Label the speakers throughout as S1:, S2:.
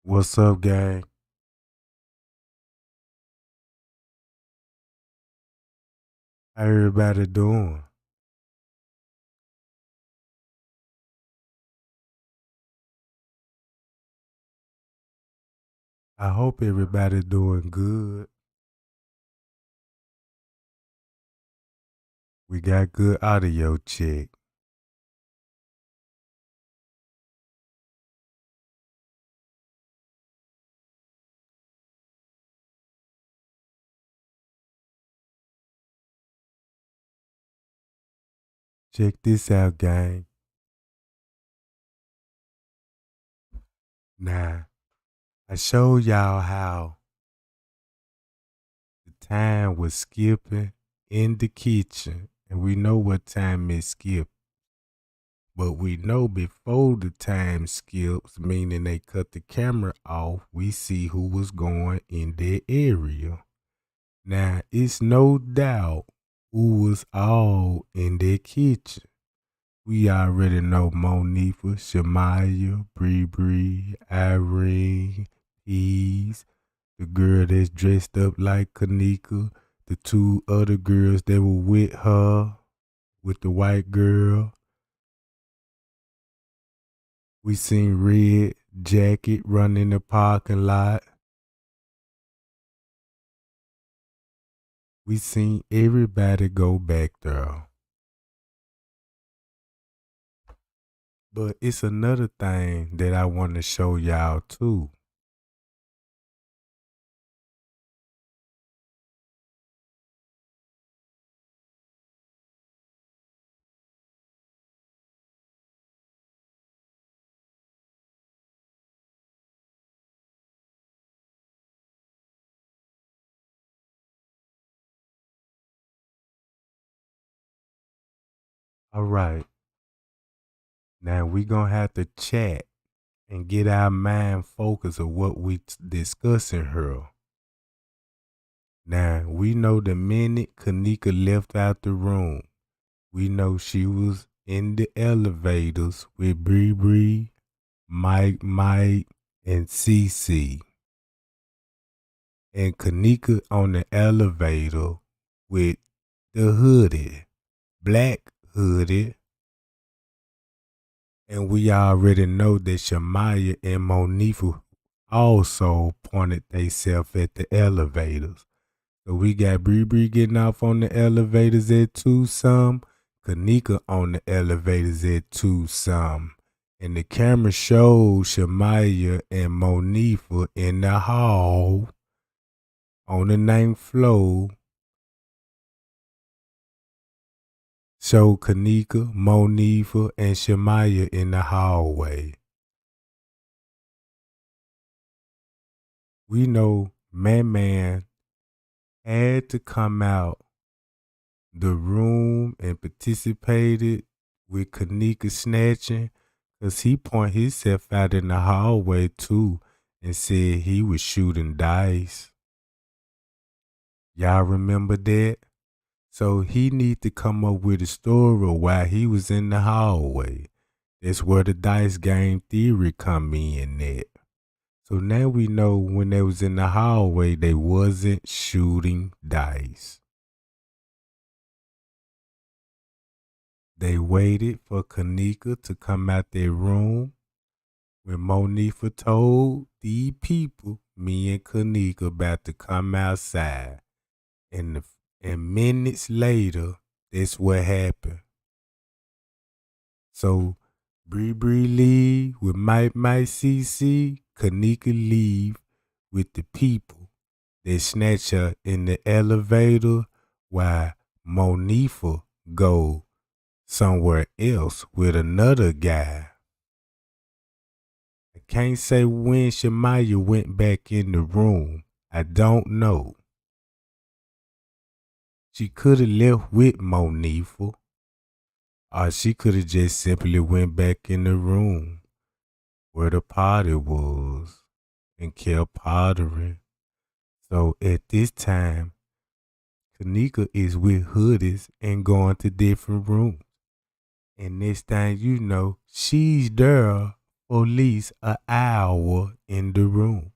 S1: What's up, gang? How everybody doing? I hope everybody doing good. We got good audio check. Check this out, gang. Now, I showed y'all how the time was skipping in the kitchen, and we know what time it skipped. But we know before the time skips, meaning they cut the camera off, we see who was going in that area. Now, it's no doubt who was all in that kitchen. We already know Monifa, Shamaya, Bree Bree, Irene, Pease, the girl that's dressed up like Kenneka, the two other girls that were with her, with the white girl. We seen Red Jacket run in the parking lot. We seen everybody go back there. But it's another thing that I want to show y'all too. All right. Now we gonna have to chat and get our mind focused of what we discussing here. Now we know the minute Kenneka left out the room, we know she was in the elevators with Bree Bree, Mike, and Cece. And Kenneka on the elevator with the hoodie, black hoodie. And we already know that Shamaya and Monifa also pointed themselves at the elevators. So we got Bree Bree getting off on the elevators at 2 some, Kenneka on the elevators at 2 some. And the camera showed Shamaya and Monifa in the hall on the 9th floor. Show Kenneka, Monifa, and Shamaya in the hallway. We know Man had to come out the room and participated with Kenneka snatching, because he point himself out in the hallway too and said he was shooting dice. Y'all remember that? So he need to come up with a story while he was in the hallway. That's where the dice game theory come in at. So now we know when they was in the hallway, they wasn't shooting dice. They waited for Kenneka to come out their room. When Monifa told the people, me and Kenneka about to come outside. And minutes later, that's what happened. So Bree Bree leave with Mike CC, Kenneka leave with the people. They snatch her in the elevator while Monifa go somewhere else with another guy. I can't say when Shamaya went back in the room. I don't know. She could have left with Monifa, or she could have just simply went back in the room where the party was and kept pottering. So at this time, Kenneka is with hoodies and going to different rooms. And next thing you know, she's there for at least an hour in the room.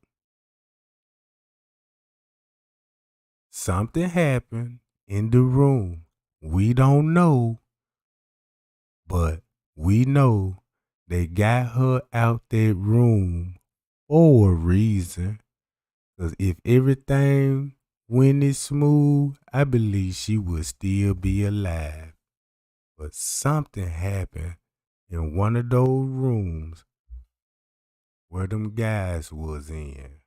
S1: Something happened in the room. We don't know, but we know they got her out that room for a reason. Because if everything went it smooth, I believe she would still be alive. But something happened in one of those rooms where them guys was in.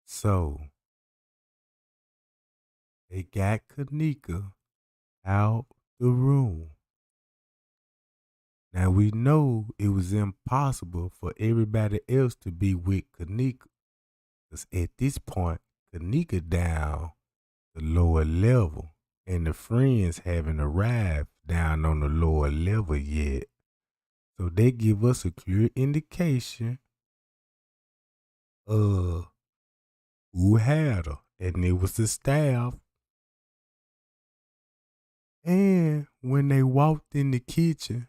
S1: So they got Kenneka out the room. Now we know it was impossible for everybody else to be with Kenneka. Because at this point, Kenneka down the lower level and the friends haven't arrived down on the lower level yet. So they give us a clear indication of who had her. And it was the staff. And when they walked in the kitchen,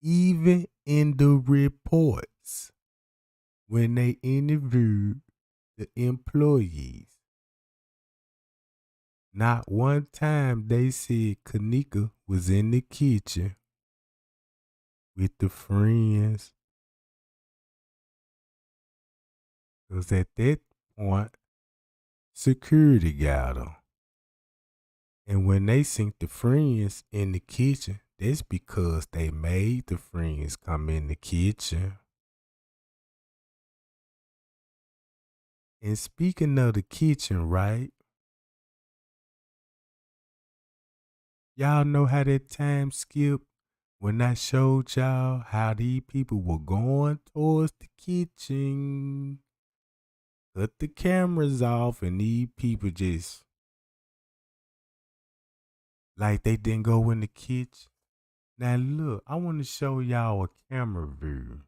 S1: even in the reports, when they interviewed the employees, not one time they said Kenneka was in the kitchen with the friends. Because at that point, security got her. And when they seen the friends in the kitchen, that's because they made the friends come in the kitchen. And speaking of the kitchen, right? Y'all know how that time skipped when I showed y'all how these people were going towards the kitchen. Cut the cameras off and these people just like they didn't go in the kitchen. Now look, I want to show y'all a camera view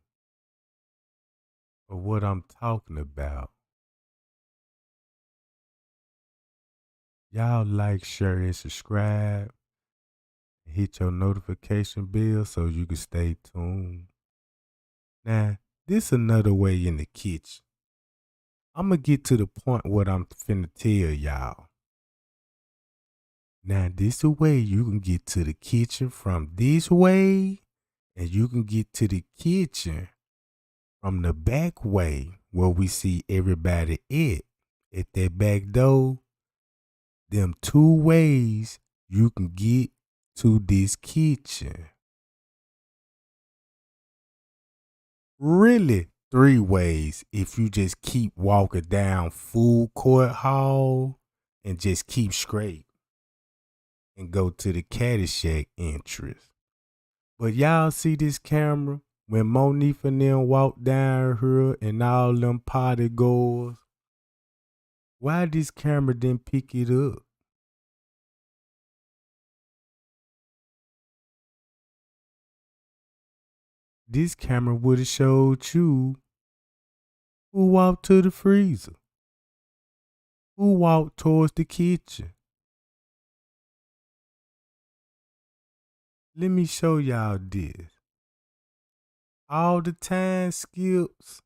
S1: of what I'm talking about. Y'all like, share, and subscribe. Hit your notification bell so you can stay tuned. Now, this another way in the kitchen. I'm going to get to the point what I'm finna tell y'all. Now, this a way you can get to the kitchen from this way, and you can get to the kitchen from the back way where we see everybody at that back door. Them two ways you can get to this kitchen. Really, three ways if you just keep walking down Food Court Hall and just keep straight and go to the Caddyshack entrance. But y'all see this camera when Monifa and them walk down here and all them party goers? Why this camera didn't pick it up? This camera would have showed you who walked to the freezer, who walked towards the kitchen. Let me show y'all this. All the time skips.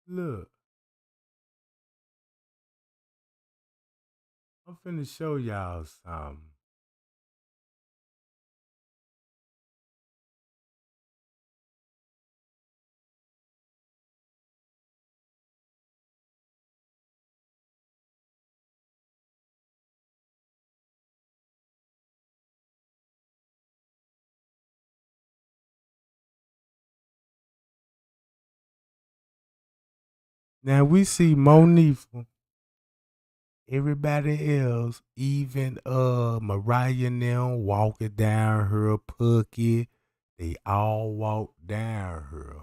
S1: Look, I'm finna show y'all something. Now we see Monifa, everybody else, even Mariah and them walking down her Pucky. They all walk down her.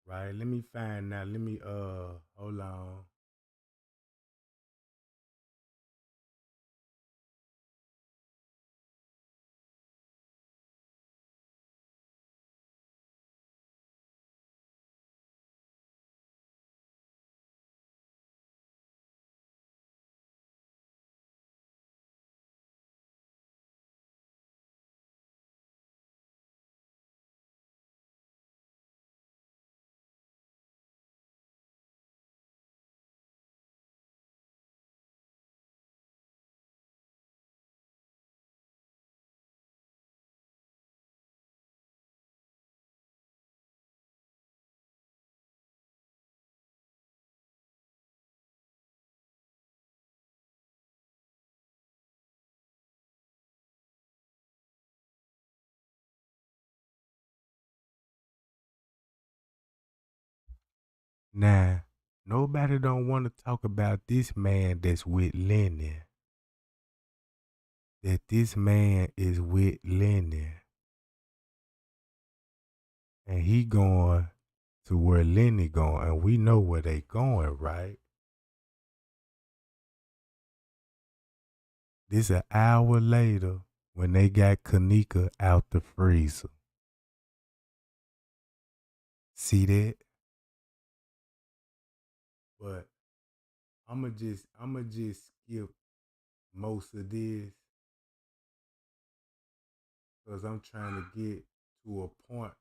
S1: Right? Let me find out. Let me hold on. Now, nobody don't want to talk about this man that's with Lenny. That this man is with Lenny. And he going to where Lenny going. And we know where they going, right? This an hour later when they got Kenneka out the freezer. See that? But I'ma just skip most of this because I'm trying to get to a point.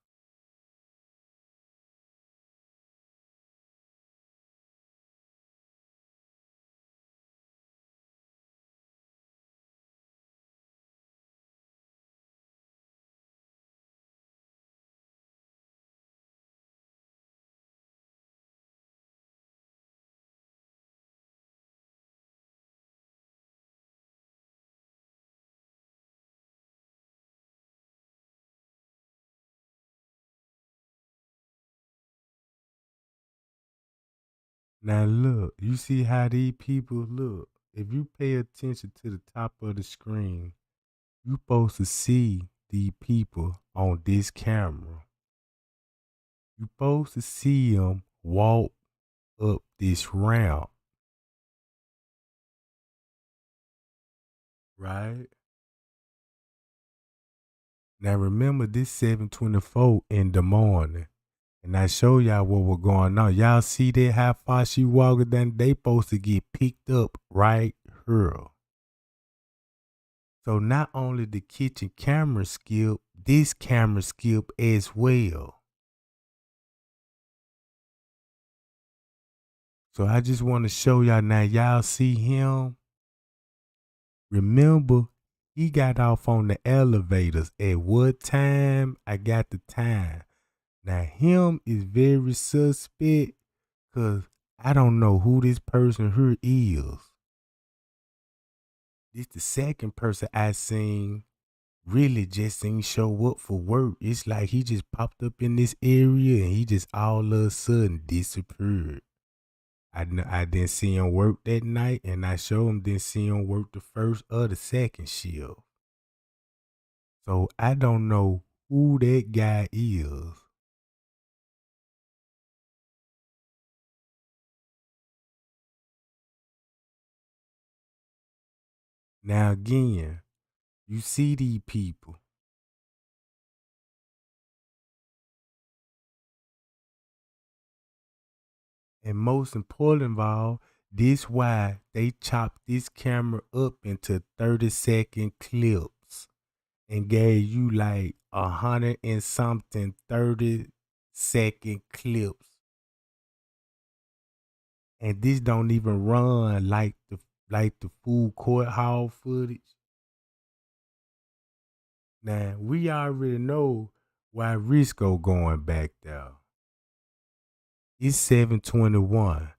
S1: Now look, you see how these people look. If you pay attention to the top of the screen, you supposed to see these people on this camera. You supposed to see them walk up this ramp, right? Now remember this 7:24 in the morning. And I show y'all what was going on. Y'all see that how far she walking down? They supposed to get picked up right here. So not only the kitchen camera skip, this camera skip as well. So I just want to show y'all now. Y'all see him? Remember, he got off on the elevators. At what time? I got the time. Now him is very suspect because I don't know who this person here is. This the second person I seen really just ain't show up for work. It's like he just popped up in this area and he just all of a sudden disappeared. I didn't see him work that night, and I showed him didn't see him work the first or the second shift. So I don't know who that guy is. Now again, you see these people. And most important of all, this why they chopped this camera up into 30-second clips and gave you like 100 and something 30-second clips. And this don't even run like the food court hall footage. Now we already know why Risco going back there. It's 7:21.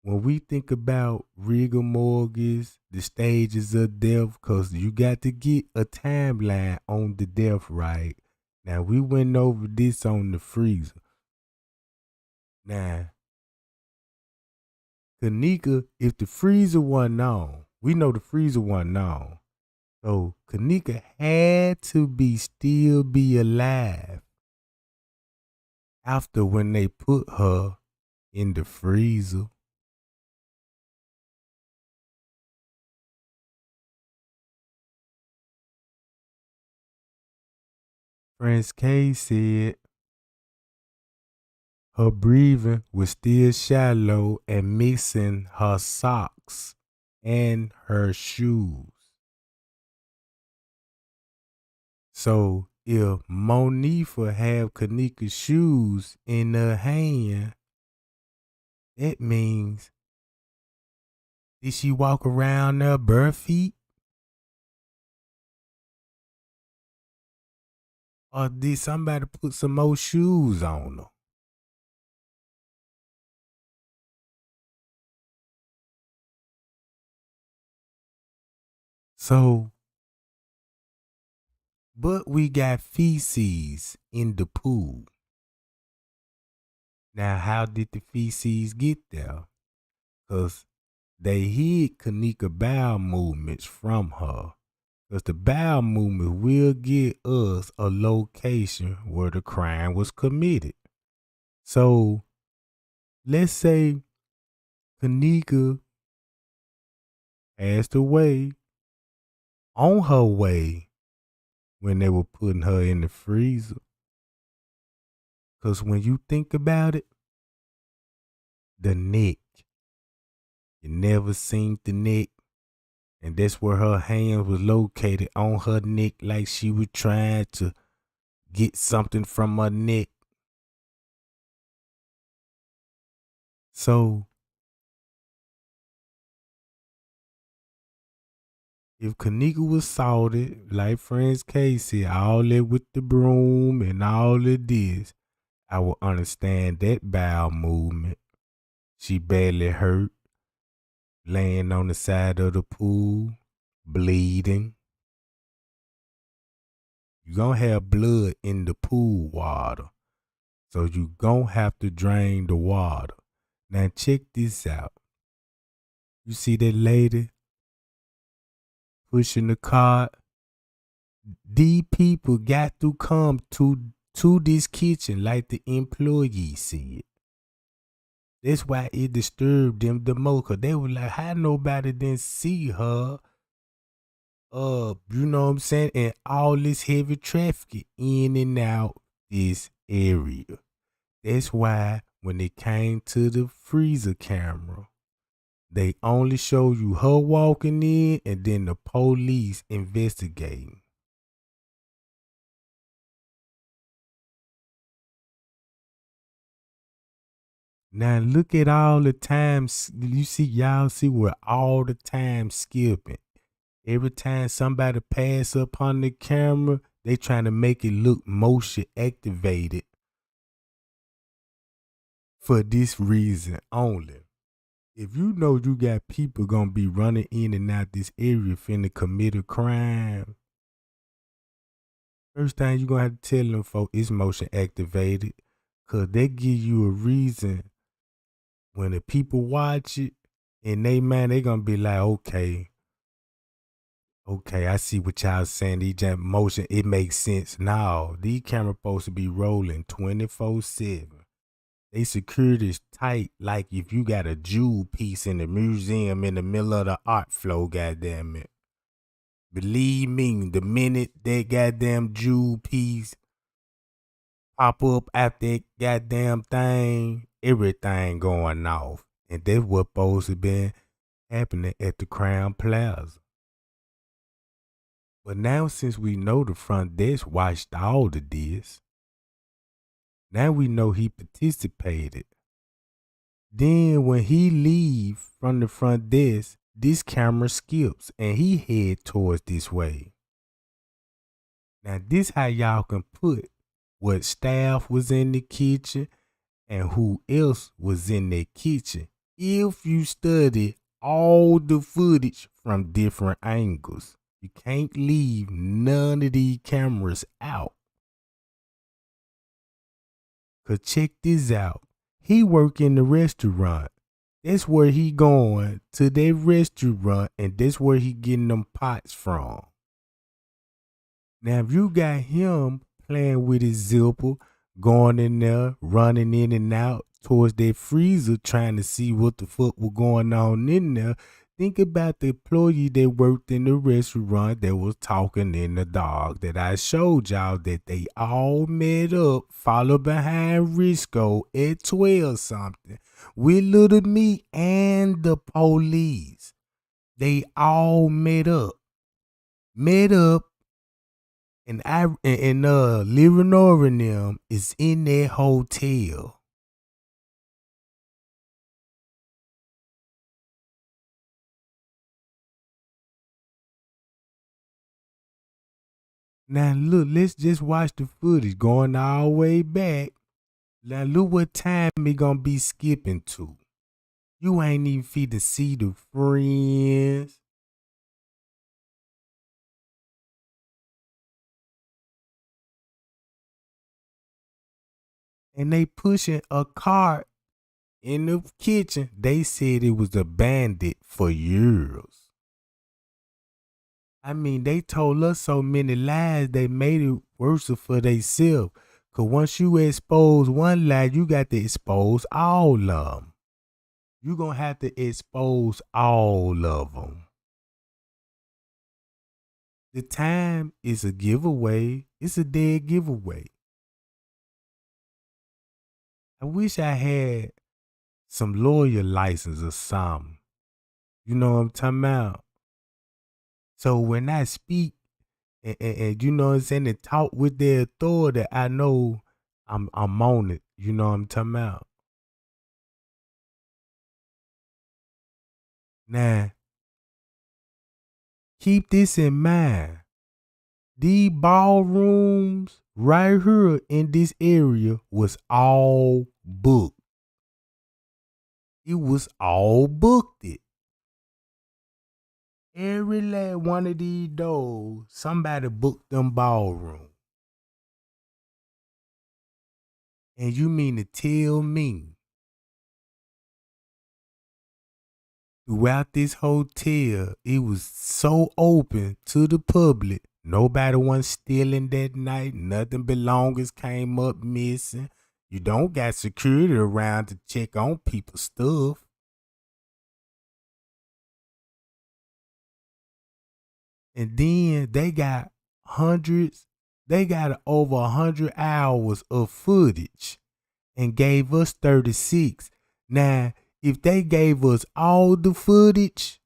S1: When we think about rigor mortgage, the stages of death, cause you got to get a timeline on the death, right? Now we went over this on the freezer. Now, Kenneka, if the freezer wasn't on, we know the freezer wasn't on. So Kenneka had to still be alive after when they put her in the freezer. Prince K said her breathing was still shallow and missing her socks and her shoes. So if Monifa have Kenneka's shoes in her hand, that means did she walk around there bare feet? Or did somebody put some more shoes on her? So, but we got feces in the pool. Now, how did the feces get there? Because they hid Kenneka bowel movements from her. Because the bowel movement will get us a location where the crime was committed. So let's say Kenneka passed away on her way when they were putting her in the freezer. Because when you think about it, the neck, you never seen the neck. And that's where her hand was located, on her neck, like she was trying to get something from her neck. So if Kenneka was salted, like Friends Casey, all that with the broom and all of this, I would understand that bowel movement. She badly hurt, laying on the side of the pool, bleeding. You're going to have blood in the pool water. So you're going to have to drain the water. Now check this out. You see that lady pushing the cart? These people got to come to this kitchen like the employees said. That's why it disturbed them the most. Cause they were like, how nobody didn't see her? You know what I'm saying? And all this heavy traffic in and out this area. That's why when it came to the freezer camera, they only show you her walking in and then the police investigating. Now look at all the times you see, y'all see where all the time skipping. Every time somebody pass up on the camera, they trying to make it look motion activated for this reason only. If you know you got people gonna be running in and out this area finna commit a crime, first thing you gonna have to tell them folks is motion activated. Cause they give you a reason when the people watch it and they gonna be like, okay, I see what y'all saying. These jump motion, it makes sense. Now, these cameras supposed to be rolling 24/7. They security is tight, like if you got a jewel piece in the museum in the middle of the art flow, goddamn it. Believe me, the minute that goddamn jewel piece pop up at that goddamn thing, everything going off. And that's what supposed to be happening at the Crown Plaza. But now since we know the front desk watched all of this, now we know he participated. Then when he leave from the front desk, this camera skips and he head towards this way. Now this how y'all can put what staff was in the kitchen and who else was in the kitchen if you study all the footage from different angles. You can't leave none of these cameras out. Cause check this out. He work in the restaurant. That's where he going to that restaurant and that's where he getting them pots from. Now if you got him playing with his zipper, going in there, running in and out towards that freezer trying to see what the fuck was going on in there, think about the employee that worked in the restaurant that was talking in the dog that I showed y'all that they all met up, followed behind Risco at 12 something with Little Me and the police. They all met up. And Leonora and them is in that hotel. Now look, let's just watch the footage going all the way back. Now look what time it gonna be skipping to. You ain't even fit to see the friends. and they pushing a cart in the kitchen. They said it was abandoned for years. I mean, they told us so many lies, they made it worse for themselves. Because once you expose one lie, you got to expose all of them. You're going to have to expose all of them. The time is a giveaway. It's a dead giveaway. I wish I had some lawyer license or something. You know what I'm talking about? So when I speak and you know what I'm saying, and talk with the authority, I know I'm on it. You know what I'm talking about? Now, keep this in mind. These ballrooms right here in this area was all booked. It was all booked. Every last one of these doors, somebody booked them ballrooms. And you mean to tell me throughout this hotel, it was so open to the public. Nobody was stealing that night. Nothing belongings came up missing. You don't got security around to check on people's stuff. And then they got over 100 hours of footage and gave us 36. Now, if they gave us all the footage,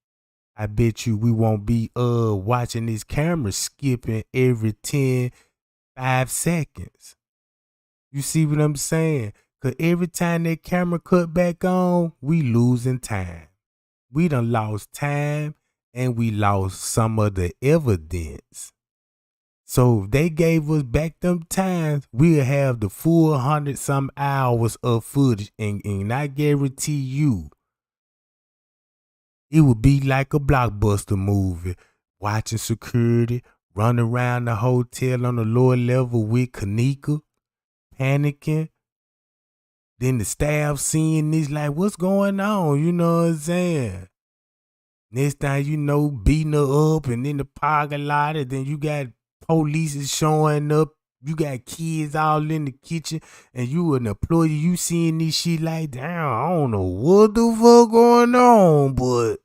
S1: I bet you we won't be watching this camera skipping every 5 seconds. You see what I'm saying? Cause every time that camera cut back on, we losing time. We done lost time and we lost some of the evidence. So if they gave us back them times, we'll have the full 100-some hours of footage, and I guarantee you, it would be like a blockbuster movie. Watching security, run around the hotel on the lower level with Kenneka, panicking. Then the staff seeing this like, what's going on? You know what I'm saying? Next time you know, beating her up, and in the parking lot, and then you got police is showing up. You got kids all in the kitchen, and you an employee. You seeing this shit like, damn, I don't know what the fuck going on, but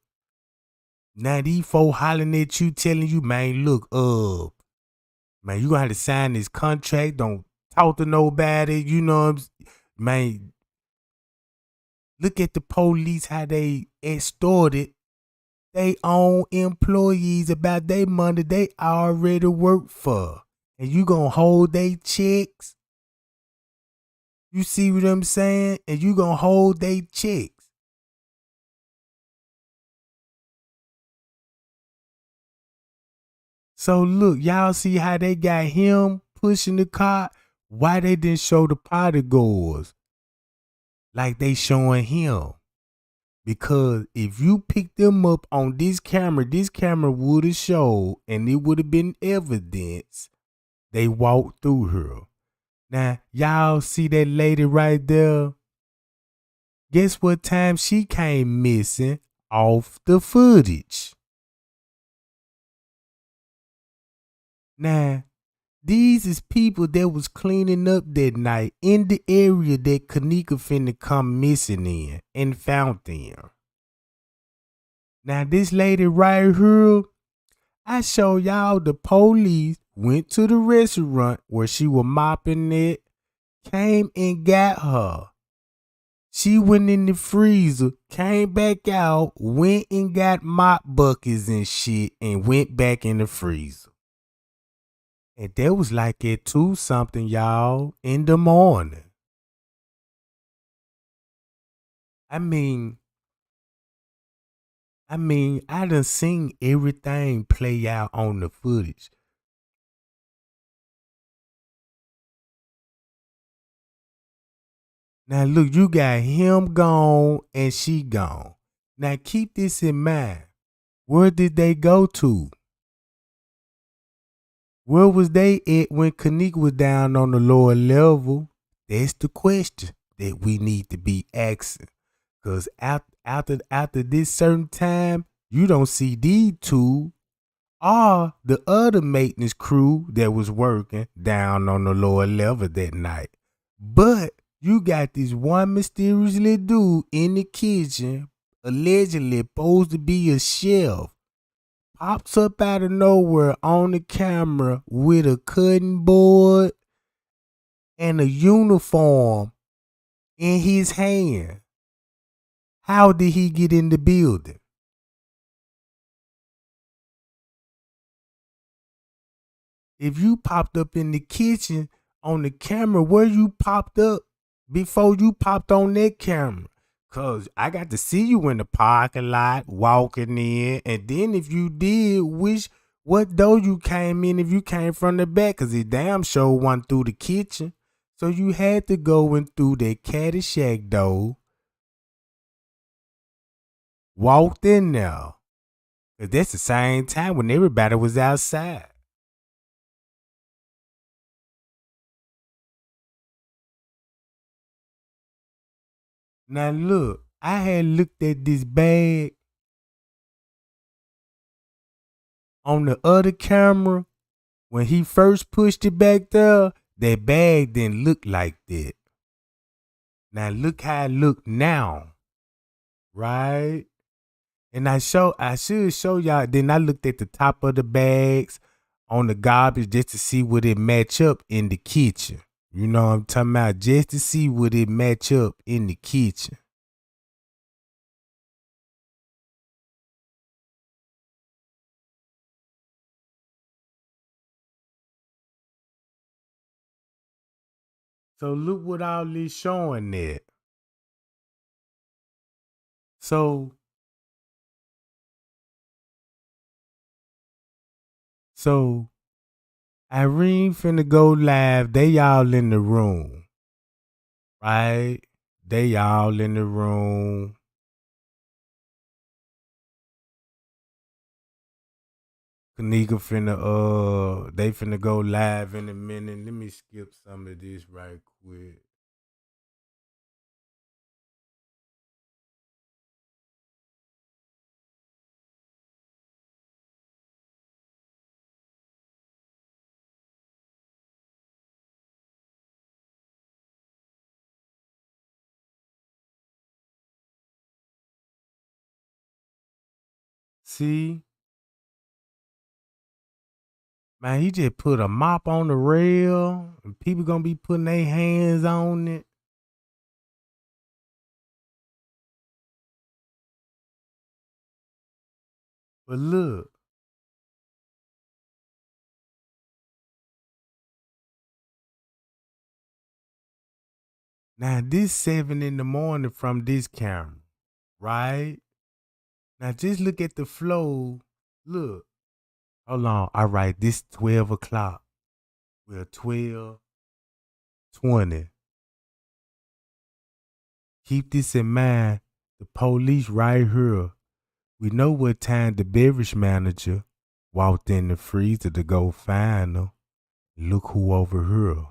S1: now these folk hollering at you, telling you, man, look, man, you gonna have to sign this contract. Don't talk to nobody. You know what I'm saying? Man, look at the police, how they extorted they own employees about their money they already work for. And you gonna hold they checks? You see what I'm saying? And you gonna hold they checks. So look, y'all see how they got him pushing the car? Why they didn't show the party goers like they showing him? Because if you pick them up on this camera would have showed, and it would have been evidence they walked through her. Now, y'all see that lady right there? Guess what time she came missing off the footage? Now, these is people that was cleaning up that night in the area that Kenneka finna come missing in and found them. Now, this lady right here, I show y'all the police went to the restaurant where she was mopping it, came and got her. She went in the freezer, came back out, went and got mop buckets and shit, and went back in the freezer. And that was like at 2-something, y'all, in the morning. I mean, I done seen everything play out on the footage. Now look, you got him gone and she gone. Now keep this in mind. Where did they go to? Where was they at when Kenneka was down on the lower level? That's the question that we need to be asking. Cause after this certain time, you don't see these two or the other maintenance crew that was working down on the lower level that night. But you got this one mysterious little dude in the kitchen, allegedly supposed to be a chef, pops up out of nowhere on the camera with a cutting board and a uniform in his hand. How did he get in the building? If you popped up in the kitchen on the camera, where you popped up before you popped on that camera? Cause I got to see you in the parking lot walking in, and then if you did, what door you came in if you came from the back? Cause it damn sure went through the kitchen. So you had to go in through that Caddyshack door, walked in there. Cause that's the same time when everybody was outside. Now look, I had looked at this bag on the other camera when he first pushed it back there. That bag didn't look like that. Now look how it look now, right? And I should show y'all. Then I looked at the top of the bags on the garbage just to see would it match up in the kitchen. You know what I'm talking about? Just to see would it match up in the kitchen. So look what all this showing there. So so Irene finna go live. They all in the room, right? They all in the room. Kenneka they finna go live in a minute. Let me skip some of this right quick. See, man, he just put a mop on the rail, and people gonna be putting their hands on it. But look, now this 7 in the morning from this camera, right? Now just look at the flow. Look, hold on. All right, this 12 o'clock. Well, 12:20. Keep this in mind. The police right here. We know what time the beverage manager walked in the freezer to go find her. Look who over here.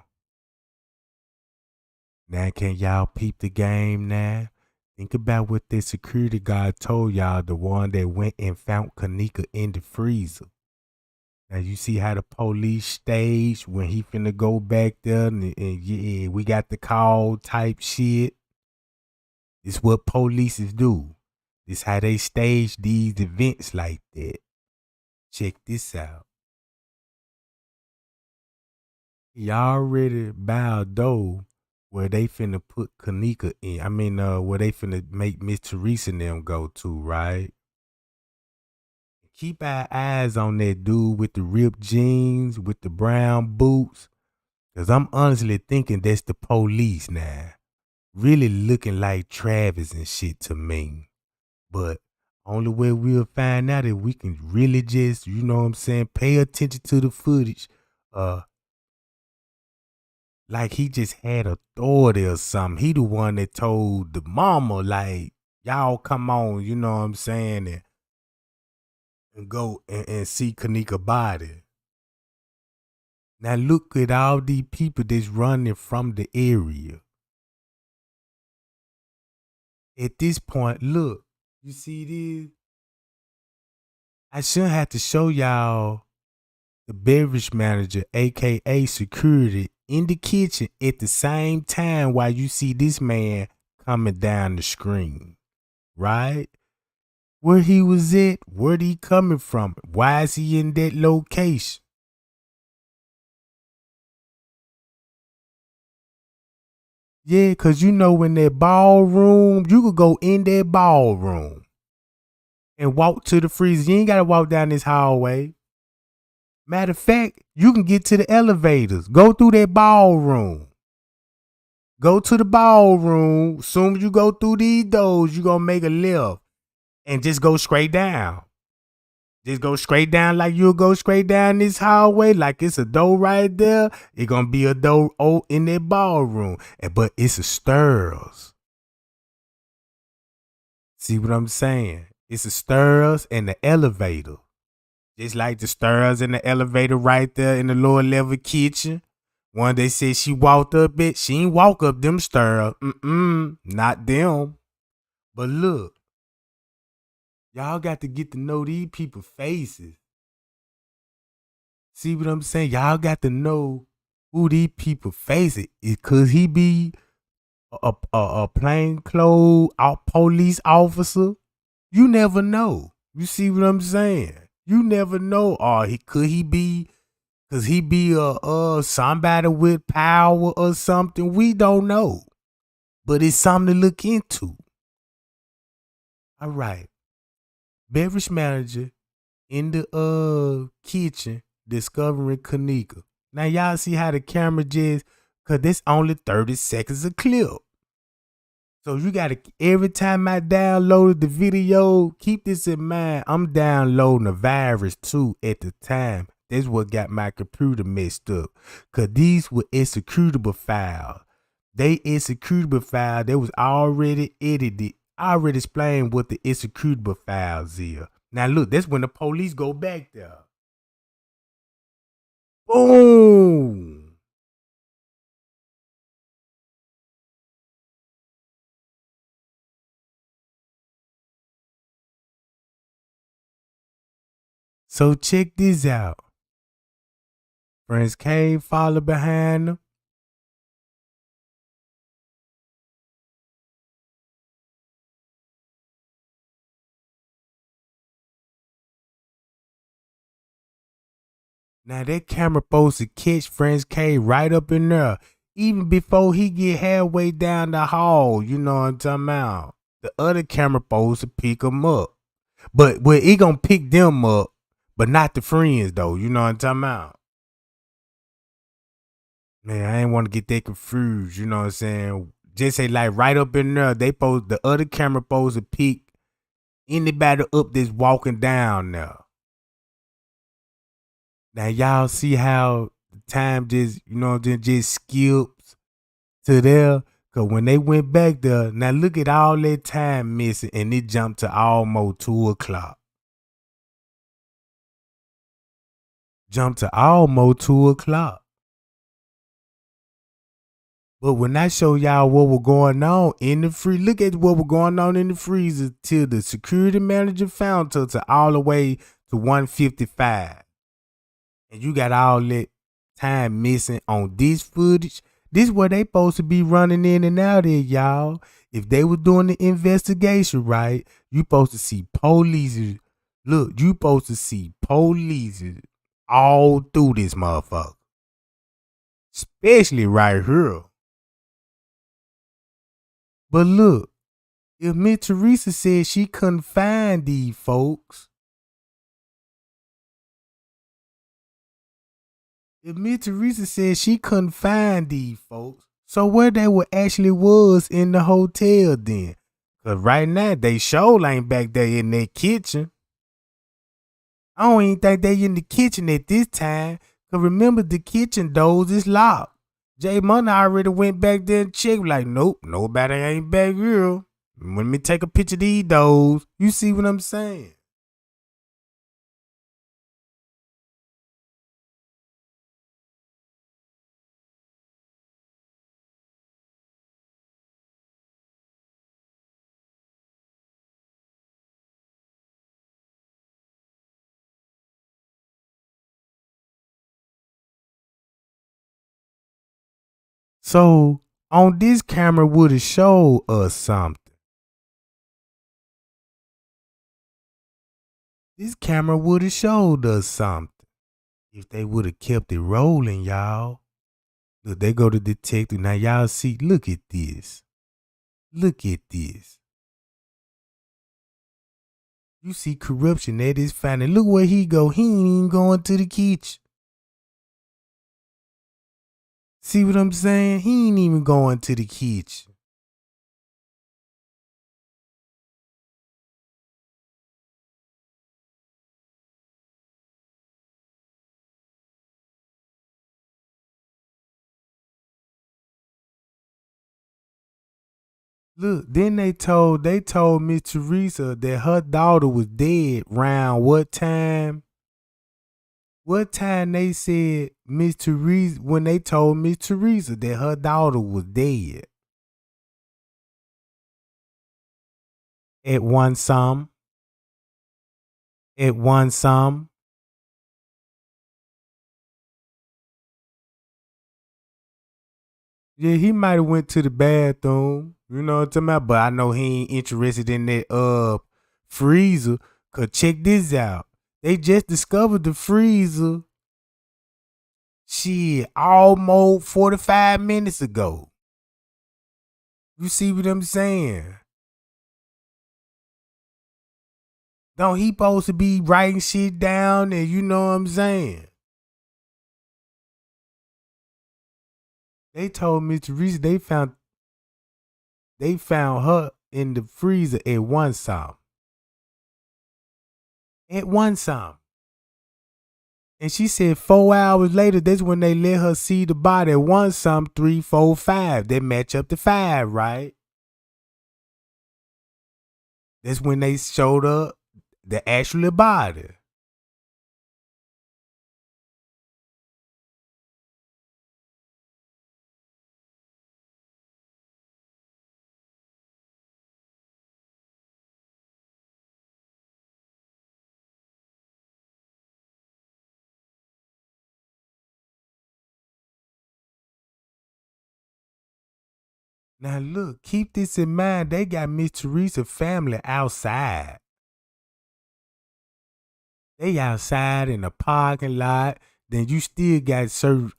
S1: Now can y'all peep the game now? Think about what the security guard told y'all, the one that went and found Kenneka in the freezer. Now you see how the police staged when he finna go back there and yeah, we got the call type shit. It's what polices do. This how they stage these events like that. Check this out. He already bowed dough where they finna put Kenneka in. I mean, where they finna make Miss Teresa and them go to, right? Keep our eyes on that dude with the ripped jeans, with the brown boots. Cause I'm honestly thinking that's the police now. Really looking like Travis and shit to me. But only way we'll find out if we can really just, you know what I'm saying, pay attention to the footage. Like he just had authority or something. He the one that told the mama, like, y'all come on, you know what I'm saying, and go and see Kenneka body. Now look at all these people that's running from the area. At this point, look, you see this? I shouldn't have to show y'all the beverage manager, aka security, in the kitchen at the same time while you see this man coming down the screen, right? Where he was at, where'd he coming from? Why is he in that location? Yeah, cause you know in that ballroom, you could go in that ballroom and walk to the freezer. You ain't gotta walk down this hallway. Matter of fact, you can get to the elevators. Go through that ballroom. Go to the ballroom. Soon as you go through these doors, you gonna make a left and just go straight down. Just go straight down like you'll go straight down this hallway, like it's a door right there. It's gonna be a door in that ballroom. But it's a stairs. See what I'm saying? It's a stairs and the elevator. Just like the stairs and the elevator right there in the lower level kitchen. One they said she walked up it. She ain't walk up them stairs. Not them. But look, y'all got to get to know these people's faces. See what I'm saying? Y'all got to know who these people faces. Could he be a plainclothes police officer? You never know. You see what I'm saying? You never know. Or could he be? Cause he be somebody with power or something. We don't know, but it's something to look into. All right, beverage manager in the kitchen discovering Kenneka. Now y'all see how the camera just, cause this only 30 seconds of clip. So you gotta, every time I downloaded the video, keep this in mind. I'm downloading a virus too at the time. That's what got my computer messed up. Cause these were executable files. They executable file that was already edited. I already explained what the executable files is. Now look, that's when the police go back there. Boom. So check this out. Friends K follow behind them. Now that camera supposed to catch Friends K right up in there. Even before he get halfway down the hall, you know what I'm talking about. The other camera supposed to pick him up. But he gonna pick them up, but not the friends though. You know what I'm talking about. Man, I ain't want to get that confused. You know what I'm saying? Just say like right up in there, the other camera supposed to pick anybody up that's walking down there. Now y'all see how the time just, just skips to there. Cause when they went back there, now look at all that time missing and it jumped to almost 2:00. Jumped to almost 2:00. But when I show y'all what was going on in the look at what was going on in the freezer till the security manager found her to all the way to 1:55. And you got all that time missing on this footage. This is where they supposed to be running in and out of, y'all. If they were doing the investigation right, you supposed to see police. Look, you supposed to see police all through this motherfucker. Especially right here. But look, if Miss Teresa said she couldn't find these folks, so where they were actually was in the hotel then? Cause right now they sure ain't back there in that kitchen. I don't even think they in the kitchen at this time. Cause remember the kitchen doors is locked. Jay Money already went back there and checked like, nope, nobody ain't back here. Let me take a picture of these doors. You see what I'm saying? So on this camera would have showed us something. This camera would have showed us something if they would have kept it rolling, y'all. Look, they go to detective. Now y'all see, look at this. Look at this. You see corruption at his family. Look where he go. He ain't even going to the kitchen. See what I'm saying? He ain't even going to the kitchen. Look, then they told Miss Teresa that her daughter was dead round what time? What time they said Miss Teresa, when they told Miss Teresa that her daughter was dead? At one some. At one some. Yeah, he might have went to the bathroom. You know what I'm talking about? But I know he ain't interested in that freezer. Cause check this out. They just discovered the freezer. Shit, almost 45 minutes ago. You see what I'm saying? Don't he supposed to be writing shit down and you know what I'm saying? They told me Teresa they found her in the freezer at one some. At one some. And she said 4 hours later, that's when they let her see the body at one some 3, 4, 5. They match up to 5, right? That's when they showed up the actual body. Now look, keep this in mind. They got Miss Teresa's family outside. They outside in the parking lot. Then you still got certain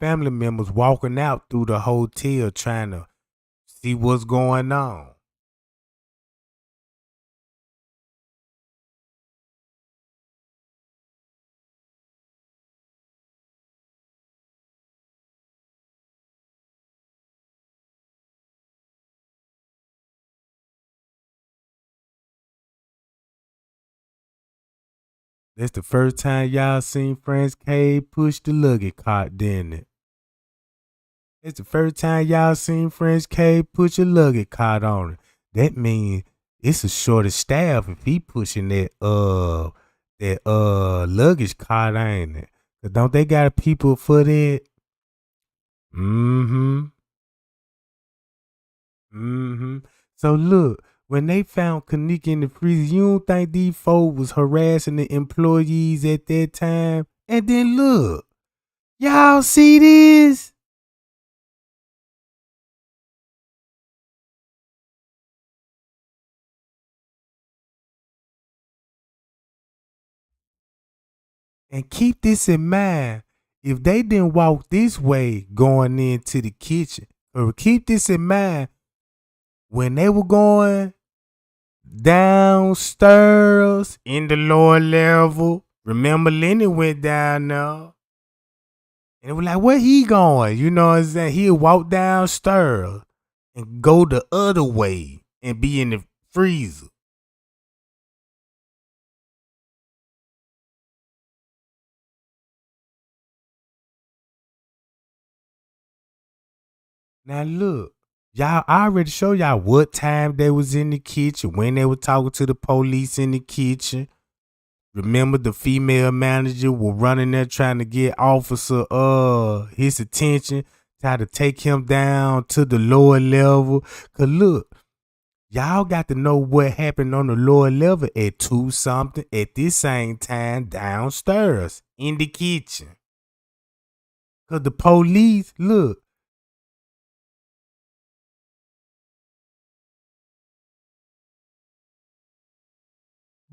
S1: family members walking out through the hotel trying to see what's going on. That's the first time y'all seen Franz K push the luggage cart, didn't it? It's the first time y'all seen French K push a luggage cart on it. That means it's a shorter staff if he pushing that luggage cart, ain't it? 'Cause don't they got people for that? Mm-hmm. Mm-hmm. So look, when they found Kenneka in the freezer, you don't think these folks was harassing the employees at that time? And then look, y'all see this? And keep this in mind. If they didn't walk this way going into the kitchen, or keep this in mind, when they were going downstairs in the lower level, remember Lenny went down there. And it was like, where he going? You know what I'm saying? He'll walk downstairs and go the other way and be in the freezer. Now look, y'all, I already showed y'all what time they was in the kitchen, when they were talking to the police in the kitchen. Remember the female manager was running there trying to get officer his attention, try to take him down to the lower level. Cause look, y'all got to know what happened on the lower level at 2 something at this same time downstairs in the kitchen. Cause the police, look,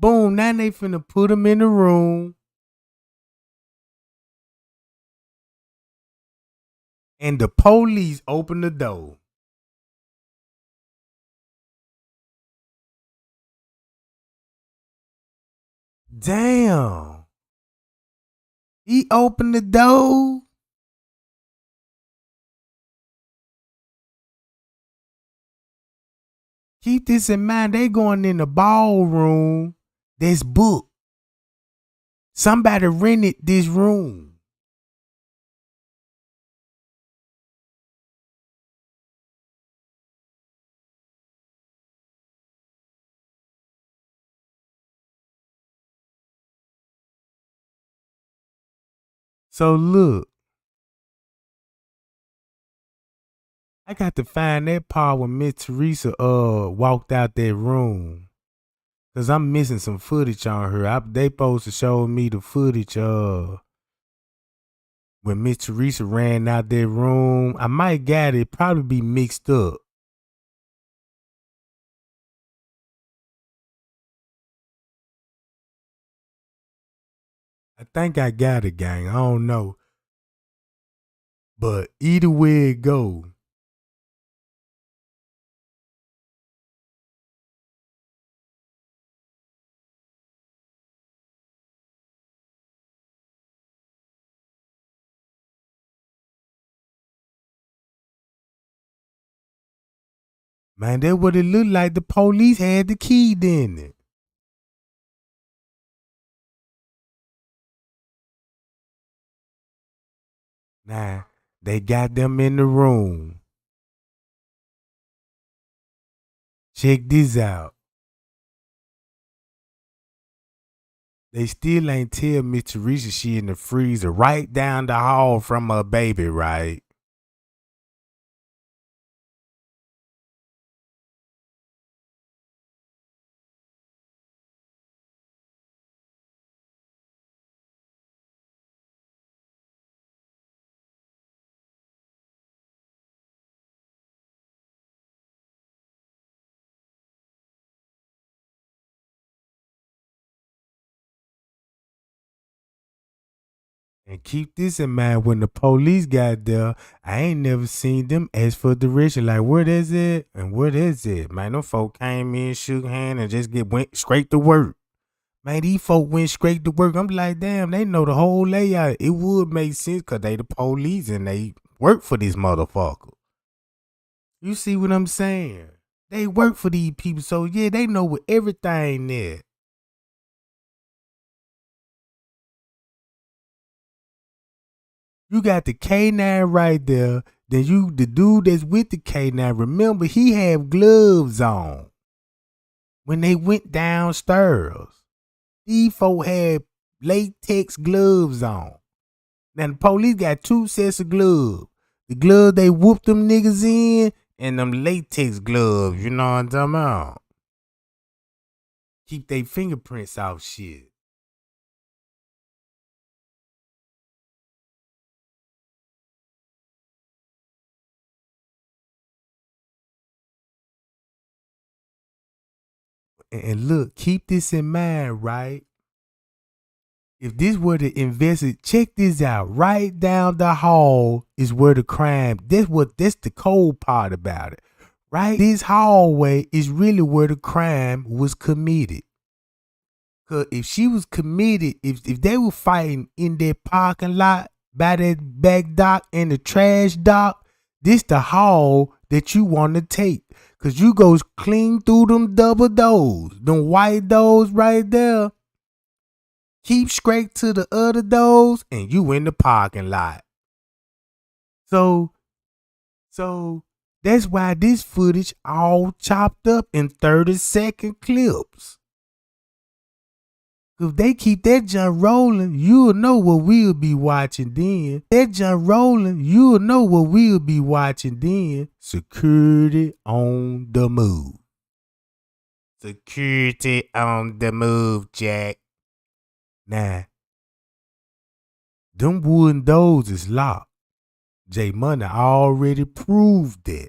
S1: boom, now they finna put him in the room. And the police open the door. Damn. He opened the door. Keep this in mind. They going in the ballroom. This book. Somebody rented this room. So look, I got to find that part when Miss Teresa walked out that room. Cause I'm missing some footage on her. They supposed to show me the footage when Miss Teresa ran out that room. I might got it, probably be mixed up. I think I got it, gang. I don't know. But either way it go, man, that what it looked like. The police had the key, didn't it? Nah, they got them in the room. Check this out. They still ain't tell Miss Teresa she in the freezer right down the hall from her baby, right? And keep this in mind, when the police got there, I ain't never seen them ask for direction. Like, what is it? And what is it? Man, them folk came in, shook hand, and just went straight to work. Man, these folk went straight to work. I'm like, damn, they know the whole layout. It would make sense because they the police and they work for this motherfucker. You see what I'm saying? They work for these people, so yeah, they know what everything there. You got the K9 right there. Then the dude that's with the K9, remember he had gloves on when they went downstairs. These folk had latex gloves on. Now the police got two sets of gloves. The gloves they whooped them niggas in and them latex gloves, you know what I'm talking about? Keep their fingerprints off shit. And look, keep this in mind, right? If this were to investigate, check this out. Right down the hall is where the crime. That's the cold part about it. Right? This hallway is really where the crime was committed. Cause if she was committed, if they were fighting in that parking lot by that back dock and the trash dock, this the hall that you want to take. Cause you goes clean through them double doors, them white doors right there. Keep straight to the other doors and you in the parking lot. So that's why this footage all chopped up in 30-second clips. If they keep that junk rolling, you'll know what we'll be watching then. That junk rolling, you'll know what we'll be watching then. Security on the move. Security on the move, Jack. Now, them wooden doors is locked. J Money already proved that.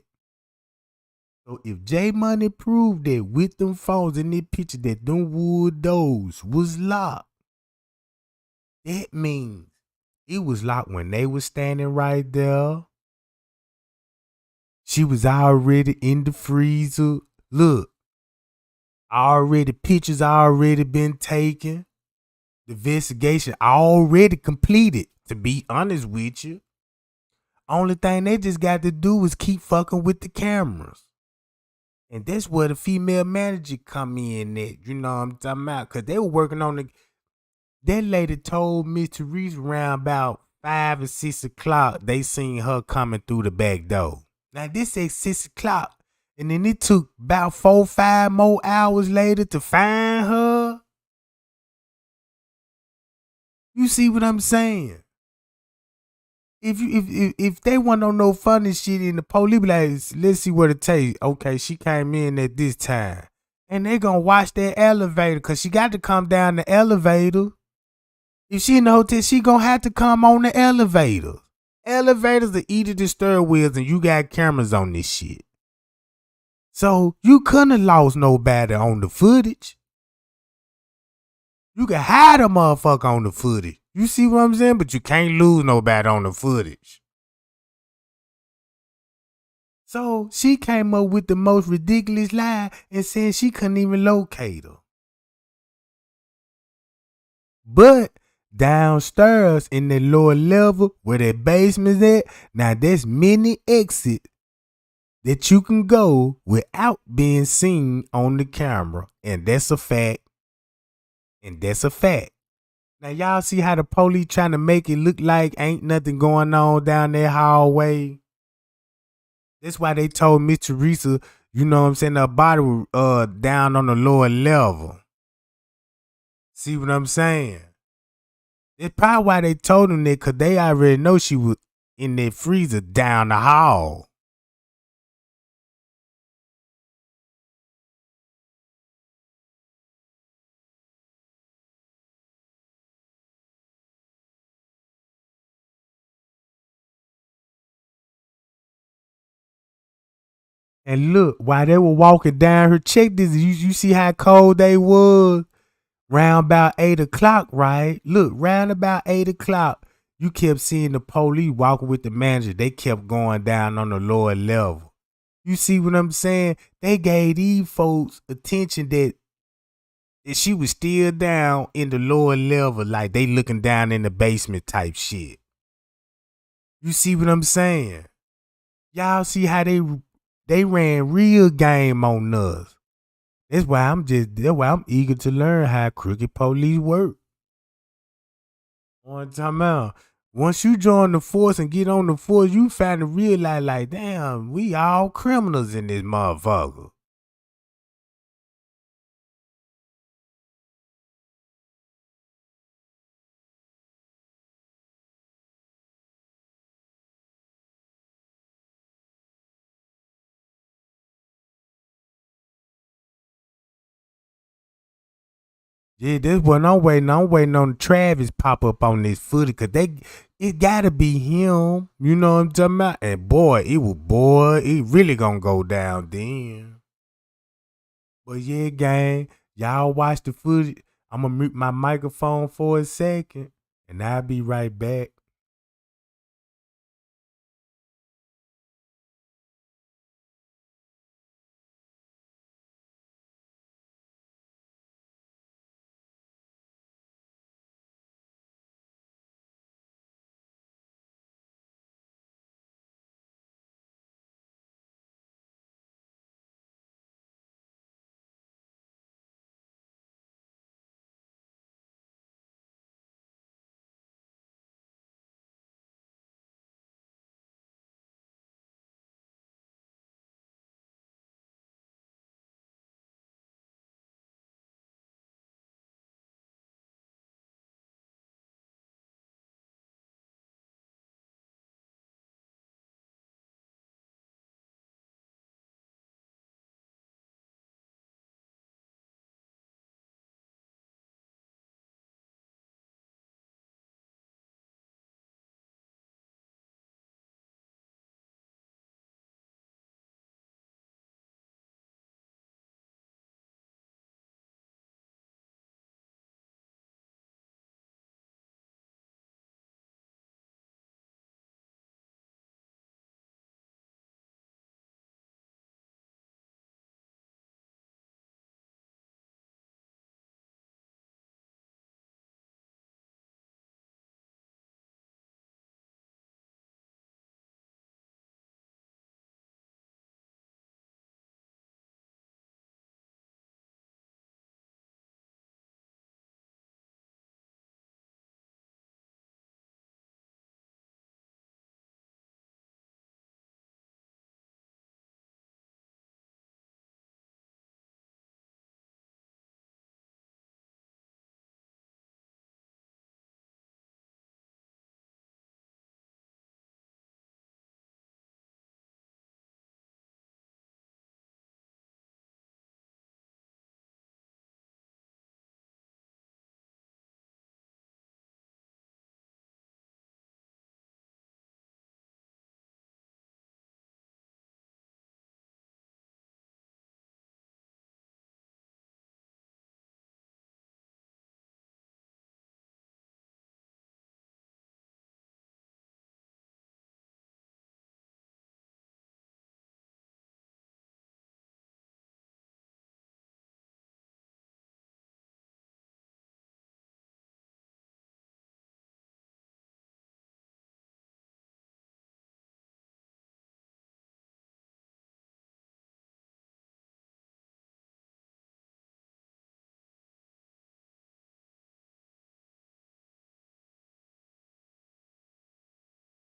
S1: So if J Money proved that with them phones in this picture that them wood doors was locked, that means it was locked when they was standing right there. She was already in the freezer. Look, already pictures already been taken. The investigation already completed. To be honest with you, only thing they just got to do is keep fucking with the cameras. And that's where the female manager come in at. You know what I'm talking about? Because they were working on the. That lady told Miss Teresa around about 5 or 6 o'clock they seen her coming through the back door. Now this at 6 o'clock. And then it took about 4 or 5 more hours later to find her. You see what I'm saying? If they want to know no funny shit in the police, be like, let's see what it takes. Okay, she came in at this time. And they gonna watch that elevator because she got to come down the elevator. If she in the hotel, she gonna have to come on the elevator. Elevators are either the steering wheels and you got cameras on this shit. So you couldn't have lost nobody on the footage. You can hide a motherfucker on the footage. You see what I'm saying? But you can't lose nobody on the footage. So she came up with the most ridiculous lie and said she couldn't even locate her. But downstairs in the lower level where that basement's at, now there's many exits that you can go without being seen on the camera. And that's a fact. Now y'all see how the police trying to make it look like ain't nothing going on down that hallway? That's why they told Miss Teresa, you know what I'm saying, her body was down on the lower level. See what I'm saying? That's probably why they told them that, because they already know she was in that freezer down the hall. And look, while they were walking down her, check this. You see how cold they was? Round about 8 o'clock, right? Look, round about 8 o'clock, you kept seeing the police walking with the manager. They kept going down on the lower level. You see what I'm saying? They gave these folks attention that she was still down in the lower level, like they looking down in the basement type shit. You see what I'm saying? Y'all see how they ran real game on us. That's why I'm eager to learn how crooked police work. One time out. Once you join the force and get on the force, you find to realize like, damn, we all criminals in this motherfucker. Yeah, this one I'm waiting. I'm waiting on Travis pop up on this footage because it gotta be him. You know what I'm talking about? And it really gonna go down then. But yeah, gang, y'all watch the footage. I'm gonna mute my microphone for a second, and I'll be right back.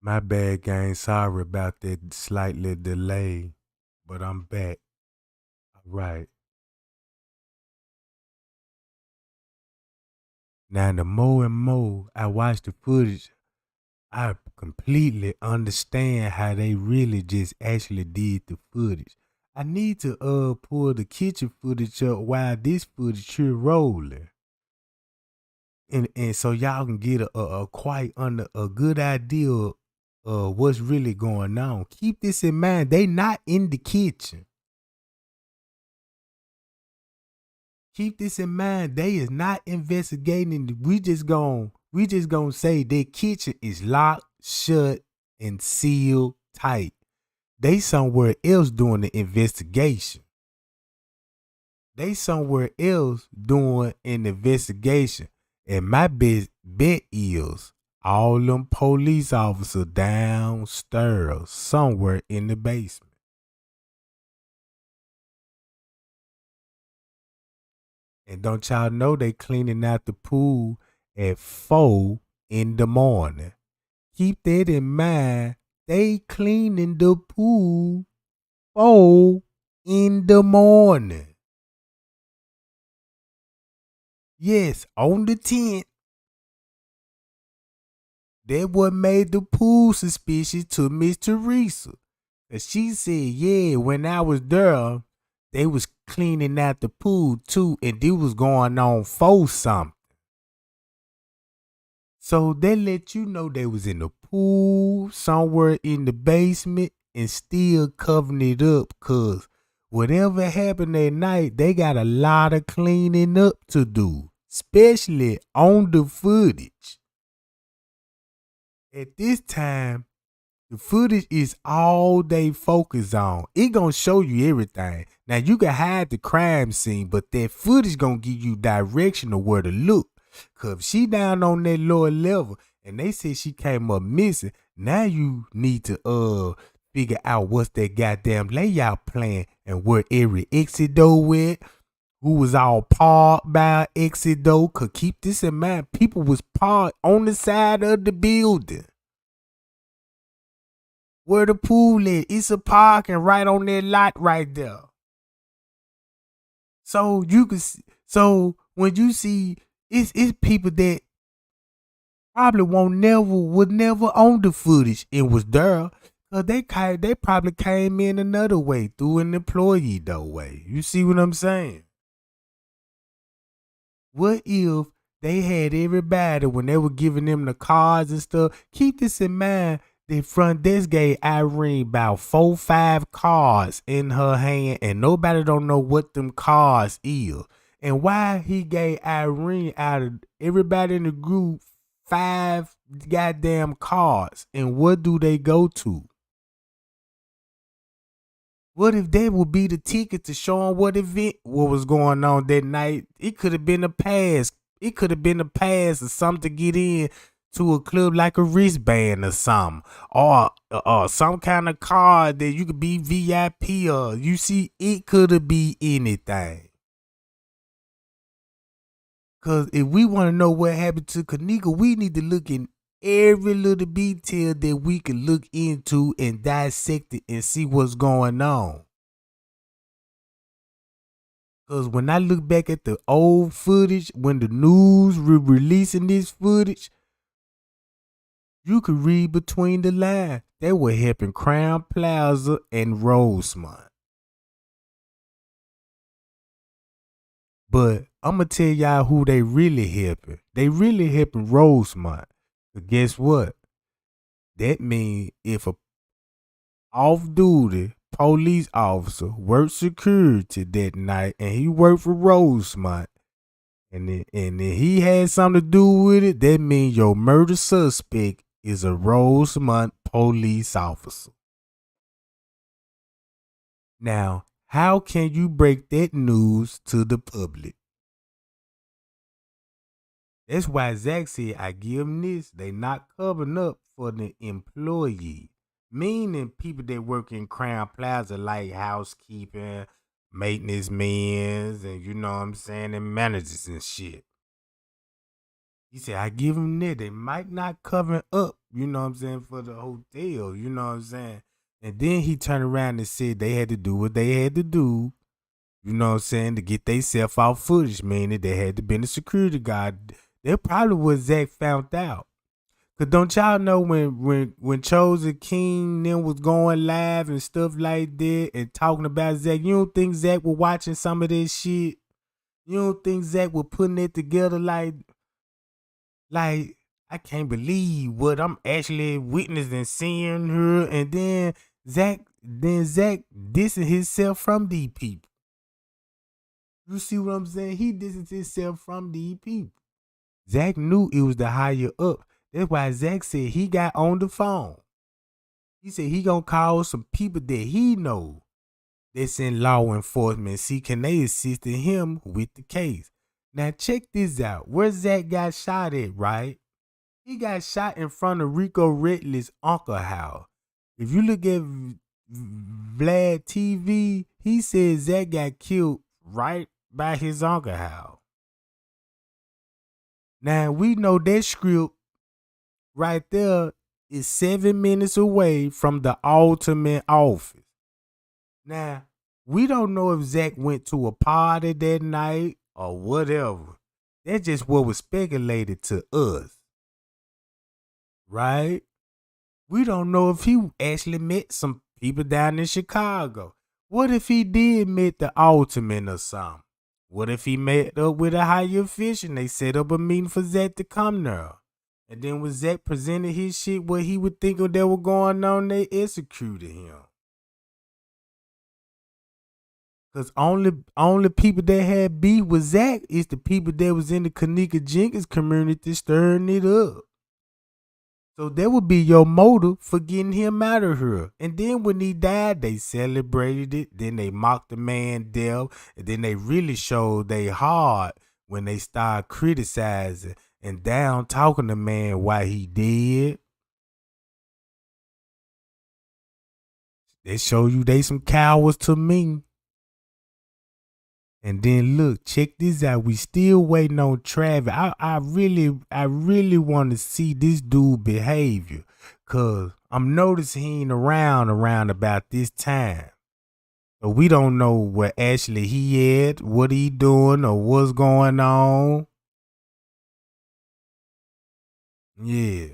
S1: My bad, gang. Sorry about that slightly delay, but I'm back. All right. Now, the more and more I watch the footage, I completely understand how they really just actually did the footage. I need to pull the kitchen footage up while this footage here rolling. And so y'all can get a quite under a good idea of what's really going on. Keep this in mind. They not in the kitchen. Keep this in mind. They is not investigating. We just gonna say their kitchen is locked, shut, and sealed tight. They somewhere else doing the investigation. They somewhere else doing an investigation. And my best bet is all them police officers downstairs somewhere in the basement. And don't y'all know they cleaning out the pool at 4 in the morning. Keep that in mind. They cleaning the pool 4 in the morning. Yes, on the 10th. That what made the pool suspicious to Miss Teresa. And she said, yeah, when I was there, they was cleaning out the pool too, and it was going on for something. So they let you know they was in the pool, somewhere in the basement, and still covering it up, cause whatever happened that night, they got a lot of cleaning up to do, especially on the footage. At this time, the footage is all they focus on. It gonna show you everything. Now you can hide the crime scene, but that footage gonna give you direction of where to look. Cause if she down on that lower level and they say she came up missing, now you need to figure out what's that goddamn layout plan and where every exit door went, who was all parked by exit door. Cause keep this in mind, people was parked on the side of the building. Where the pool is, it's a parking right on that lot right there. So you can, so when you see, it's people that probably would never own the footage and was there, cause they probably came in another way through an employee though way. You see what I'm saying? What if they had everybody when they were giving them the cards and stuff? Keep this in mind. The front desk gave Irene about 4-5 cards in her hand, and nobody don't know what them cards is. And why he gave Irene out of everybody in the group 5 goddamn cards, and what do they go to? What if that would be the ticket to show them what was going on that night? It could have been a pass. It could have been a pass or something to get in to a club like a wristband or something. Or some kind of card that you could be VIP or you see, it could have been anything. Cause if we want to know what happened to Kenneka, we need to look in every little detail that we can look into and dissect it and see what's going on. Cause when I look back at the old footage, when the news were releasing this footage, you could read between the lines. They were helping Crown Plaza and Rosemont. But I'm going to tell y'all who they really helping. They really helping Rosemont. But guess what? That means if a off-duty police officer worked security that night and he worked for Rosemont, and then he had something to do with it, that means your murder suspect is a Rosemont police officer. Now, how can you break that news to the public? That's why Zach said, I give them this. They not covering up for the employee. Meaning people that work in Crown Plaza like housekeeping, maintenance men, and you know what I'm saying, and managers and shit. He said, I give them that. They might not cover up you know what I'm saying, for the hotel, you know what I'm saying? And then he turned around and said they had to do what they had to do, you know what I'm saying, to get theyself out footage, meaning they had to be a security guard. That probably what Zach found out. Cause don't y'all know when Chosen King then was going live and stuff like that and talking about Zach, you don't think Zach was watching some of this shit? You don't think Zach was putting it together like I can't believe what I'm actually witnessing, seeing her, and then Zach dissing himself from these people. You see what I'm saying? He dissing himself from these people. Zach knew it was the higher up. That's why Zach said he got on the phone. He said he gonna call some people that he know that's in law enforcement. See, can they assist him with the case? Now check this out. Where Zach got shot at, right? He got shot in front of Rico Redley's uncle house. If you look at Vlad TV, he says Zach got killed right by his uncle house. Now we know that script right there is 7 minutes away from the ultimate office. Now, we don't know if Zach went to a party that night or whatever. That's just what was speculated to us. Right? We don't know if he actually met some people down in Chicago. What if he did meet the ultimate or something? What if he met up with a higher official and they set up a meeting for Zach to come there? And then when Zach presented his shit, what he would think of that was going on, they executed him. Cause only people that had beef with Zach is the people that was in the Kenneka Jenkins community stirring it up. So that would be your motive for getting him out of here. And then when he died, they celebrated it. Then they mocked the man death. And then they really showed they hard when they started criticizing and down talking the man why he dead. They show you they some cowards to me. And then look, check this out. We still waiting on Travis. I really want to see this dude behavior. Cause I'm noticing he ain't around about this time. But we don't know where actually he at, what he doing, or what's going on. Yeah.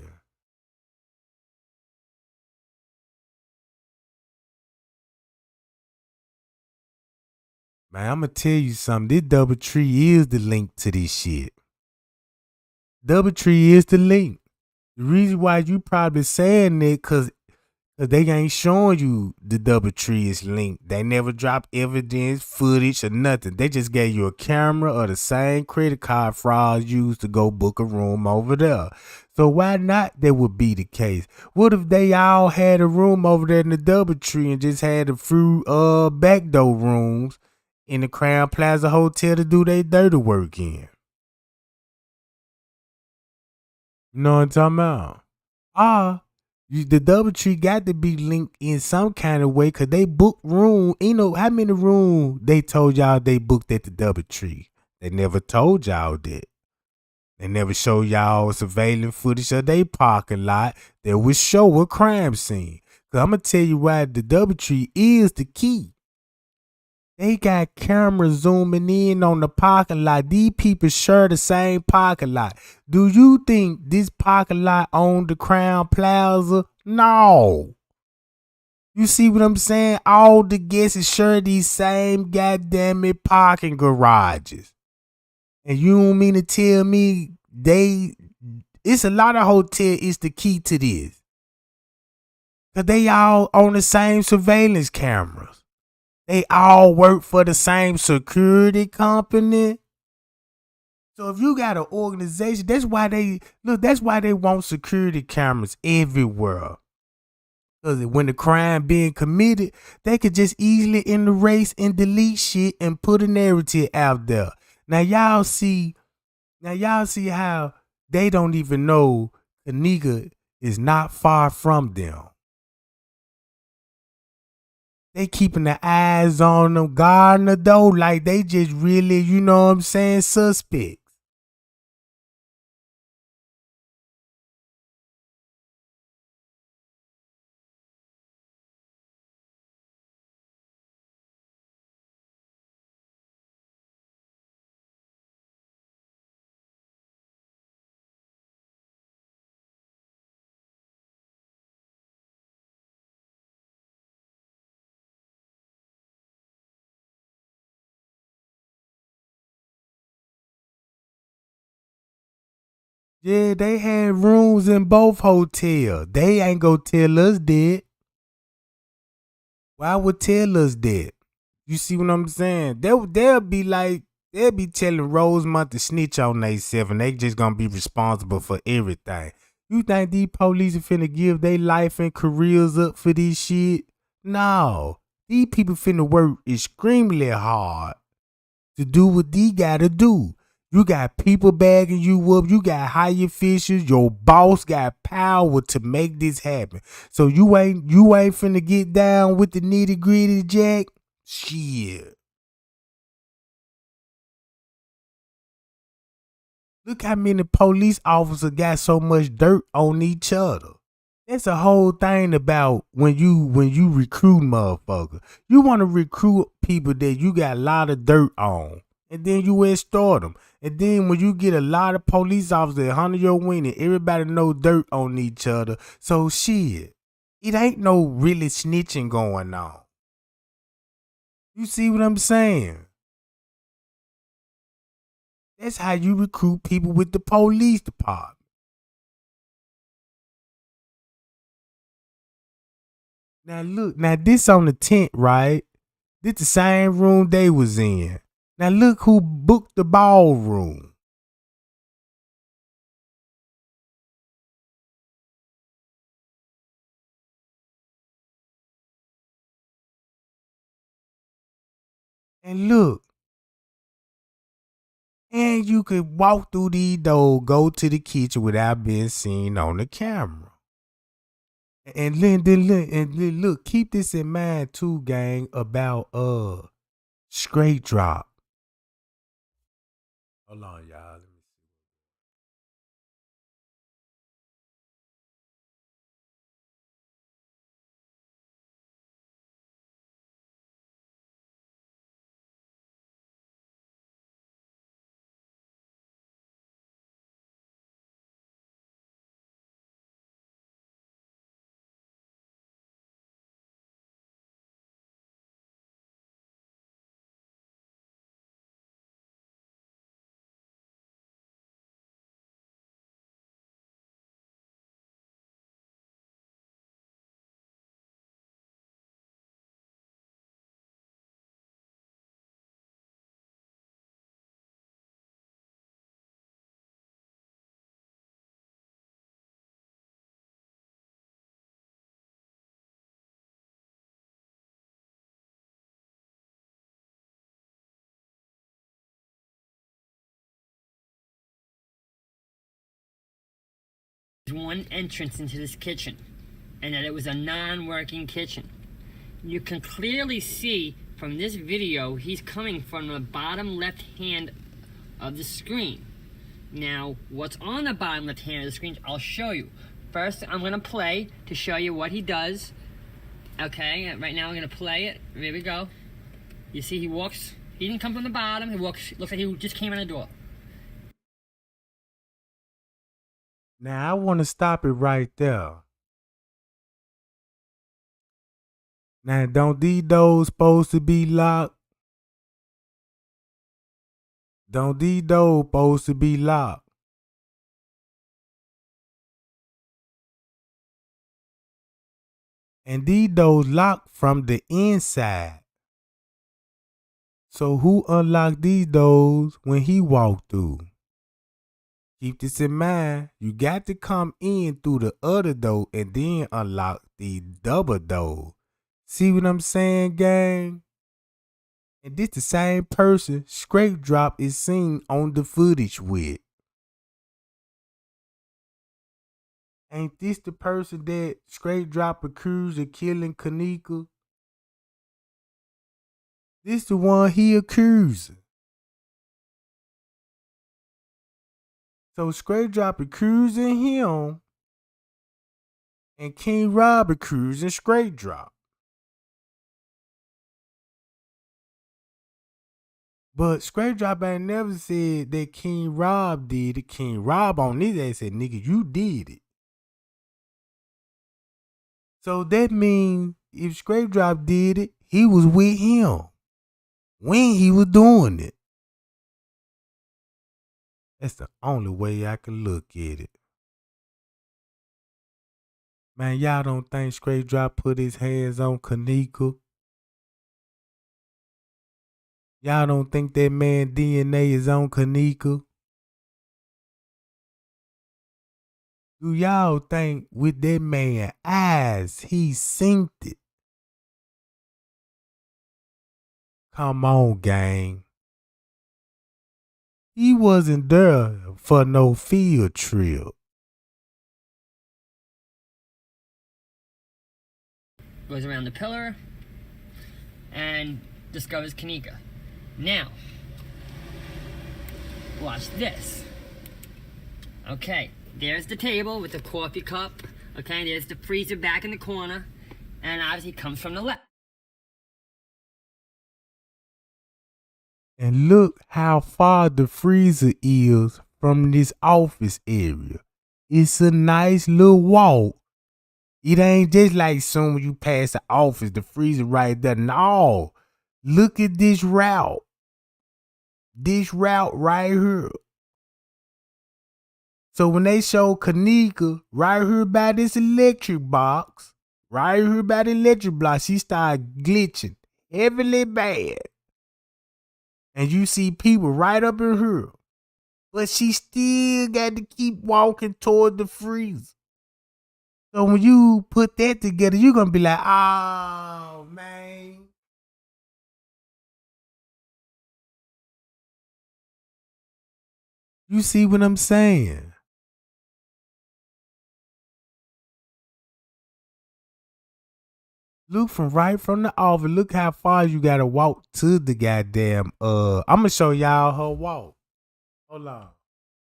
S1: Man, I'm gonna tell you something. This DoubleTree is the link to this shit. DoubleTree is the link. The reason why you probably saying that cause they ain't showing you the DoubleTree is linked. They never dropped evidence, footage, or nothing. They just gave you a camera or the same credit card fraud used to go book a room over there. So why not that would be the case? What if they all had a room over there in the DoubleTree and just had a few backdoor rooms in the Crown Plaza Hotel to do their dirty work in? You know what I'm talking about? The DoubleTree got to be linked in some kind of way because they booked room. You know how many rooms they told y'all they booked at the DoubleTree? They never told y'all that. They never showed y'all surveillance footage of their parking lot that would show a crime scene. Cause I'm gonna tell you why the DoubleTree is the key. They got cameras zooming in on the parking lot. These people share the same parking lot. Do you think this parking lot on the Crown Plaza? No. You see what I'm saying? All the guests share these same goddamn parking garages. And you don't mean to tell me it's a lot of hotels is the key to this. Cause they all on the same surveillance cameras. They all work for the same security company. So if you got an organization, that's why they want security cameras everywhere. Because when the crime being committed, they could just easily erase and delete shit and put a narrative out there. Now y'all see how they don't even know Kenneka is not far from them. They keeping the eyes on them, guarding the door like they just really, you know what I'm saying, suspects. Yeah, they had rooms in both hotels. They ain't gonna tell us that. Why would tell us that? You see what I'm saying? They'll be like, they'll be telling Rosemont to snitch on themselves and they just gonna be responsible for everything. You think these police are finna give their life and careers up for this shit? No. These people finna work extremely hard to do what they gotta do. You got people bagging you up. You got high officials. Your boss got power to make this happen. So you ain't finna get down with the nitty gritty, Jack. Shit. Look how many police officers got so much dirt on each other. That's a whole thing about when you recruit motherfuckers. You want to recruit people that you got a lot of dirt on, and then you extort them. And then when you get a lot of police officers under your wing, and everybody know dirt on each other, so shit, it ain't no really snitching going on. You see what I'm saying? That's how you recruit people with the police department. Now look, now this on the tent, right? This the same room they was in. Now look who booked the ballroom. And look, and you could walk through these doors, go to the kitchen without being seen on the camera. And then look, keep this in mind too, gang, about straight drop. Hold on, y'all. Let me see.
S2: One entrance into this kitchen, and that it was a non-working kitchen. You can clearly see from this video he's coming from the bottom left hand of the screen. Now, what's on the bottom left hand of the screen, I'll show you. First, I'm going to play to show you what he does. Okay, right now I'm going to play it. Here we go. You see he walks, he didn't come from the bottom, he walks, looks like he just came in the door.
S1: Now I want to stop it right there. Now don't these doors supposed to be locked? Don't these doors supposed to be locked? And these doors locked from the inside. So who unlocked these doors when he walked through? Keep this in mind. You got to come in through the other door and then unlock the double door. See what I'm saying, gang? And this the same person Scrape Drop is seen on the footage with. Ain't this the person that Scrape Drop accused of killing Kenneka? This the one he accused. So Scrape Drop accusing him and King Rob accusing Scrape Drop. But Scrape Drop ain't never said that King Rob did it. King Rob on his ass said, nigga, you did it. So that means if Scrape Drop did it, he was with him when he was doing it. That's the only way I can look at it. Man, y'all don't think Straight Drop put his hands on Kenneka? Y'all don't think that man DNA is on Kenneka? Do y'all think with that man eyes he synced it? Come on, gang. He wasn't there for no field trip.
S2: Goes around the pillar and discovers Kenneka. Now, watch this. Okay, there's the table with the coffee cup. Okay, there's the freezer back in the corner. And obviously comes from the left.
S1: And look how far the freezer is from this office area. It's a nice little walk. It ain't just like soon when you pass the office, the freezer right there. No, look at this route. This route right here. So when they show Kenneka right here by this electric box, right here by the electric block, she started glitching heavily bad. And you see people right up in here. But she still got to keep walking toward the freezer. So when you put that together, you're going to be like, oh, man. You see what I'm saying? Look right from the office. Look how far you got to walk to the goddamn, I'm going to show y'all her walk. Hold on.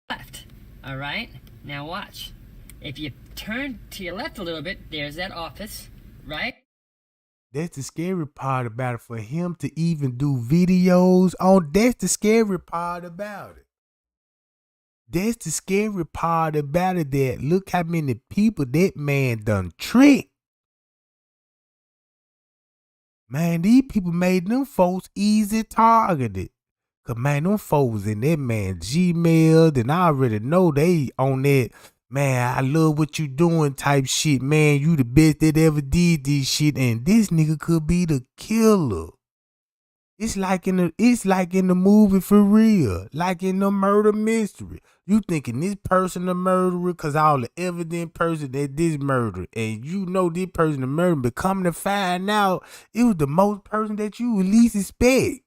S2: Left. All right. Now watch. If you turn to your left a little bit, there's that office, right?
S1: That's the scary part about it. For him to even do videos on, that's the scary part about it. That's the scary part about it. That look how many people that man done tricked. Man, these people made them folks easy targeted. Cause man, them folks in that man Gmail, and I already know they on that, man, I love what you doing type shit, man. You the best that ever did this shit, and this nigga could be the killer. It's like in the movie for real, like in the murder mystery. You thinking this person a murderer cause all the evident person that this murder, and you know this person a murderer, but come to find out it was the most person that you would least expect.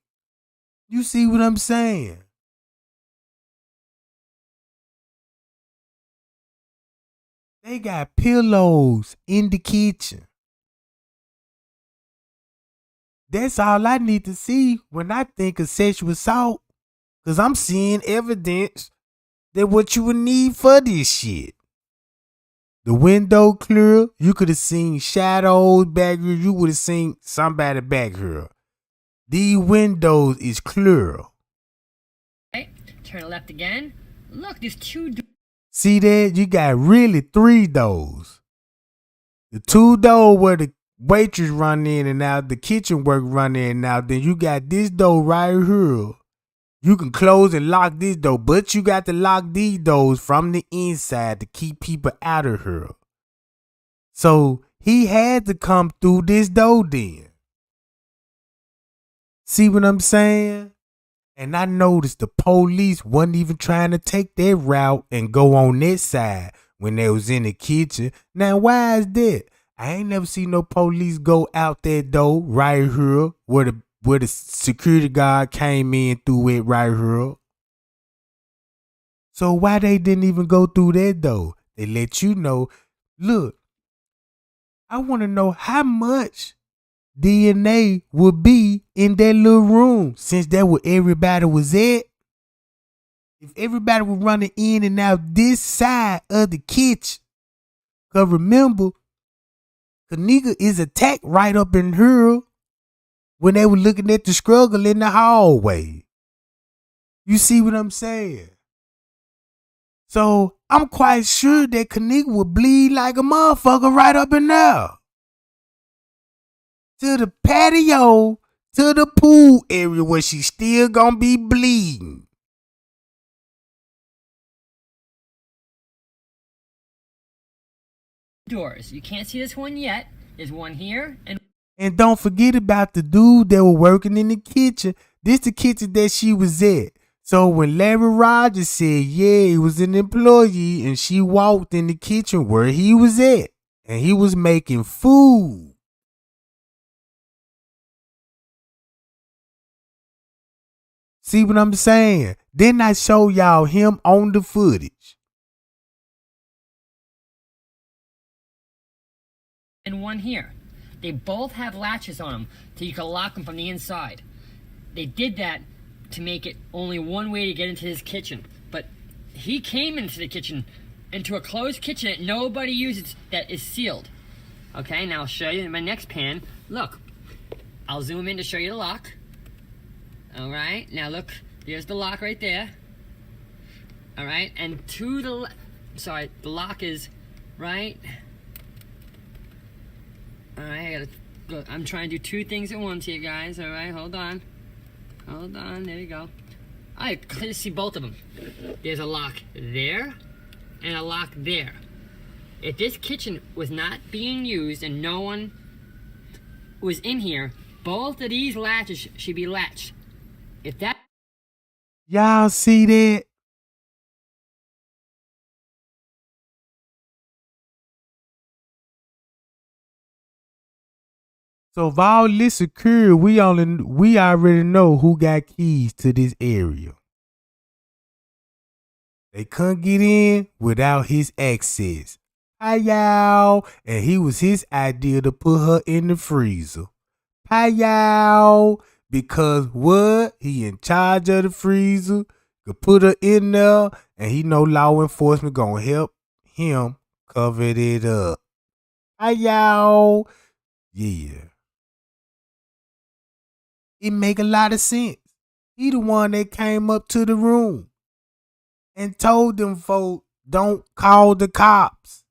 S1: You see what I'm saying? They got pillows in the kitchen. That's all I need to see when I think of sexual assault. Cause I'm seeing evidence that what you would need for this shit. The window clear, you could have seen shadows back here. You would have seen somebody back here. These windows is clear.
S2: Right. Turn left again. Look, there's two doors.
S1: See that? You got really 3 doors. The 2 door where the waitress run in and out, the kitchen work run in and out. Then you got this door right here. You can close and lock this door, but you got to lock these doors from the inside to keep people out of here. So he had to come through this door then. See what I'm saying? And I noticed the police wasn't even trying to take that route and go on that side when they was in the kitchen. Now, why is that? I ain't never seen no police go out that door right here where the security guard came in through it right here. So why they didn't even go through that door? They let you know, look, I want to know how much DNA would be in that little room, since that's where everybody was at. If everybody was running in and out this side of the kitchen, because remember, Kenneka is attacked right up in here when they were looking at the struggle in the hallway. You see what I'm saying? So I'm quite sure that Kenneka would bleed like a motherfucker right up in there. To the patio, to the pool area where she still gonna be bleeding.
S2: doors. You can't see this one yet. There's one here
S1: And don't forget about the dude that was working in the kitchen. This the kitchen that she was at. So when Larry Rogers said, yeah, he was an employee, and she walked in the kitchen where he was at, and he was making food. See what I'm saying? Then I show y'all him on the footage.
S2: and one here. They both have latches on them so you can lock them from the inside. They did that to make it only one way to get into his kitchen. But he came into the kitchen, into a closed kitchen that nobody uses, that is sealed. Okay, now I'll show you in my next pan. Look, I'll zoom in to show you the lock. All right, now look, there's the lock right there. All right, and to the the lock is right. All right, I gotta go. I'm trying to do two things at once here, guys. All right, hold on. There you go. I clearly see both of them. There's a lock there and a lock there. If this kitchen was not being used and no one was in here, both of these latches should be latched. If that...
S1: Y'all see that? So if all this occurred, we already know who got keys to this area. They couldn't get in without his access. Hi y'all. And he was his idea to put her in the freezer. Hi y'all. Because what? He in charge of the freezer. Could put her in there. And he know law enforcement gonna help him cover it up. Hi y'all. Yeah. It make a lot of sense. He the one that came up to the room and told them folks, don't call the cops.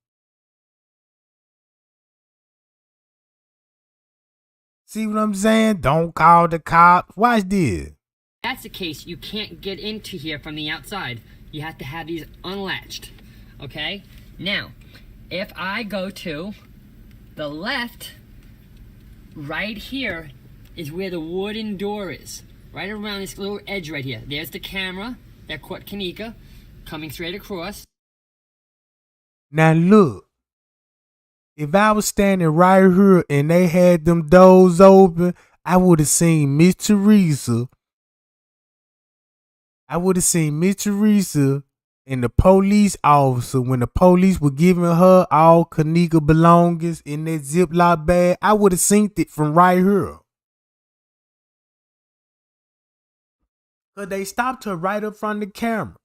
S1: See what I'm saying? Don't call the cops. Watch this.
S2: That's the case. You can't get into here from the outside. You have to have these unlatched. Okay? Now, if I go to the left, right here is where the wooden door is. Right around this little edge right here. There's the camera that caught Kenneka coming straight across.
S1: Now look. If I was standing right here and they had them doors open, I would have seen Miss Teresa. I would have seen Miss Teresa and the police officer when the police were giving her all Kenneka belongings in that Ziploc bag. I would have seen it from right here. Because they stopped her right up front of the camera.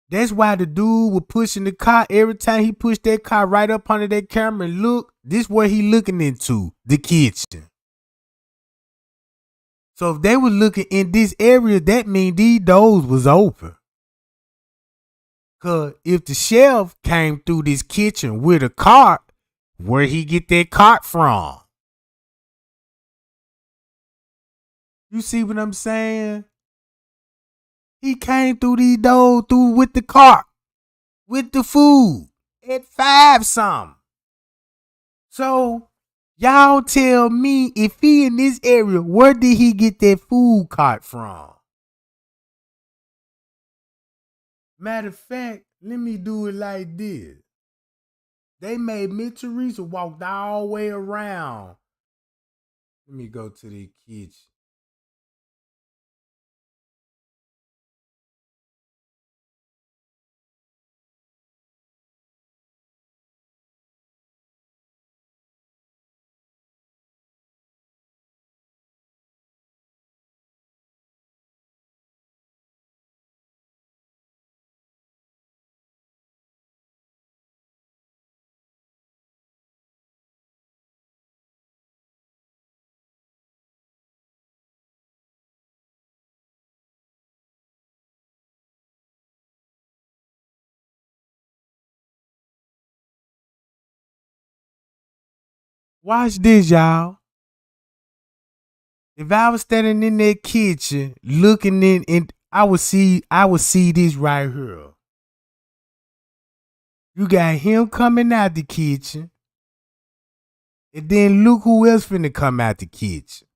S1: That's why the dude was pushing the car. Every time he pushed that car right up under that camera and look, this where he looking into, the kitchen. So if they were looking in this area, that means these doors was open. Because if the chef came through this kitchen with a cart, where he get that cart from? You see what I'm saying? He came through these doors with the cart, with the food, at 5 something. So, y'all tell me, if he in this area, where did he get that food cart from? Matter of fact, let me do it like this. They made Miss Teresa walk all the way around. Let me go to the kitchen. Watch this, y'all. If I was standing in that kitchen looking in, I would see this right here. You got him coming out the kitchen. And then look who else finna come out the kitchen.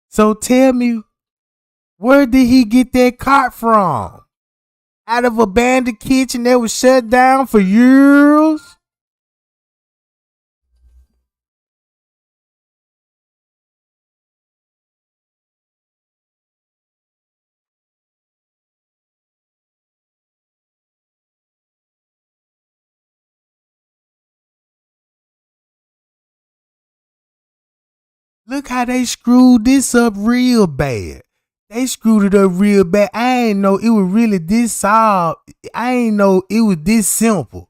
S1: So tell me, where did he get that cart from? Out of a abandoned kitchen that was shut down for years? Look how they screwed this up real bad. They screwed it up real bad. I ain't know it was really this solved. I ain't know it was this simple.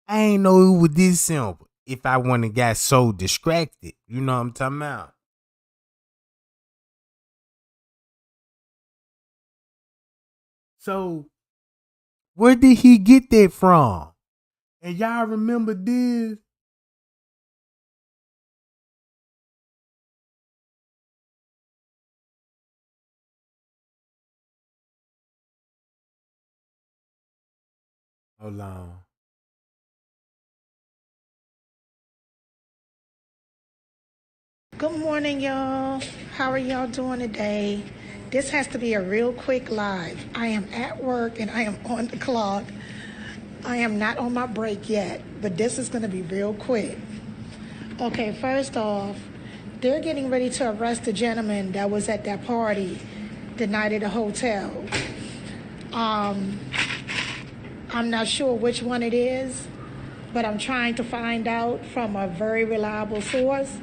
S1: I ain't know it was this simple. If I wouldn't have got so distracted, you know what I'm talking about? So where did he get that from? And y'all remember this? Hold on.
S3: Good morning, y'all. How are y'all doing today? This has to be a real quick live. I am at work and I am on the clock. I am not on my break yet, but this is going to be real quick. Okay, first off, they're getting ready to arrest the gentleman that was at that party the night at the hotel. Um, I'm not sure which one it is, but I'm trying to find out from a very reliable source.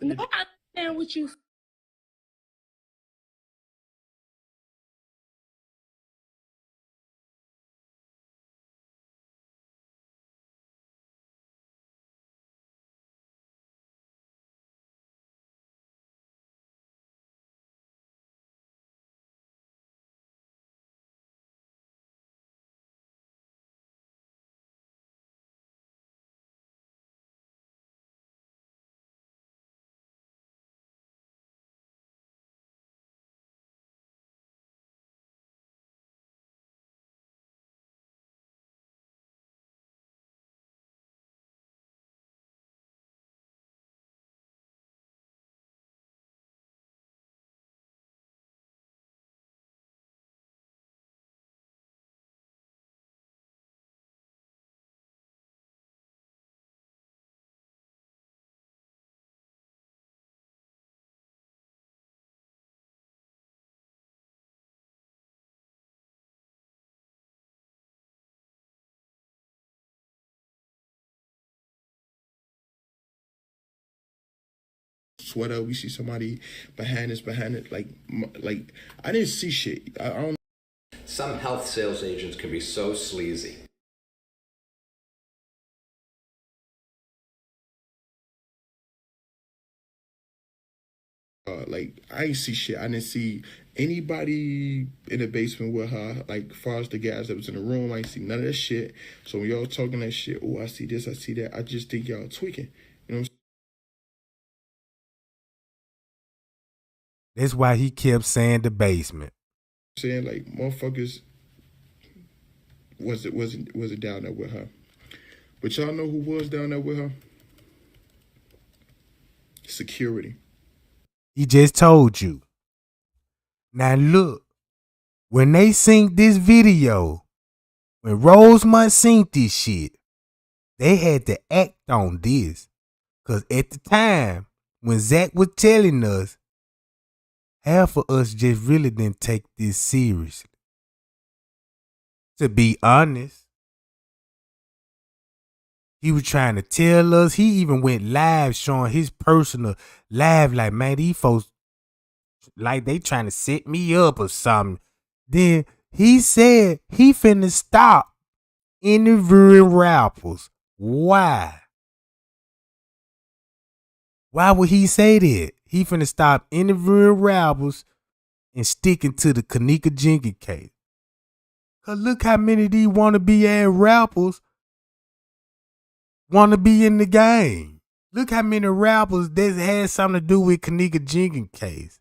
S3: No, I understand what you
S4: sweater. We see somebody behind it. Like I didn't see shit. I don't.
S5: Some health sales agents can be so sleazy.
S4: Like I ain't see shit. I didn't see anybody in the basement with her. Like far as the guys that was in the room, I ain't see none of that shit. So when y'all talking that shit, oh I see this, I see that. I just think y'all tweaking. You know what I'm saying?
S1: That's why he kept saying the basement.
S4: Saying like motherfuckers wasn't down there with her. But y'all know who was down there with her? Security.
S1: He just told you. Now look, when they synced this video, when Rosemont synced this shit, they had to act on this. Cause at the time, when Zach was telling us, half of us just really didn't take this seriously. To be honest, he was trying to tell us. He even went live showing his personal live, like, man, these folks, like they trying to set me up or something. Then he said he finna stop interviewing rappers. Why? Why would he say that? He finna stop interviewing rappers and sticking to the Kenneka Jenkins case. Cause look how many of these wannabe ass rappers wanna be in the game. Look how many rappers that had something to do with Kenneka Jenkins case.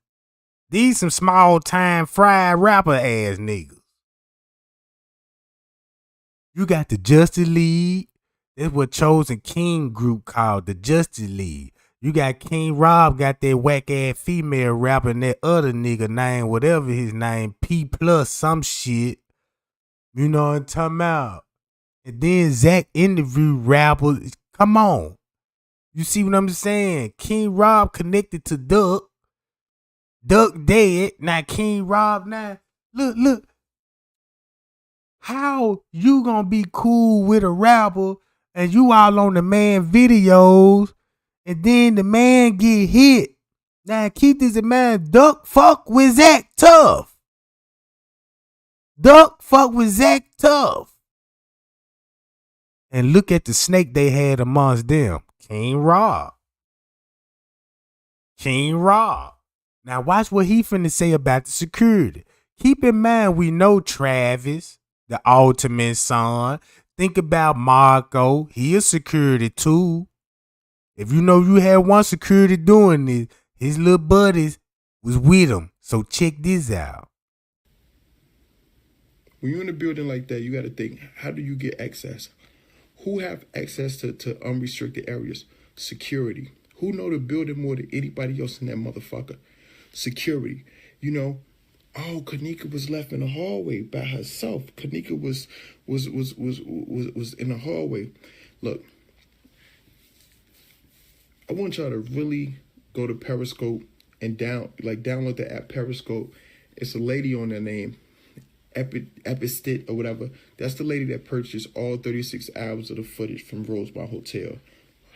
S1: These some small time fried rapper ass niggas. You got the Justice League. That's what Chosen King group called the Justice League. You got King Rob, got that whack ass female rapper, and that other nigga name, whatever his name, P plus some shit. You know what I'm talking about? And then Zach interviewed rappers. Come on. You see what I'm saying? King Rob connected to Duck. Duck dead. Now King Rob now. Look. How you gonna be cool with a rapper and you all on the man videos and then the man get hit? Now keep this in mind. Duck fuck with Zach tough. Duck fuck with Zach tough. And look at the snake they had amongst them. King Rob. King Rob. Now watch what he finna say about the security. Keep in mind we know Travis, the ultimate son. Think about Marco. He is security too. If you know you had one security doing this, his little buddies was with him. So check this out.
S4: When you're in a building like that, you got to think, how do you get access? Who have access to unrestricted areas? Security. Who know the building more than anybody else in that motherfucker? Security. You know, oh, Kenneka was left in the hallway by herself. Kenneka was in the hallway. Look, I want y'all to really go to Periscope and download the app Periscope. It's a lady on there named Epistit or whatever. That's the lady that purchased all 36 hours of the footage from Rosemont Hotel.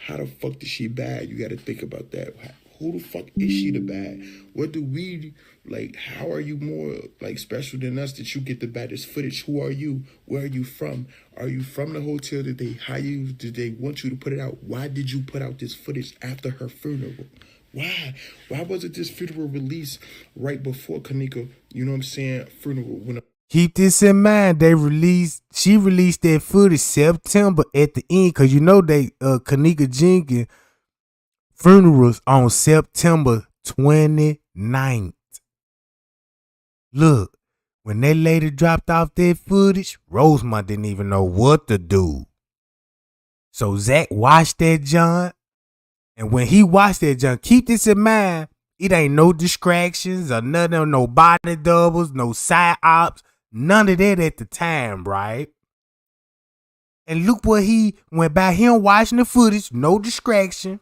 S4: How the fuck did she bad? You got to think about that. Who the fuck is she the bad? What do we, like, how are you more, like, special than us that you get the baddest footage? Who are you? Where are you from? Are you from the hotel? Did they hire you? Did they want you to put it out? Why did you put out this footage after her funeral? Why? Why wasn't this funeral released right before Kenneka, you know what I'm saying, funeral?
S1: Keep this in mind. She released that footage September at the end, cause you know they Kenneka Jenkins funerals on September 29th. Look, when that lady dropped off that footage, Rosemont didn't even know what to do. So Zach watched that John, and when he watched that John, keep this in mind, it ain't no distractions or nothing, no body doubles, no side ops. None of that at the time, right? And look what he went by him watching the footage, no distraction.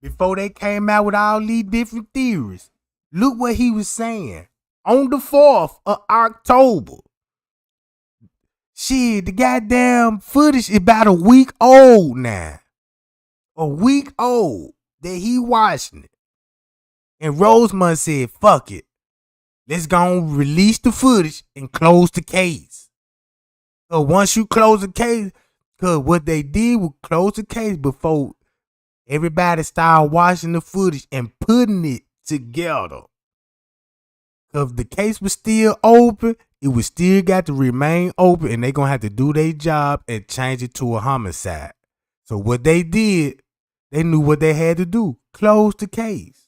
S1: Before they came out with all these different theories. Look what he was saying. On the 4th of October. Shit, the goddamn footage is about a week old now. A week old. that he watching it. And Rosemont said, fuck it. Let's go and release the footage and close the case. So once you close the case, because what they did was close the case before everybody started watching the footage and putting it together. Because the case was still open, it was still got to remain open, and they're going to have to do their job and change it to a homicide. So what they did, they knew what they had to do. Close the case.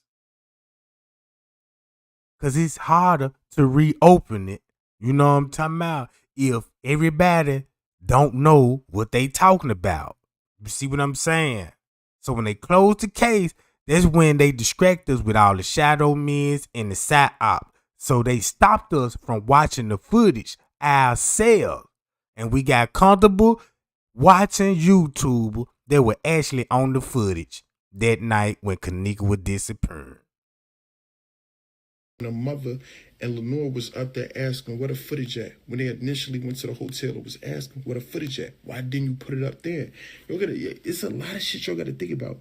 S1: Because it's harder to reopen it. You know what I'm talking about? If everybody don't know what they talking about. You see what I'm saying? So when they close the case, that's when they distract us with all the shadow men and the psyop. So they stopped us from watching the footage ourselves. And we got comfortable watching YouTube that were actually on the footage that night when Kenneka was disappearing.
S4: The mother and Lenore was up there asking where the footage at. When they initially went to the hotel, it was asking where the footage at. Why didn't you put it up there? It's a lot of shit y'all gotta think about.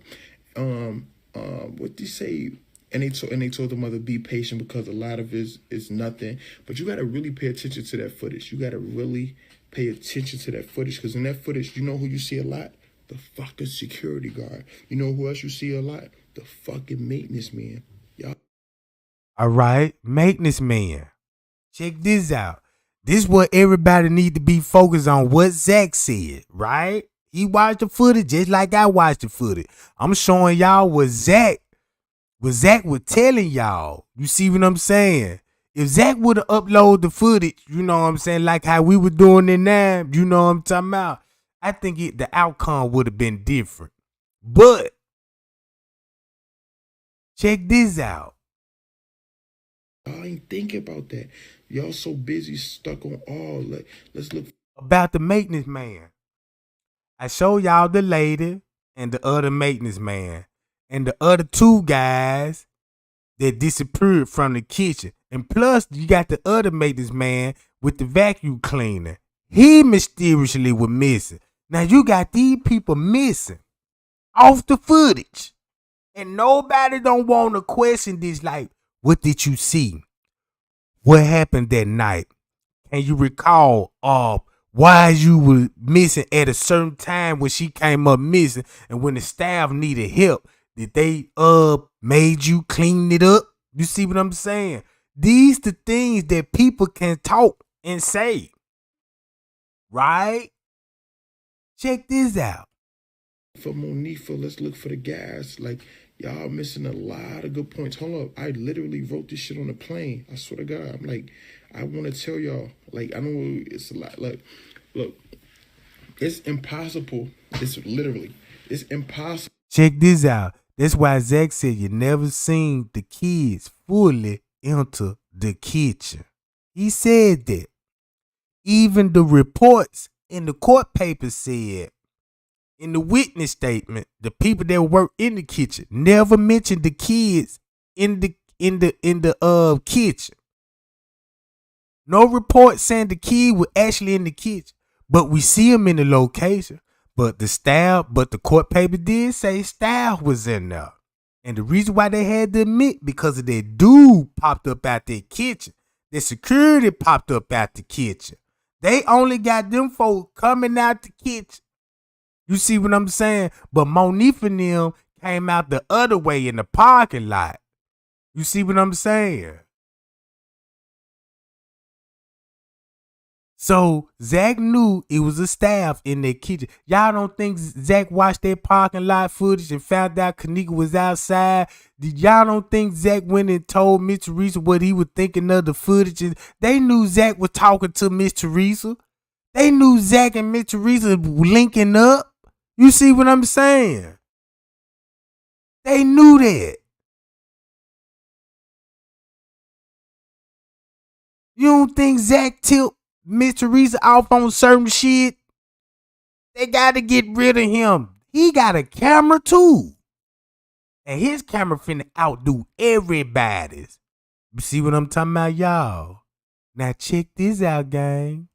S4: What they say, and they told the mother be patient because a lot of it is nothing. But you gotta really pay attention to that footage. You gotta really pay attention to that footage, because in that footage, you know who you see a lot? The fucking security guard. You know who else you see a lot? The fucking maintenance man. Y'all.
S1: All right, maintenance man. Check this out. This is what everybody need to be focused on. What Zach said, right? He watched the footage just like I watched the footage. I'm showing y'all what Zach was telling y'all. You see what I'm saying? If Zach would have uploaded the footage, you know what I'm saying, like how we were doing it now, you know what I'm talking about, I think the outcome would have been different. But check this out.
S4: I ain't thinking about that. Y'all so busy stuck on all. Let's look
S1: about the maintenance man. I show y'all the lady and the other maintenance man and the other two guys that disappeared from the kitchen. And plus, you got the other maintenance man with the vacuum cleaner. He mysteriously was missing. Now you got these people missing off the footage. And nobody don't want to question this, like, what did you see? What happened that night? Can you recall why you were missing at a certain time when she came up missing, and when the staff needed help, did they made you clean it up? You see what I'm saying? These the things that people can talk and say. Right? Check this out.
S4: for Monifa. Let's look for the gas. Like, y'all missing a lot of good points. Hold up. I literally wrote this shit on the plane. I swear to God. I'm like, I want to tell y'all. Like, I know it's a lot. Like, look, it's impossible. It's impossible.
S1: Check this out. That's why Zach said you never seen the kids fully enter the kitchen. He said that. Even the reports in the court papers said, in the witness statement, the people that work in the kitchen never mentioned the kids in the kitchen. No report saying the kid was actually in the kitchen, but we see him in the location. But the court paper did say staff was in there. And the reason why they had to admit, because of that dude popped up out their kitchen. The security popped up out the kitchen. They only got them folks coming out the kitchen. You see what I'm saying? But Monifa and them came out the other way in the parking lot. You see what I'm saying? So Zach knew it was a staff in their kitchen. Y'all don't think Zach watched their parking lot footage and found out Kenneka was outside? Y'all don't think Zach went and told Miss Teresa what he was thinking of the footage? They knew Zach was talking to Miss Teresa. They knew Zach and Miss Teresa linking up. You see what I'm saying? They knew that. You don't think Zach tipped Miss Teresa off on certain shit? They got to get rid of him. He got a camera too. And his camera finna outdo everybody's. You see what I'm talking about, y'all? Now check this out, gang.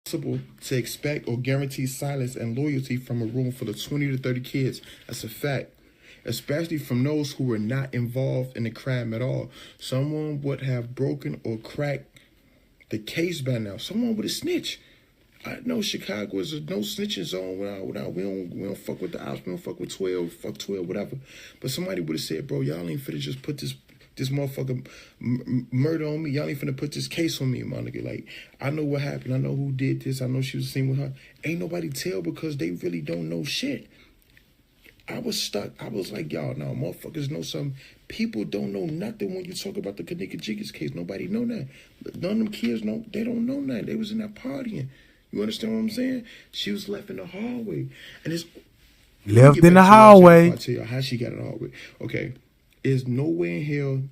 S4: To expect or guarantee silence and loyalty from a room full of 20 to 30 kids. That's a fact. especially from those who were not involved in the crime at all. Someone would have broken or cracked the case by now. Someone would have snitched. I know Chicago is a no snitching zone. We don't fuck with the ops. We don't fuck with 12. Fuck 12, whatever. But somebody would have said, bro, y'all ain't finna just put this motherfucker murder on me. Y'all ain't finna put this case on me, my nigga. Like, I know what happened. I know who did this. I know she was seen with her. Ain't nobody tell because they really don't know shit. I was stuck. I was like, y'all, no, motherfuckers know something. People don't know nothing when you talk about the Kenneka Jenkins case. Nobody know that. None of them kids know. They don't know nothing. They was in that partying. You understand what I'm saying? She was left in the hallway. And it's
S1: left in the hallway.
S4: I'll tell you how she got in the hallway. Okay. There's nowhere in hell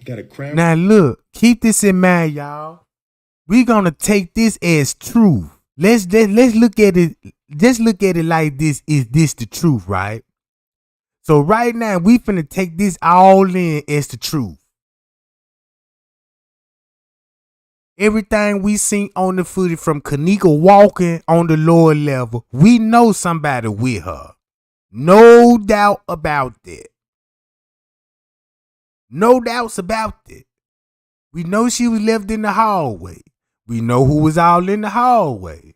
S4: that a crime.
S1: Now look, keep this in mind, y'all. We're gonna take this as truth. Let's look at it. Just look at it like this. Is this the truth, right? So right now we finna take this all in as the truth. Everything we seen on the footage from Kenneka walking on the lower level, we know somebody with her. No doubt about that. No doubts about that. We know she was left in the hallway. We know who was all in the hallway.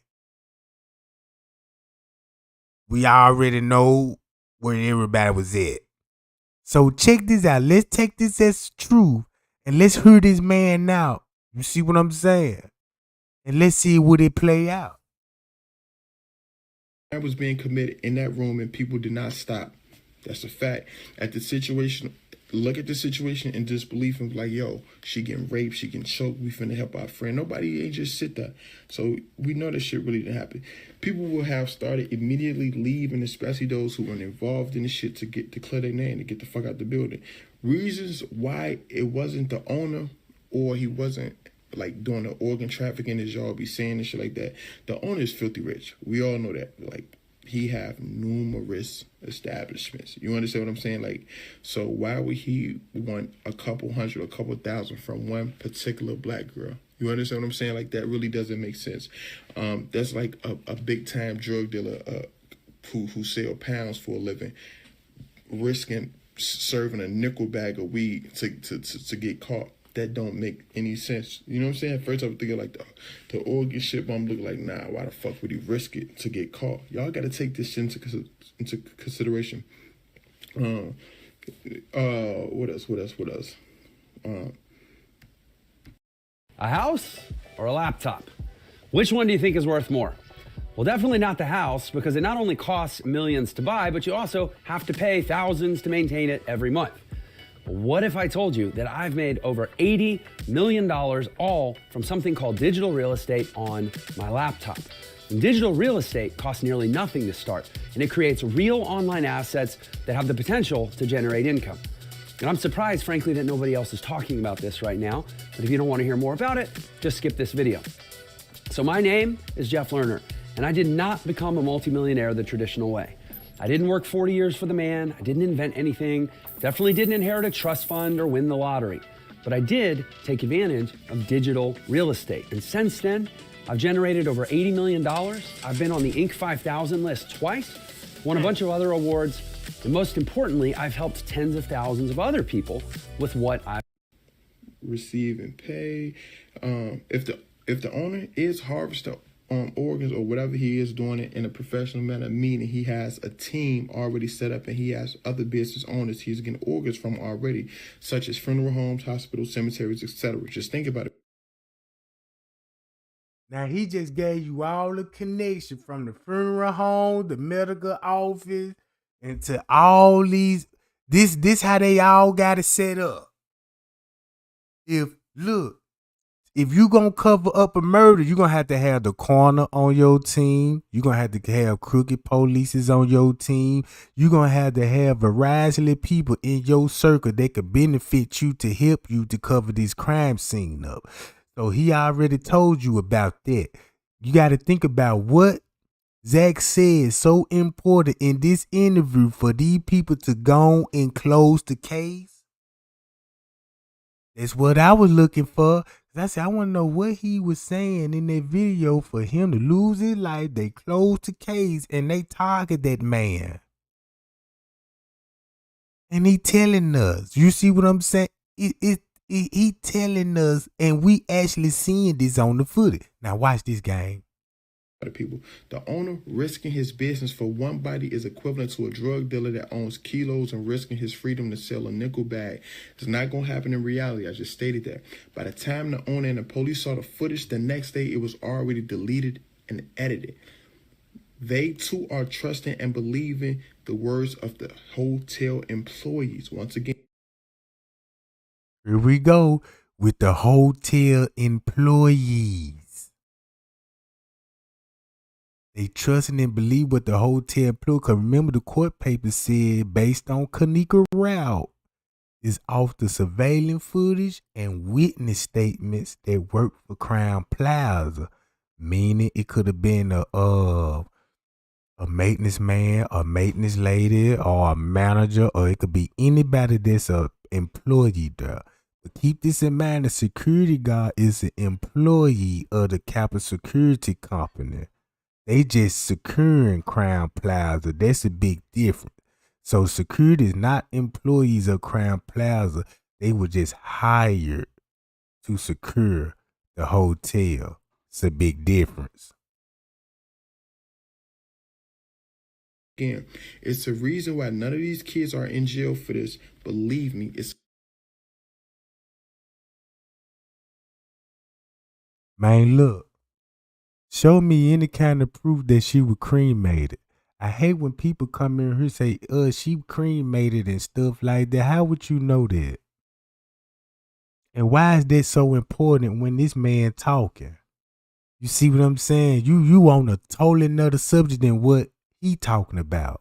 S1: We already know where everybody was at. So check this out. Let's take this as true and let's hear this man out. You see what I'm saying? And let's see what it play out.
S4: That was being committed in that room and people did not stop. That's a fact. At the situation, look at the situation in disbelief and be like, yo, she getting raped, she getting choked, we finna help our friend. Nobody ain't just sit there. So we know that shit really didn't happen. People will have started immediately leaving, especially those who were involved in the shit to clear their name, to get the fuck out the building. Reasons why it wasn't the owner or he wasn't like doing the organ trafficking as y'all be saying and shit like that. The owner is filthy rich. We all know that. Like, he have numerous establishments. You understand what I'm saying? Like, so why would he want a couple hundred, a couple thousand from one particular black girl? You understand what I'm saying? Like, that really doesn't make sense. That's like a big time drug dealer who sell pounds for a living, risking serving a nickel bag of weed to get caught. That don't make any sense. You know what I'm saying? First I was thinking like the organ shit, but I'm looking like, nah, why the fuck would he risk it to get caught? Y'all got to take this shit into consideration. What else?
S6: A house or a laptop? Which one do you think is worth more? Well, definitely not the house, because it not only costs millions to buy, but you also have to pay thousands to maintain it every month. What if I told you that I've made over $80 million all from something called digital real estate on my laptop? And digital real estate costs nearly nothing to start, and it creates real online assets that have the potential to generate income. And I'm surprised, frankly, that nobody else is talking about this right now, but if you don't want to hear more about it, just skip this video. So my name is Jeff Lerner, and I did not become a multimillionaire the traditional way. I didn't work 40 years for the man. I didn't invent anything. Definitely didn't inherit a trust fund or win the lottery. But I did take advantage of digital real estate. And since then, I've generated over $80 million. I've been on the Inc. 5000 list twice, won a bunch of other awards, and most importantly, I've helped tens of thousands of other people with what I
S4: receive and pay. If the owner is harvesting organs or whatever he is doing it in a professional manner, meaning he has a team already set up and he has other business owners he's getting organs from already, such as funeral homes, hospitals, cemeteries, etc. Just think about it.
S1: Now he just gave you all the connection from the funeral home, the medical office, and to all these. This how they all got it set up. If you gonna cover up a murder, you're gonna have to have the coroner on your team. You're gonna have to have crooked polices on your team. You're gonna have to have variety of people in your circle that could benefit you to help you to cover this crime scene up. So he already told you about that. You got to think about what Zach said so important in this interview for these people to go and close the case. That's what I was looking for. I said, I want to know what he was saying in that video for him to lose his life. They closed the case and they target that man. And he telling us. You see what I'm saying? He telling us, and we actually seeing this on the footage. Now watch this game.
S4: People. The owner risking his business for one body is equivalent to a drug dealer that owns kilos and risking his freedom to sell a nickel bag. It's not going to happen in reality. I just stated that. By the time the owner and the police saw the footage the next day, it was already deleted and edited. They too are trusting and believing the words of the hotel employees. Once again,
S1: here we go with the hotel employees. They trusting and believe what the hotel employee. Because remember, the court paper said based on Kenneka route is off the surveillance footage and witness statements that worked for Crown Plaza, meaning it could have been a maintenance man, a maintenance lady, or a manager, or it could be anybody that's a employee there. But keep this in mind: the security guard is an employee of the Capitol Security Company. They just securing Crown Plaza. That's a big difference. So security is not employees of Crown Plaza. They were just hired to secure the hotel. It's a big difference.
S4: Again, it's the reason why none of these kids are in jail for this. Believe me, it's...
S1: Man, look. Show me any kind of proof that she was cremated. I hate when people come in here and say, she cremated and stuff like that. How would you know that? And why is that so important when this man talking? You see what I'm saying? You on a totally another subject than what he talking about.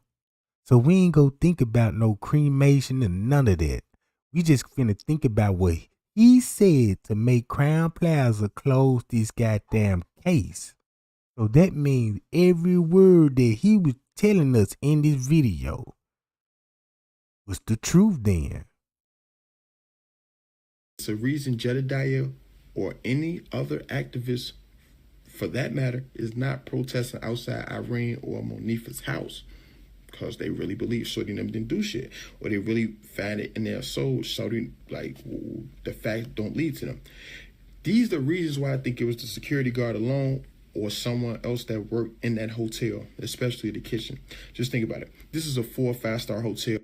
S1: So we ain't go think about no cremation and none of that. We just finna think about what he said to make Crown Plaza close this goddamn case. So that means every word that he was telling us in this video was the truth then.
S4: It's a reason Jedediah or any other activist, for that matter, is not protesting outside Irene or Monifa's house. Because they really believe Shorty and them didn't do shit. Or they really find it in their soul, Shorty, like, the facts don't lead to them. These are the reasons why I think it was the security guard alone or someone else that worked in that hotel, especially the kitchen. Just think about it. This is a 4 or 5-star hotel.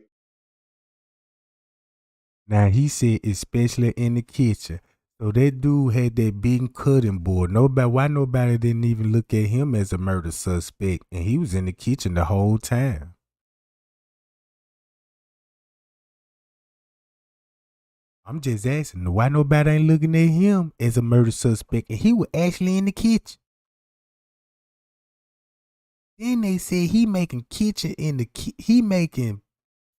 S1: Now, he said especially in the kitchen. So that dude had that big cutting board. Why nobody didn't even look at him as a murder suspect? And he was in the kitchen the whole time. I'm just asking, why nobody ain't looking at him as a murder suspect? And he was actually in the kitchen. Then they said he making kitchen in the he making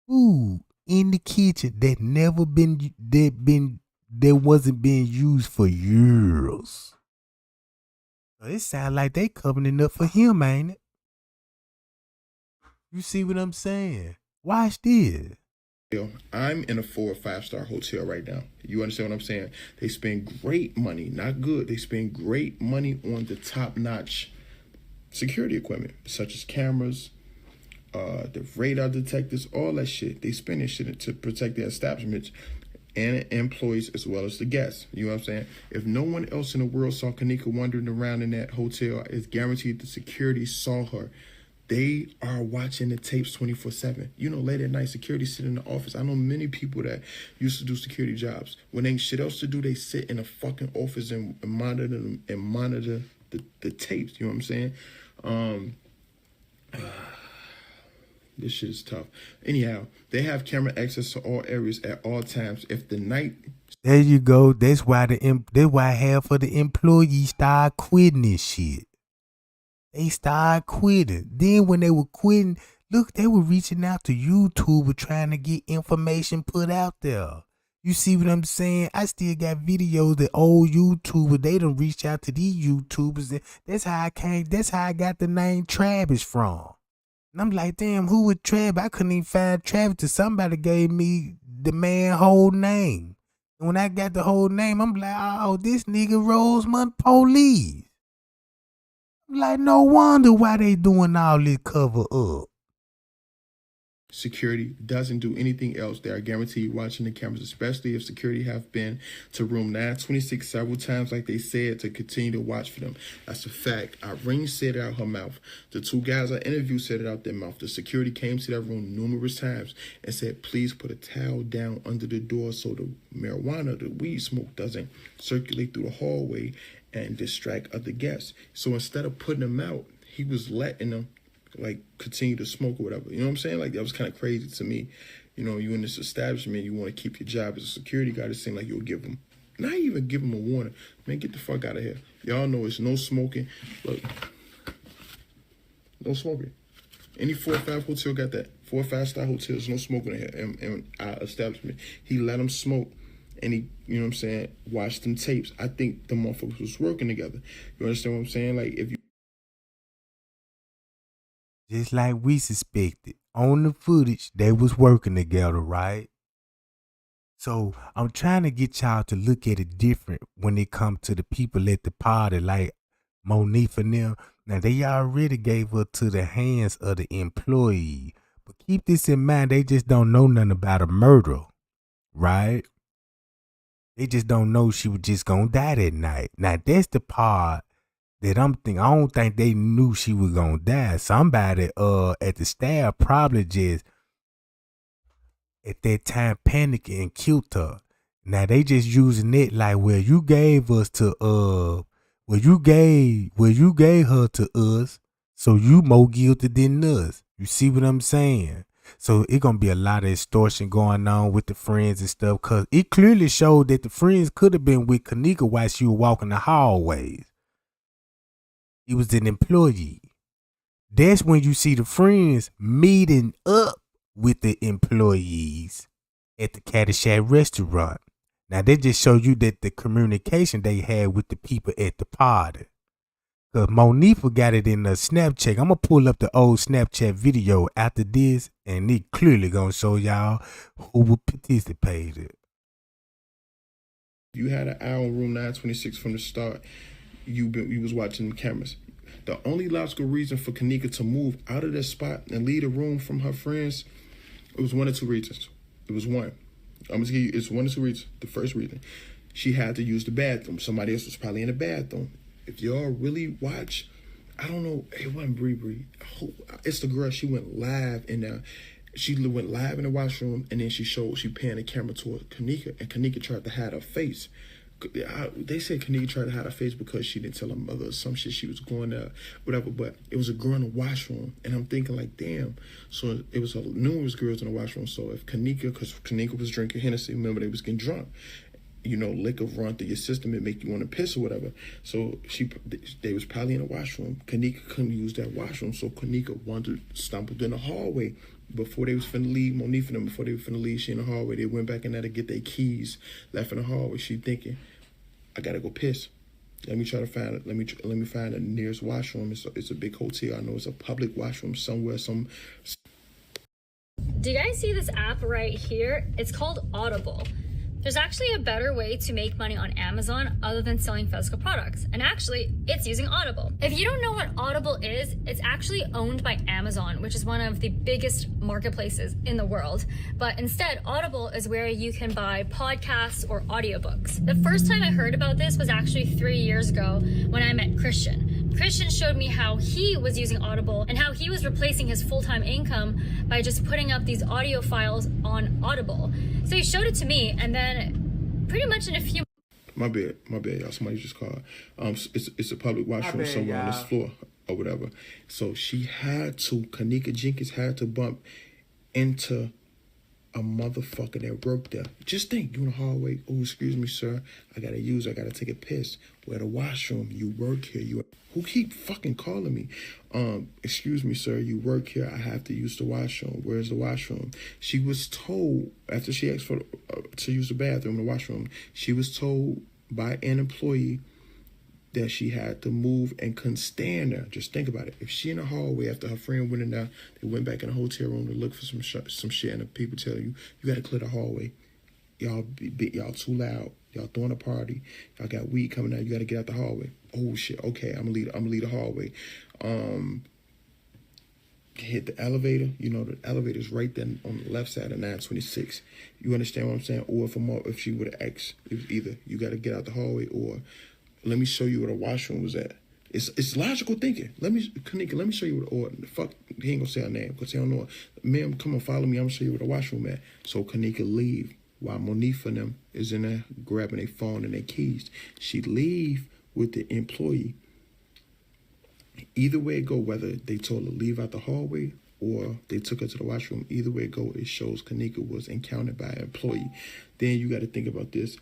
S1: food in the kitchen that wasn't being used for years. So it sounds like they covering up for him, ain't it? You see what I'm saying? Watch this.
S4: I'm in a 4 or 5-star hotel right now. You understand what I'm saying? They spend great money, not good. They spend great money on the top-notch security equipment, such as cameras, the radar detectors, all that shit. They spend this shit to protect their establishments and employees as well as the guests. You know what I'm saying? If no one else in the world saw Kenneka wandering around in that hotel, it's guaranteed the security saw her. They are watching the tapes 24/7. You know, late at night, security sit in the office. I know many people that used to do security jobs. When ain't shit else to do, they sit in a fucking office and monitor the tapes. You know what I'm saying? This shit is tough. Anyhow, they have camera access to all areas at all times. If the night...
S1: There you go. That's why half of the employees start quitting this shit. They started quitting. Then when they were quitting, look, they were reaching out to YouTube trying to get information put out there. You see what I'm saying? I still got videos that old YouTubers, they done reached out to these YouTubers. That's how I got the name Travis from. And I'm like, damn, who was Travis? I couldn't even find Travis till somebody gave me the man's whole name. And when I got the whole name, I'm like, oh, this nigga Rosemont Police. Like, no wonder why they doing all this cover up.
S4: security doesn't do anything else. They are guaranteed watching the cameras, especially if security have been to room 926 several times, like they said, to continue to watch for them. That's a fact. Irene said it out her mouth. The two guys I interviewed said it out their mouth. The security came to that room numerous times and said, please put a towel down under the door so the marijuana, the weed smoke doesn't circulate through the hallway and distract other guests. So instead of putting them out, he was letting them like continue to smoke or whatever. You know what I'm saying? Like, that was kind of crazy to me. You know, you in this establishment, you want to keep your job as a security guard. It seemed like you'll give them, not even give them a warning. Man, get the fuck out of here. Y'all know it's no smoking. Look, no smoking. Any 4 or 5 hotel got that. 4 or 5 star hotels, no smoking in here. And our establishment, he let them smoke. And he, you know what I'm saying, watched them tapes. I think the motherfuckers was working together. You understand what I'm saying? Like, if you,
S1: just like we suspected, on the footage, they was working together, right? So I'm trying to get y'all to look at it different when it comes to the people at the party, like Monique and them. Now, they already gave her to the hands of the employee. But keep this in mind, they just don't know nothing about a murder, right? They just don't know she was just gonna die that night. Now, that's the part that I'm thinking. I don't think they knew she was gonna die. Somebody at the staff probably just at that time panicking and killed her. Now they just using it like, well, you gave us to you gave her to us, so you more guilty than us. You see what I'm saying? So it gonna be a lot of extortion going on with the friends and stuff, cause it clearly showed that the friends could have been with Kenneka while she was walking the hallways. He was an employee. That's when you see the friends meeting up with the employees at the Caddyshack restaurant. Now, they just show you that the communication they had with the people at the party. Because Monifa got it in the Snapchat. I'm going to pull up the old Snapchat video after this, and it clearly going to show y'all who will participate.
S4: you had an eye on room 926 from the start, you was watching the cameras. The only logical reason for Kenneka to move out of that spot and leave the room from her friends, it was one or two reasons. It was one. I'm gonna give you, it's one or two reasons. The first reason, she had to use the bathroom. Somebody else was probably in the bathroom. If y'all really watch, I don't know, it wasn't Bree. It's the girl, she went live in there. She went live in the washroom, and then she panned the camera toward Kenneka, and Kenneka tried to hide her face. They said Kenneka tried to hide her face because she didn't tell her mother some shit she was going there, whatever, but it was a girl in the washroom, and I'm thinking like, damn. So it was numerous girls in the washroom. So if Kenneka, because Kenneka was drinking Hennessy, remember they was getting drunk. You know, liquor run through your system, it make you want to piss or whatever. So they was probably in the washroom. Kenneka couldn't use that washroom, so Kenneka stumbled in the hallway. Before they was finna leave, Monique and them, before they were finna leave, she in the hallway. They went back in there to get their keys, left in the hallway. She thinking, I gotta go piss. Let me try to find it. Let me find the nearest washroom. It's a big hotel. I know it's a public washroom somewhere.
S7: Do you guys see this app right here? It's called Audible. There's actually a better way to make money on Amazon other than selling physical products. And actually, it's using Audible. If you don't know what Audible is, it's actually owned by Amazon, which is one of the biggest marketplaces in the world. But instead, Audible is where you can buy podcasts or audiobooks. The first time I heard about this was actually 3 years ago when I met Christian. Christian showed me how he was using Audible and how he was replacing his full-time income by just putting up these audio files on Audible. So he showed it to me, and then pretty much in a few...
S4: My bad, y'all. Somebody just called. It's a public washroom somewhere on this floor or whatever. So Kenneka Jenkins had to bump into a motherfucker that worked there. Just think, you in the hallway. Oh, excuse me, sir. I gotta take a piss. Where the washroom? You work here. Who keep fucking calling me? Excuse me, sir. You work here. I have to use the washroom. Where's the washroom? She was told, after she asked for to use the bathroom, the washroom, she was told by an employee that she had to move and couldn't stand there. Just think about it. If she in the hallway after her friend went in there, they went back in the hotel room to look for some shit, and the people tell you gotta clear the hallway. Y'all too loud. Y'all throwing a party. Y'all got weed coming out. You gotta get out the hallway. Oh shit. Okay, I'm gonna leave the hallway. hit the elevator. You know, the elevator's right there on the left side of 926. You understand what I'm saying? Or if she would have asked, it was either you got to get out the hallway or let me show you where the washroom was at. It's logical thinking. Kenneka, let me show you where the fuck, he ain't gonna say her name because he don't know her. Ma'am, come on, follow me. I'm gonna show you where the washroom at. So Kenneka leave while Monifa and them is in there grabbing their phone and their keys. She leave with the employee. Either way it go, whether they told her to leave out the hallway or they took her to the washroom, either way it go, it shows Kenneka was encountered by an employee. Then you got to think about this.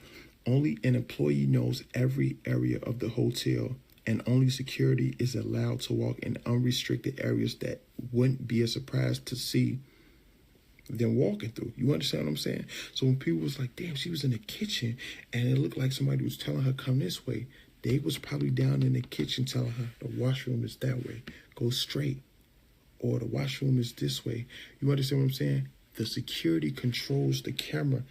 S4: Only an employee knows every area of the hotel, and only security is allowed to walk in unrestricted areas that wouldn't be a surprise to see them walking through. You understand what I'm saying? So when people was like, damn, she was in the kitchen and it looked like somebody was telling her come this way, they was probably down in the kitchen telling her the washroom is that way, go straight, or the washroom is this way. You understand what I'm saying? The security controls the camera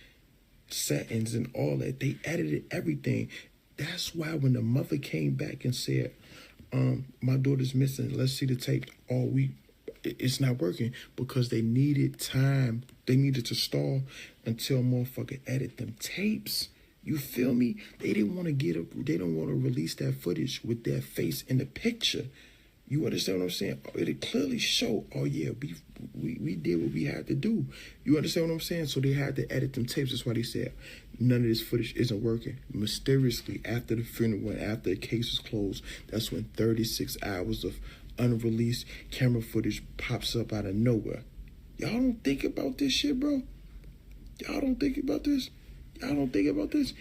S4: settings and all that. They edited everything. That's why when the mother came back and said, my daughter's missing, let's see the tape, it's not working, because they needed time. They needed to stall until motherfucker edit them tapes. You feel me? They didn't want to they don't want to release that footage with their face in the picture. You understand what I'm saying? It clearly showed, oh yeah, we did what we had to do. You understand what I'm saying? So they had to edit them tapes. That's why they said none of this footage isn't working. Mysteriously, after the funeral, after the case was closed, that's when 36 hours of unreleased camera footage pops up out of nowhere. Y'all don't think about this shit, bro? Y'all don't think about this? Y'all don't think about this?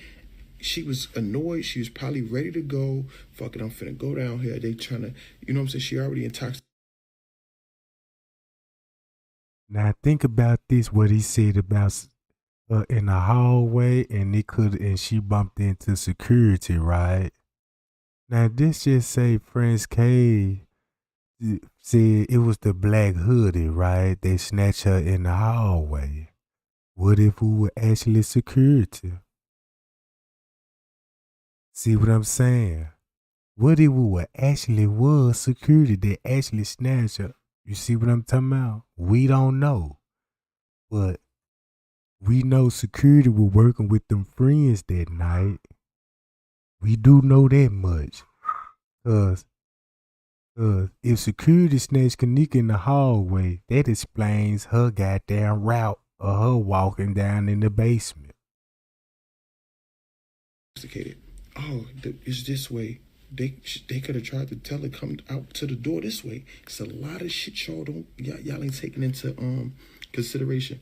S4: She was annoyed. She was probably ready to go. Fuck it, I'm finna go down here. They trying to, you know what I'm saying? She already intoxicated.
S1: Now think about this, what he said about in the hallway, and she bumped into security, right? Now this just say Prince K said it was the black hoodie, right? They snatched her in the hallway. What if we were actually security? See what I'm saying? What if we were actually was security that actually snatched her? You see what I'm talking about? We don't know. But we know security were working with them friends that night. We do know that much. Cause if security snatched Kenneka in the hallway, that explains her goddamn route of her walking down in the basement.
S4: Oh, it's this way. They could have tried to tell her come out to the door this way. It's a lot of shit y'all ain't taking into consideration.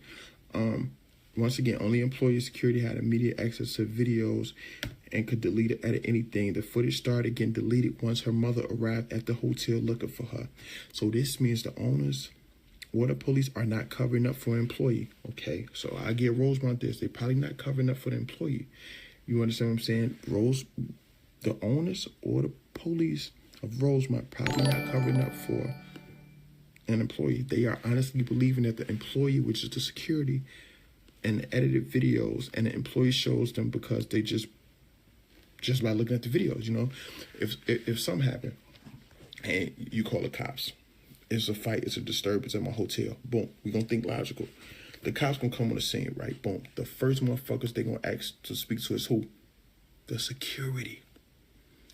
S4: Once again, only employee security had immediate access to videos and could delete or edit anything. The footage started getting deleted once her mother arrived at the hotel looking for her. So this means the owners or the police are not covering up for an employee. Okay, so I get Rosemont this. They probably not covering up for the employee. You understand what I'm saying? The owners or the police of Rosemont probably not covering up for an employee. They are honestly believing that the employee, which is the security, and the edited videos, and the employee shows them because they just by looking at the videos, you know, if something happened and you call the cops, it's a fight, it's a disturbance at my hotel. Boom, we gonna think logical. The cops gonna come on the scene, right? Boom. The first motherfuckers they gonna ask to speak to is who? The security.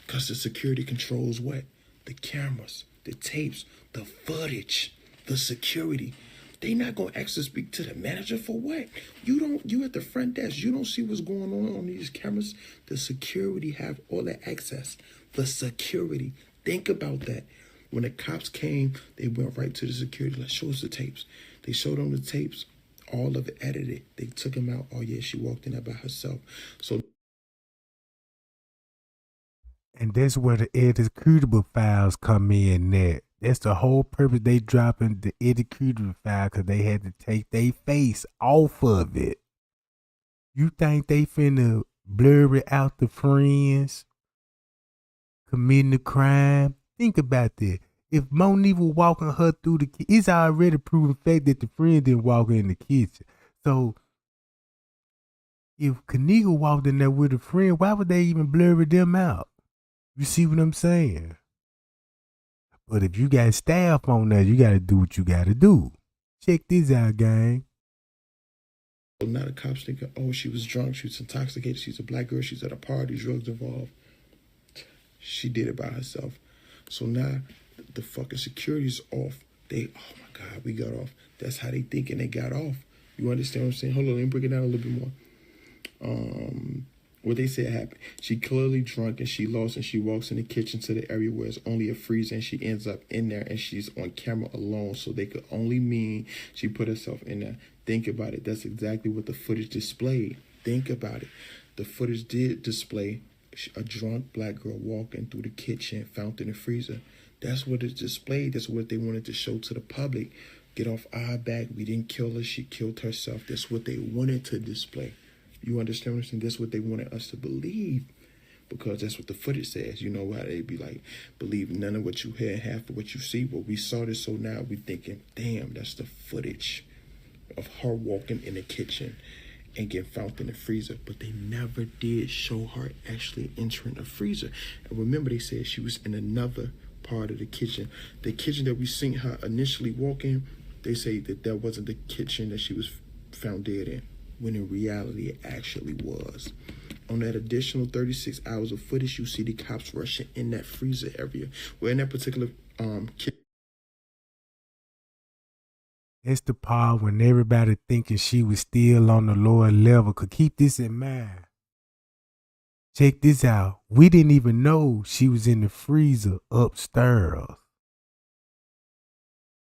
S4: Because the security controls what? The cameras, the tapes, the footage, the security. They not gonna ask to speak to the manager for what? You at the front desk, you don't see what's going on these cameras. The security have all that access. The security. Think about that. When the cops came, they went right to the security. Let's show us the tapes. They showed them the tapes. All of it edited. They took him out. Oh yeah, she walked in there by herself. So,
S1: and that's where the executable files come in. That's the whole purpose they dropping the executable file, because they had to take their face off of it. You think they finna blur it out the friends committing the crime? Think about that. If Monique was walking her through the kitchen, it's already proven fact that the friend didn't walk in the kitchen. So if Kenneka walked in there with a friend, why would they even blur them out? You see what I'm saying? But if you got staff on there, you got to do what you got to do. Check this out, gang.
S4: So now the cops think, oh, she was drunk, she was intoxicated, she's a black girl, she's at a party, drugs involved. She did it by herself. So now the fucking security's off. They, oh my God, we got off. That's how they think, and they got off. You understand what I'm saying? Hold on, let me break it down a little bit more. What they said happened. She clearly drunk and she lost, and she walks in the kitchen to the area where it's only a freezer, and she ends up in there, and she's on camera alone, so they could only mean she put herself in there. Think about it. That's exactly what the footage displayed. Think about it. The footage did display a drunk black girl walking through the kitchen, found in the freezer. That's what it displayed. That's what they wanted to show to the public. Get off our back. We didn't kill her. She killed herself. That's what they wanted to display. You understand what I'm saying? That's what they wanted us to believe, because that's what the footage says. You know how they be like, believe none of what you hear, half of what you see. But we saw this, so now we thinking, damn, that's the footage of her walking in the kitchen and getting found in the freezer. But they never did show her actually entering the freezer. And remember, they said she was in another part of the kitchen. The kitchen that we seen her initially walk in, they say that wasn't the kitchen that she was found dead in, when in reality it actually was. On that additional 36 hours of footage, you see the cops rushing in that freezer area. Well, in that particular kitchen.
S1: It's the part when everybody thinking she was still on the lower level. Could keep this in mind. Check this out. We didn't even know she was in the freezer upstairs.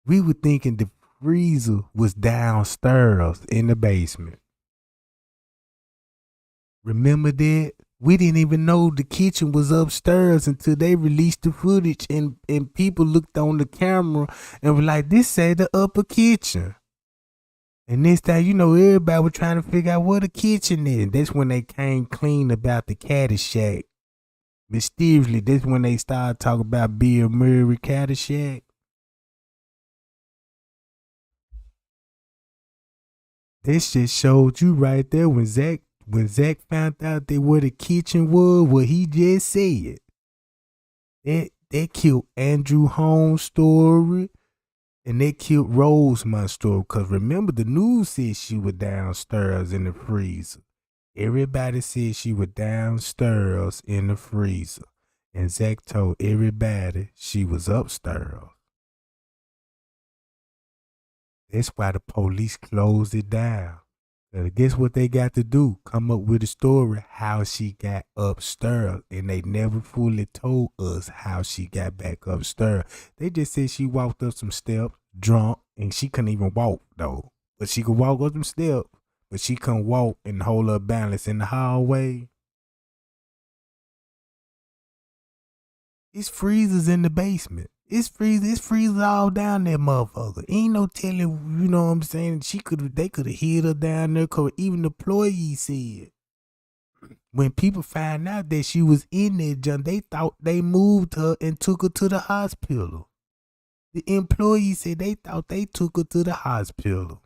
S1: We were thinking the freezer was downstairs in the basement. Remember that? We didn't even know the kitchen was upstairs until they released the footage, and people looked on the camera and were like, this ain't the upper kitchen. And next time, you know, everybody was trying to figure out where the kitchen is. That's when they came clean about the Caddyshack. Mysteriously, that's when they started talking about Bill Murray Caddyshack. This just showed you right there when Zach found out that where the kitchen was, what he just said. That killed Andrew Holmes' story, and they killed Roseman's story. Because remember, the news said she was downstairs in the freezer. Everybody said she was downstairs in the freezer. And Zach told everybody she was upstairs. That's why the police closed it down. Guess what they got to do? Come up with a story how she got upstairs. And they never fully told us how she got back upstairs. They just said she walked up some steps, drunk, and she couldn't even walk, though. But she could walk up some steps, but she couldn't walk and hold her balance in the hallway. It's freezers in the basement. It's freezers all down there, motherfucker. Ain't no telling, you know what I'm saying? They could have hid her down there, cause even the employees said. When people found out that she was in there, John, they thought they moved her and took her to the hospital. The employees said they thought they took her to the hospital,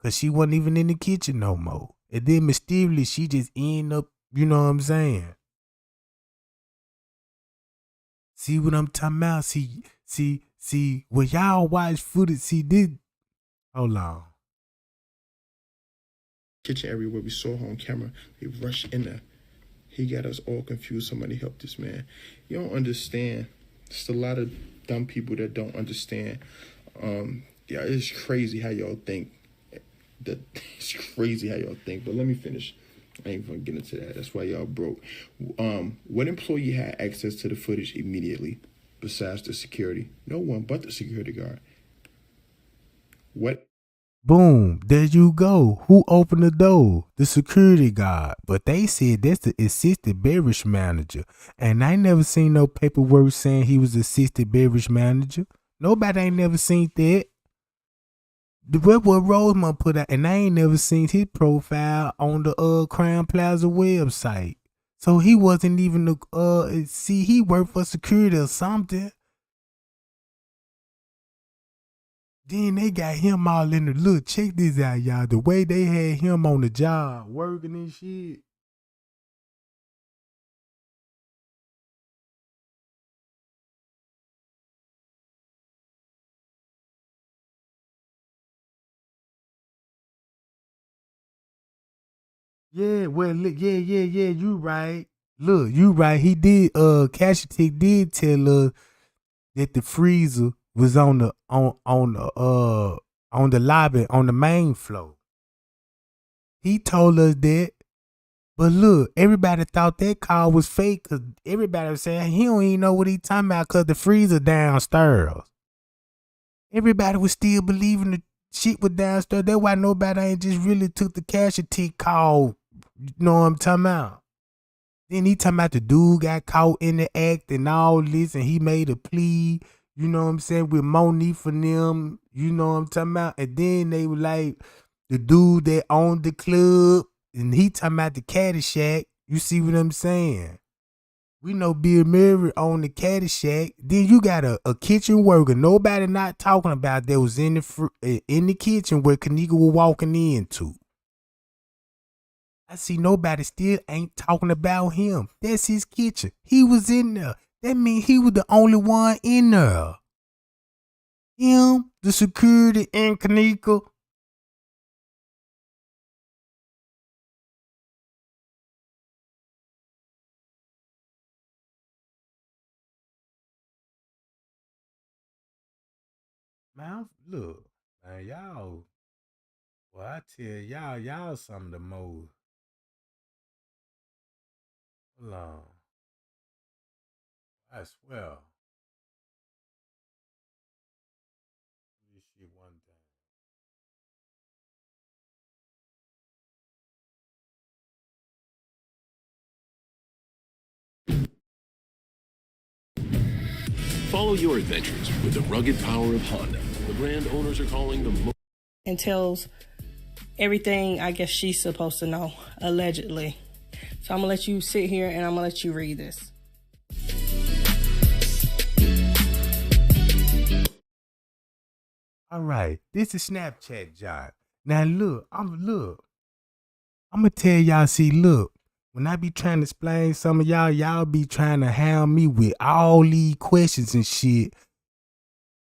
S1: cause she wasn't even in the kitchen no more. And then mysteriously, she just ended up, you know what I'm saying? See what I'm talking about? See, when y'all watch footage, see this. Hold on.
S4: Kitchen area where we saw her on camera, they rushed in there. He got us all confused. Somebody help this man. You don't understand. Just a lot of dumb people that don't understand. Yeah, it's crazy how y'all think. It's crazy how y'all think. But let me finish. I ain't gonna get into that. That's why y'all broke. What employee had access to the footage immediately besides the security? No one but the security guard. What?
S1: Boom, there you go. Who opened the door? The security guard. But they said that's the assistant beverage manager. And I ain't never seen no paperwork saying he was assistant beverage manager. Nobody ain't never seen that. What Rosemont put out, and I ain't never seen his profile on the Crown Plaza website. So he wasn't even he worked for security or something. Then they got him all in the look. Check this out, y'all. The way they had him on the job, working and shit. Yeah, well, look, yeah, you right. Look, you right. He did, Cashetic did tell us that the freezer was on the lobby, on the main floor. He told us that. But look, everybody thought that call was fake because everybody was saying he don't even know what he talking about because the freezer downstairs. Everybody was still believing the shit was downstairs. That's why nobody ain't just really took the Cashetic call. You know what I'm talking about? Then he talking about the dude got caught in the act and all this, and he made a plea, you know what I'm saying, with Monique for them, you know what I'm talking about? And then they were like, the dude that owned the club, and he talking about the Caddy Shack. You see what I'm saying? We know Bill Murray owned the Caddy Shack. Then you got a kitchen worker, nobody not talking about, that was in the kitchen where Kenneka was walking into. I see nobody still ain't talking about him. That's his kitchen. He was in there. That means he was the only one in there. Him, the security, and Kenneka. Man, look, man, y'all. Well, I tell y'all some of the most. Hold on. I swear. This shit one time.
S8: Follow your adventures with the rugged power of Honda, the brand owners are calling the most.
S9: And tells everything I guess she's supposed to know, allegedly. So I'm going to let you sit here and I'm going to let you read this.
S1: All right, this is Snapchat, John. Now look, I'm gonna tell y'all. See, look, when I be trying to explain some of y'all be trying to hound me with all these questions and shit,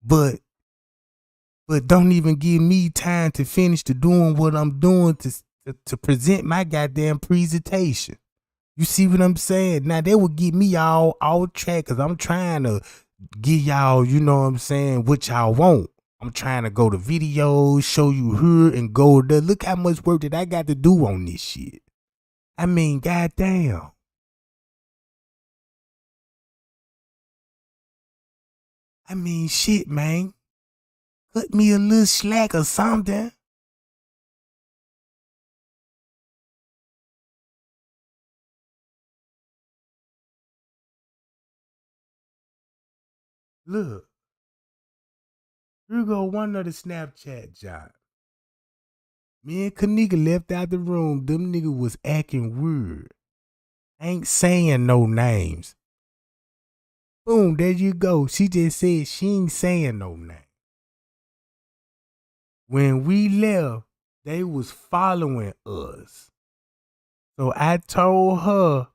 S1: but don't even give me time to finish to doing what I'm doing to present my goddamn presentation. You see what I'm saying? Now that would get me all off track because I'm trying to give y'all, you know what I'm saying, what y'all want. I'm trying to go to videos, show you here and go there. Look how much work that I got to do on this shit. I mean, goddamn. I mean, shit, man. Cut me a little slack or something. Look. Here go one of the Snapchat jobs. Me and Kenneka left out the room. Them niggas was acting weird. Ain't saying no names. Boom, there you go. She just said she ain't saying no name. When we left, they was following us. So I told her,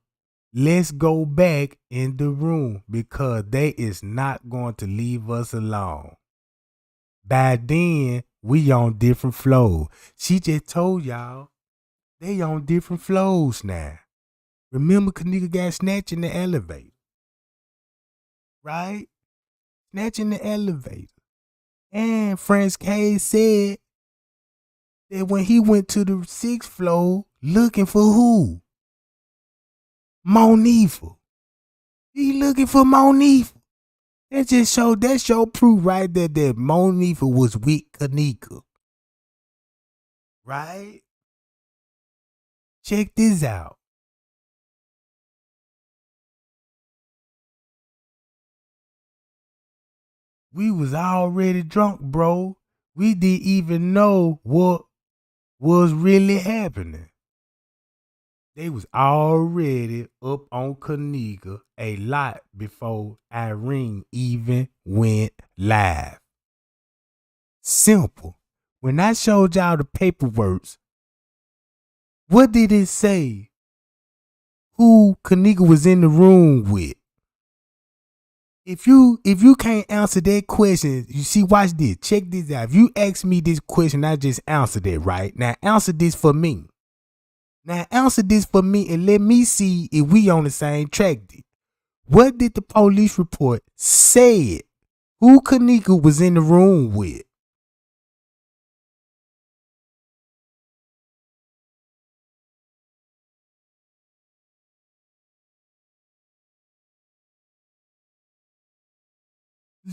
S1: let's go back in the room because they is not going to leave us alone. By then, we on different floors. She just told y'all they on different floors now. Remember, Kenneka got snatched in the elevator. Right? Snatched in the elevator. And Franz K said that when he went to the 6th floor looking for who? Monifa. He looking for Monifa. That show proof right there that Monifa was with Kenneka. Right? Check this out. We was already drunk, bro. We didn't even know what was really happening. They was already up on Kenneka a lot before Irene even went live. Simple. When I showed y'all the paperwork, what did it say? Who Kenneka was in the room with? If you can't answer that question, you see, watch this. Check this out. If you ask me this question, I just answered it, right? Now answer this for me. Now answer this for me and let me see if we on the same track. What did the police report say? Who Kenneka was in the room with?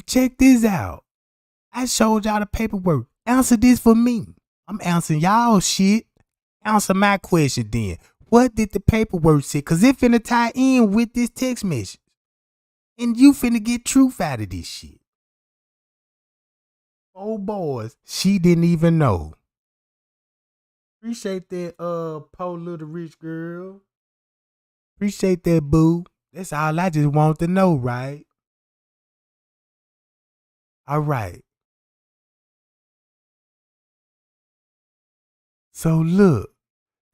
S1: Check this out. I showed y'all the paperwork. Answer this for me. I'm answering y'all shit. Answer my question then. What did the paperwork say? Cause it finna tie in with this text message. And you finna get truth out of this shit. Oh boys, she didn't even know. Appreciate that, poor little rich girl. Appreciate that, boo. That's all I just want to know, right? All right. So look,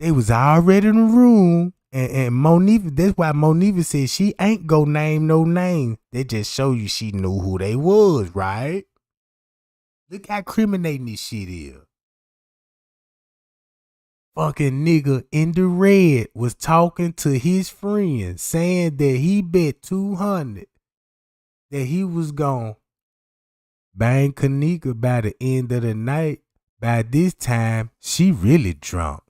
S1: they was already in the room, and Monifa, that's why Monifa said she ain't go name no name. They just show you she knew who they was, right? Look how criminating this shit is. Fucking nigga in the red was talking to his friend, saying that he bet 200 that he was gonna bang Kenneka by the end of the night. By this time, she really drunk.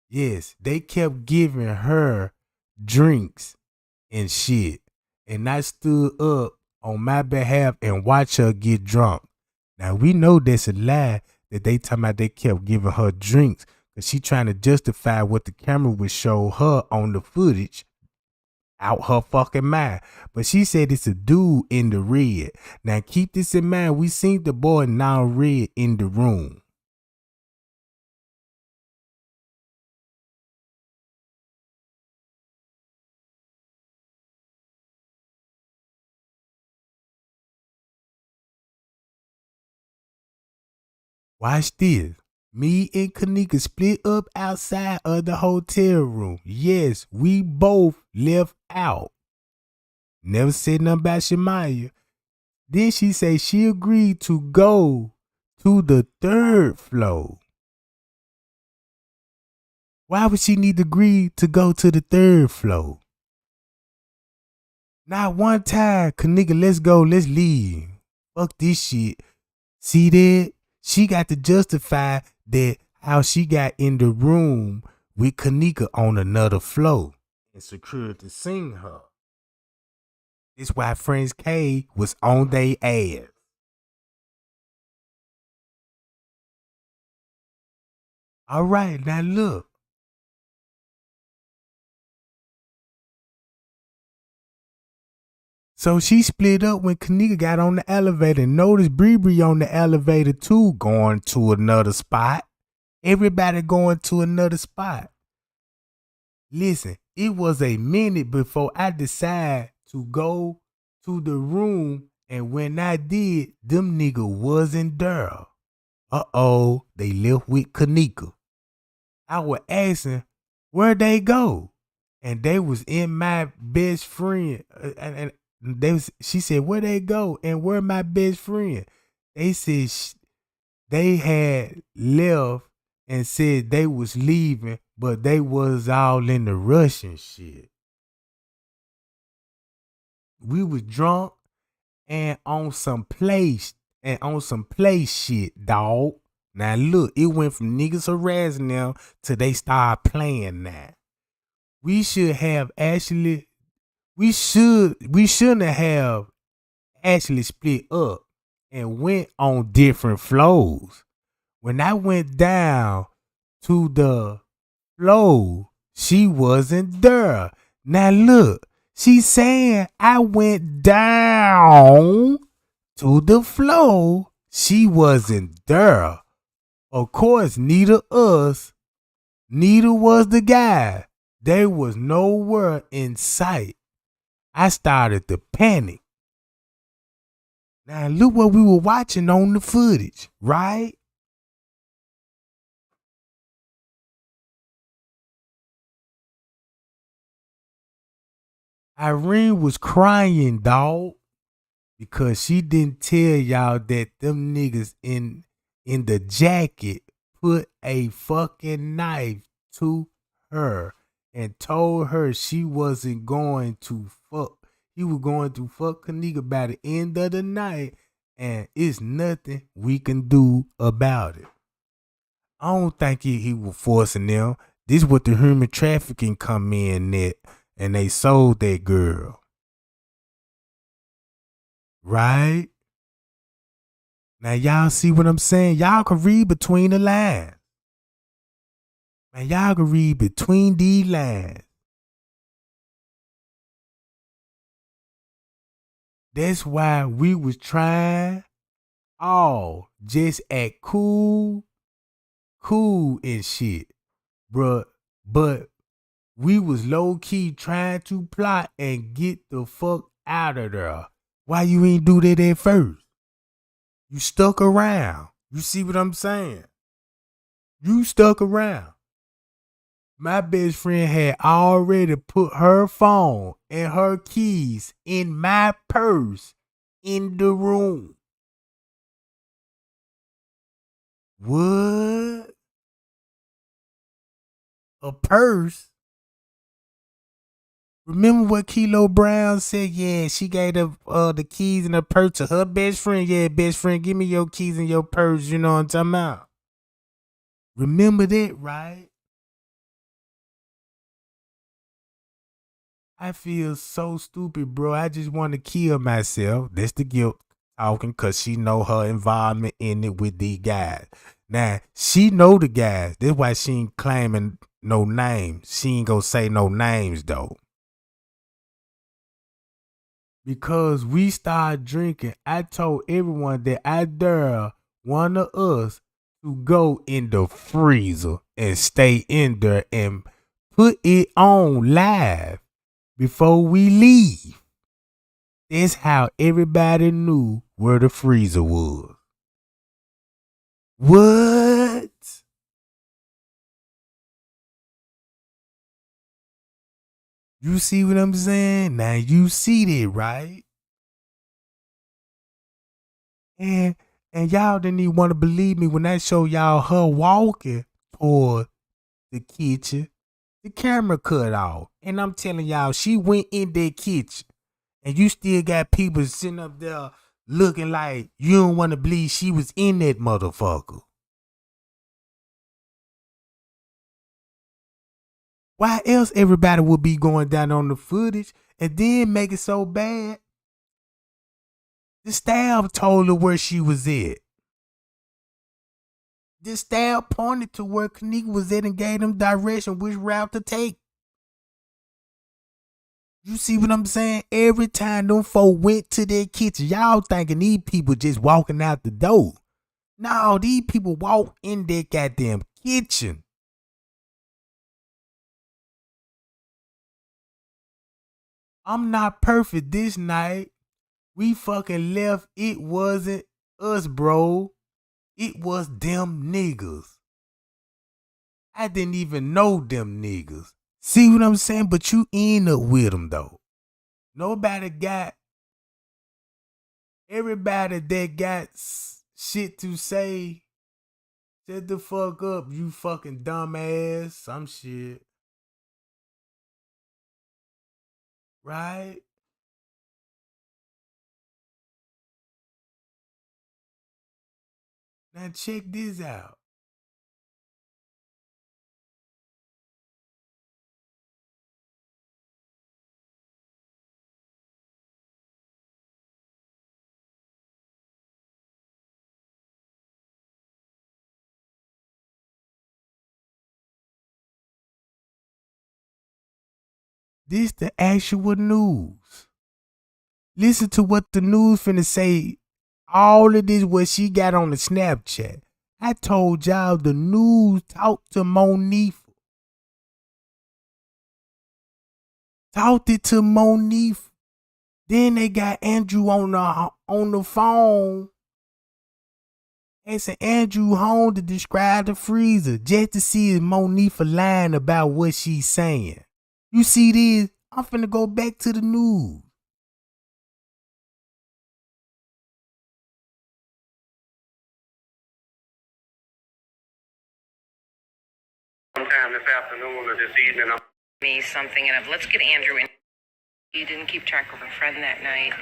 S1: Yes, they kept giving her drinks and shit. And I stood up on my behalf and watched her get drunk. Now, we know that's a lie that they talking about they kept giving her drinks because she trying to justify what the camera would show her on the footage out her fucking mind. But she said it's a dude in the red. Now, keep this in mind. We seen the boy now red in the room. Watch this. Me and Kenneka split up outside of the hotel room. Yes, we both left out. Never said nothing about Shemaya. Then she say she agreed to go to the 3rd floor. Why would she need to agree to go to the 3rd floor? Not one time, Kenneka, let's go, let's leave. Fuck this shit. See that? She got to justify that how she got in the room with Kenneka on another floor and security seen her. That's why Friends K was on they ass. All right, now look. So she split up when Kenneka got on the elevator. Notice Bree on the elevator too, going to another spot. Everybody going to another spot. Listen, it was a minute before I decided to go to the room, and when I did, them nigga wasn't there. Uh-oh, they left with Kenneka. I was asking where'd they go, and they was in my best friend, and she said, where they go and where my best friend? They said they had left and said they was leaving, but they was all in the rush and shit. We was drunk and on some play shit, dog. Now look, it went from niggas harassing them to they start playing now. We shouldn't have actually split up and went on different floors. When I went down to the floor, she wasn't there. Now look, she's saying I went down to the floor. She wasn't there. Of course, neither was the guy. There was nowhere in sight. I started to panic. Now look what we were watching on the footage, right? Irene was crying, dog, because she didn't tell y'all that them niggas in the jacket put a fucking knife to her and told her she wasn't going to fuck. He was going to fuck Kenneka by the end of the night, and it's nothing we can do about it. I don't think he was forcing them. This is what the human trafficking come in at, and they sold that girl. Right? Now y'all see what I'm saying? Y'all can read between the lines. Man, y'all can read between these lines. That's why we was trying just act cool and shit. Bruh, but we was low-key trying to plot and get the fuck out of there. Why you ain't do that at first? You stuck around. You see what I'm saying? You stuck around. My best friend had already put her phone and her keys in my purse in the room. What? A purse? Remember what Kilo Brown said? Yeah, she gave the keys and the purse to her best friend. Yeah, best friend, give me your keys and your purse. You know what I'm talking about? Remember that, right? I feel so stupid, bro. I just want to kill myself. That's the guilt talking, because she know her involvement in it with these guys. Now, she know the guys. That's why she ain't claiming no names. She ain't gonna say no names, though. Because we started drinking, I told everyone that I dare one of us to go in the freezer and stay in there and put it on live before we leave. That's how everybody knew where the freezer was. What? You see what I'm saying? Now you see that, right? And y'all didn't even want to believe me when I show y'all her walking toward the kitchen. The camera cut off. And I'm telling y'all, she went in that kitchen. And you still got people sitting up there looking like you don't want to believe she was in that motherfucker. Why else everybody would be going down on the footage and then make it so bad? The staff told her where she was at. The staff pointed to where Kenneka was at and gave them direction which route to take. You see what I'm saying? Every time them folk went to their kitchen, y'all thinking these people just walking out the door. No, these people walk in their goddamn kitchen. I'm not perfect this night. We fucking left. It wasn't us, bro. It was them niggas. I didn't even know them niggas. See what I'm saying? But you end up with them, though. Nobody got... Everybody that got shit to say, shut the fuck up, you fucking dumbass. Some shit. Right? Now check this out. This the actual news. Listen to what the news finna say. All of this what she got on the Snapchat. I told y'all the news talked to Monifa. Talked it to Monifa. Then they got Andrew on the phone. And sent Andrew home to describe the freezer just to see if Monifa lying about what she's saying. You see this? I'm finna go back to the news.
S10: Sometime this afternoon or this evening.
S11: Me something, and let's get Andrew in. You didn't keep track of a friend that night.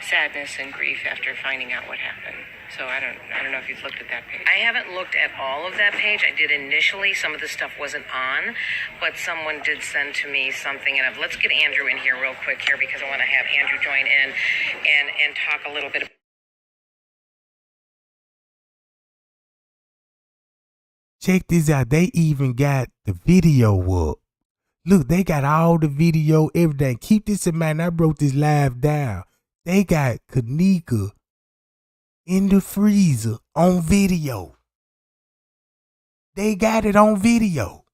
S11: Sadness and grief after finding out what happened. So I don't know if you've looked at that page. I haven't looked at all of that page. I did initially. Some of the stuff wasn't on, but someone did send to me something, and let's get Andrew in here real quick here because I want to have Andrew join in and talk a little bit.
S1: Check this out. They even got the video up. Look, they got all the video, everything. Keep this in mind. I wrote this live down. They got Kenneka in the freezer on video. They got it on video.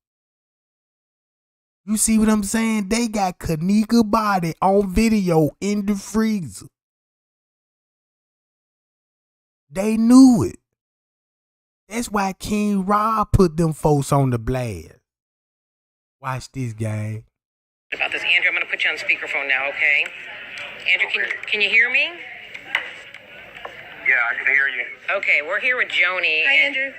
S1: You see what I'm saying? They got Kenneka body on video in the freezer. They knew it. That's why King Rob put them folks on the blast. Watch this, gang.
S11: About this, Andrew, I'm going to put you on speakerphone now, okay? Andrew, can you hear me?
S10: Yeah, I can hear you.
S11: Okay, we're here with Joni.
S12: Hi, Andrew.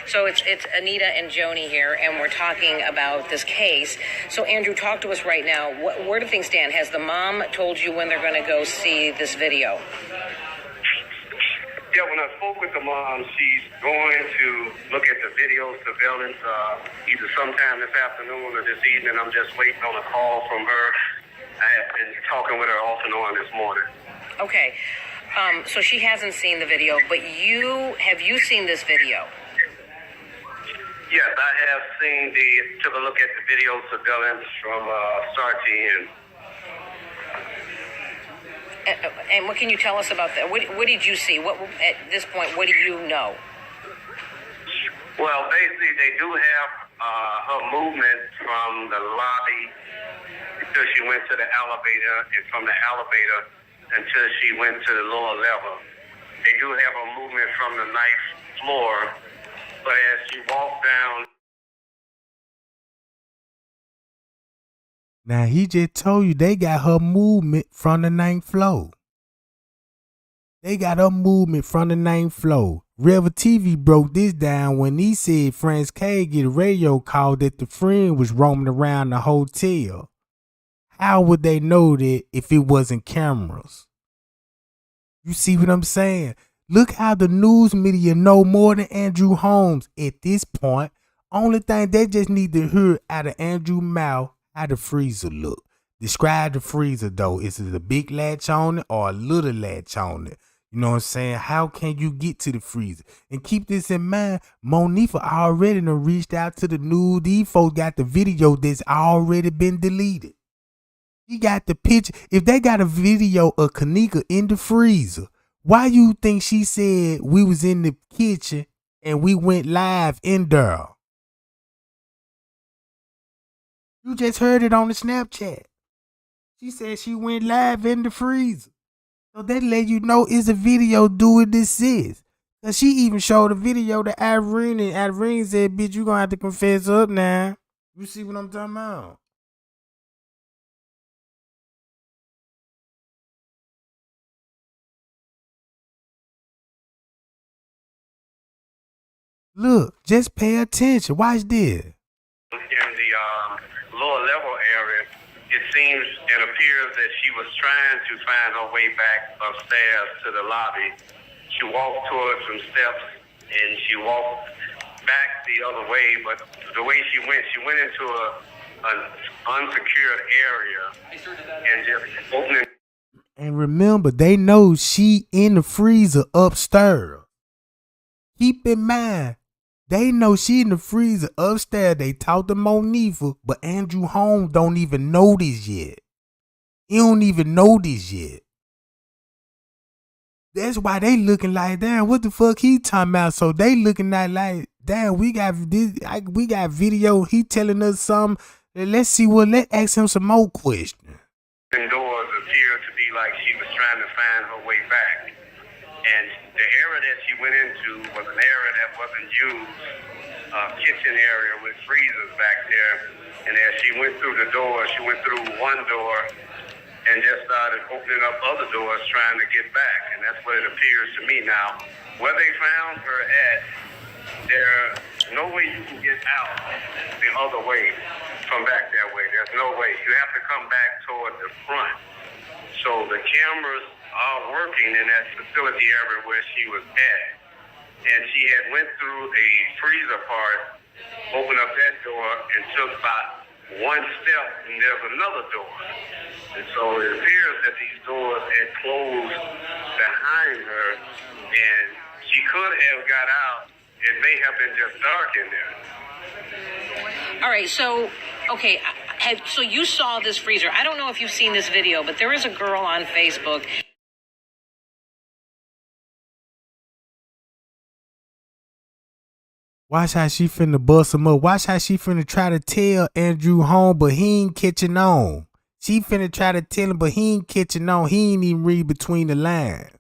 S11: So it's Anita and Joni here, and we're talking about this case. So, Andrew, talk to us right now. Where do things stand? Has the mom told you when they're going to go see this video?
S10: Yeah, when I spoke with the mom, she's going to look at the video surveillance either sometime this afternoon or this evening. I'm just waiting on a call from her. I have been talking with her off and on this morning.
S11: Okay. So she hasn't seen the video, but have you seen this video?
S10: Yes, I have took a look at the video surveillance from start to end.
S11: And what can you tell us about that? What did you see? At this point, what do you know?
S10: Well, basically, they do have her movement from the lobby until she went to the elevator, and from the elevator until she went to the lower level. They do have her movement from the ninth floor, but as she walked down.
S1: Now, he just told you they got her movement from the 9th floor. They got her movement from the 9th floor. Revel TV broke this down when he said France K get a radio call that the friend was roaming around the hotel. How would they know that if it wasn't cameras? You see what I'm saying? Look how the news media know more than Andrew Holmes at this point. Only thing they just need to hear out of Andrew's mouth, how the freezer look. Describe the freezer though. Is it a big latch on it or a little latch on it? You know what I'm saying? How can you get to the freezer? And keep this in mind, Monifa already done reached out to the news. These folks got the video that's already been deleted. He got the picture. If they got a video of Kenneka in the freezer, why you think she said we was in the kitchen and we went live in there? You just heard it on the Snapchat. She said she went live in the freezer. So that let you know it's a video doing this is. Cause she even showed a video to Irene, and Irene said, bitch, you gonna have to confess up now. You see what I'm talking about? Look, just pay attention. Watch this.
S10: In the lower level area, it seems and appears that she was trying to find her way back upstairs to the lobby. She walked towards some steps and she walked back the other way, but the way she went into an unsecured area and just opening.
S1: And remember, they know she in the freezer upstairs. Keep in mind, they know she in the freezer upstairs. They talked to Monifa, but Andrew Holmes don't even know this yet. He don't even know this yet. That's why they looking like, damn, what the fuck he talking about? So they looking at like, damn, we got video. He telling us something. Let's see let's ask him some more questions.
S10: Doors appeared to be like she was trying to find her way back. And the area that she went into was an area that wasn't used, kitchen area with freezers back there. And as she went through the door, she went through one door and just started opening up other doors trying to get back. And that's what it appears to me now. Where they found her at, there's no way you can get out the other way. from back that way. There's no way. You have to come back toward the front. So the cameras are working in that facility area where she was at. And she had went through a freezer part, opened up that door, and took about one step, and there's another door. And so it appears that these doors had closed behind her, and she could have got out. It may have been just dark in there.
S11: All right, so, okay, so you saw this freezer. I don't know if you've seen this video, but there is a girl on Facebook.
S1: Watch how she finna bust him up. Watch how she finna try to tell Andrew home, but he ain't catching on. She finna try to tell him, but he ain't catching on. He ain't even read between the lines.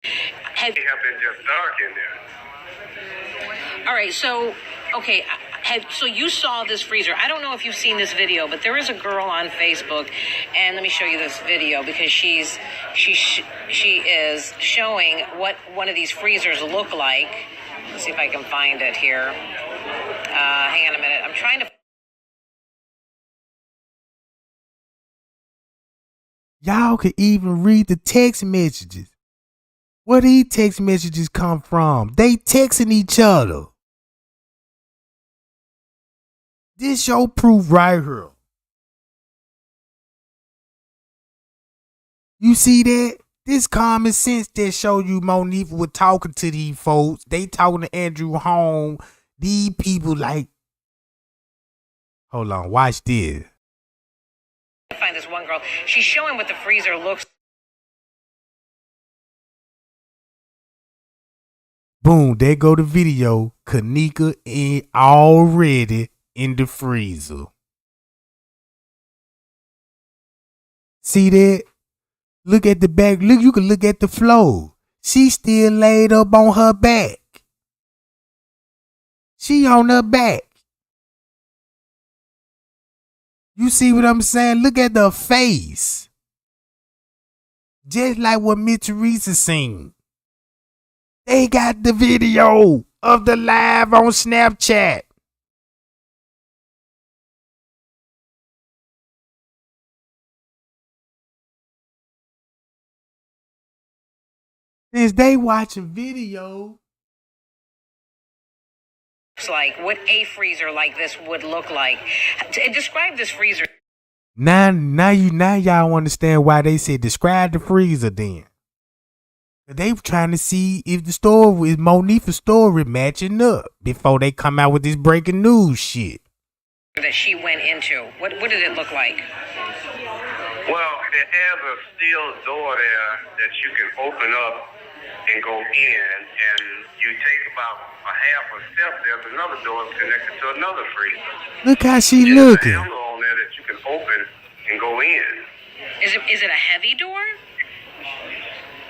S10: It have been just dark in there.
S11: All right, so, okay, so you saw this freezer. I don't know if you've seen this video, but there is a girl on Facebook, and let me show you this video because she is showing what one of these freezers look like. Let's see if I can find it here. Hang on a minute. I'm trying to.
S1: Y'all could even read the text messages. Where these text messages come from? They texting each other. This your proof right here. You see that? This common sense that show you Monifa was talking to these folks. They talking to Andrew home. These people like, hold on, watch this.
S11: I find this one girl. She's showing what the freezer looks.
S1: Boom, there go the video. Kenneka ain't already in the freezer. See that? Look at the back. Look, you can look at the floor. She still laid up on her back. She on her back. You see what I'm saying? Look at the face. Just like what Miss Teresa seen. They got the video of the live on Snapchat. Since they watching video.
S11: It's like what a freezer like this would look like. Describe this freezer.
S1: Now y'all understand why they said describe the freezer then. They were trying to see if the story is Monifa's story matching up before they come out with this breaking news shit.
S11: That she went into. What did it look like?
S10: Well, it has a steel door there that you can open up and go in, and you take about a half a step, there's another door connected to another freezer.
S1: Look how she
S10: There's
S1: looking.
S10: a handle on there that you can open and go in.
S11: Is it a heavy door?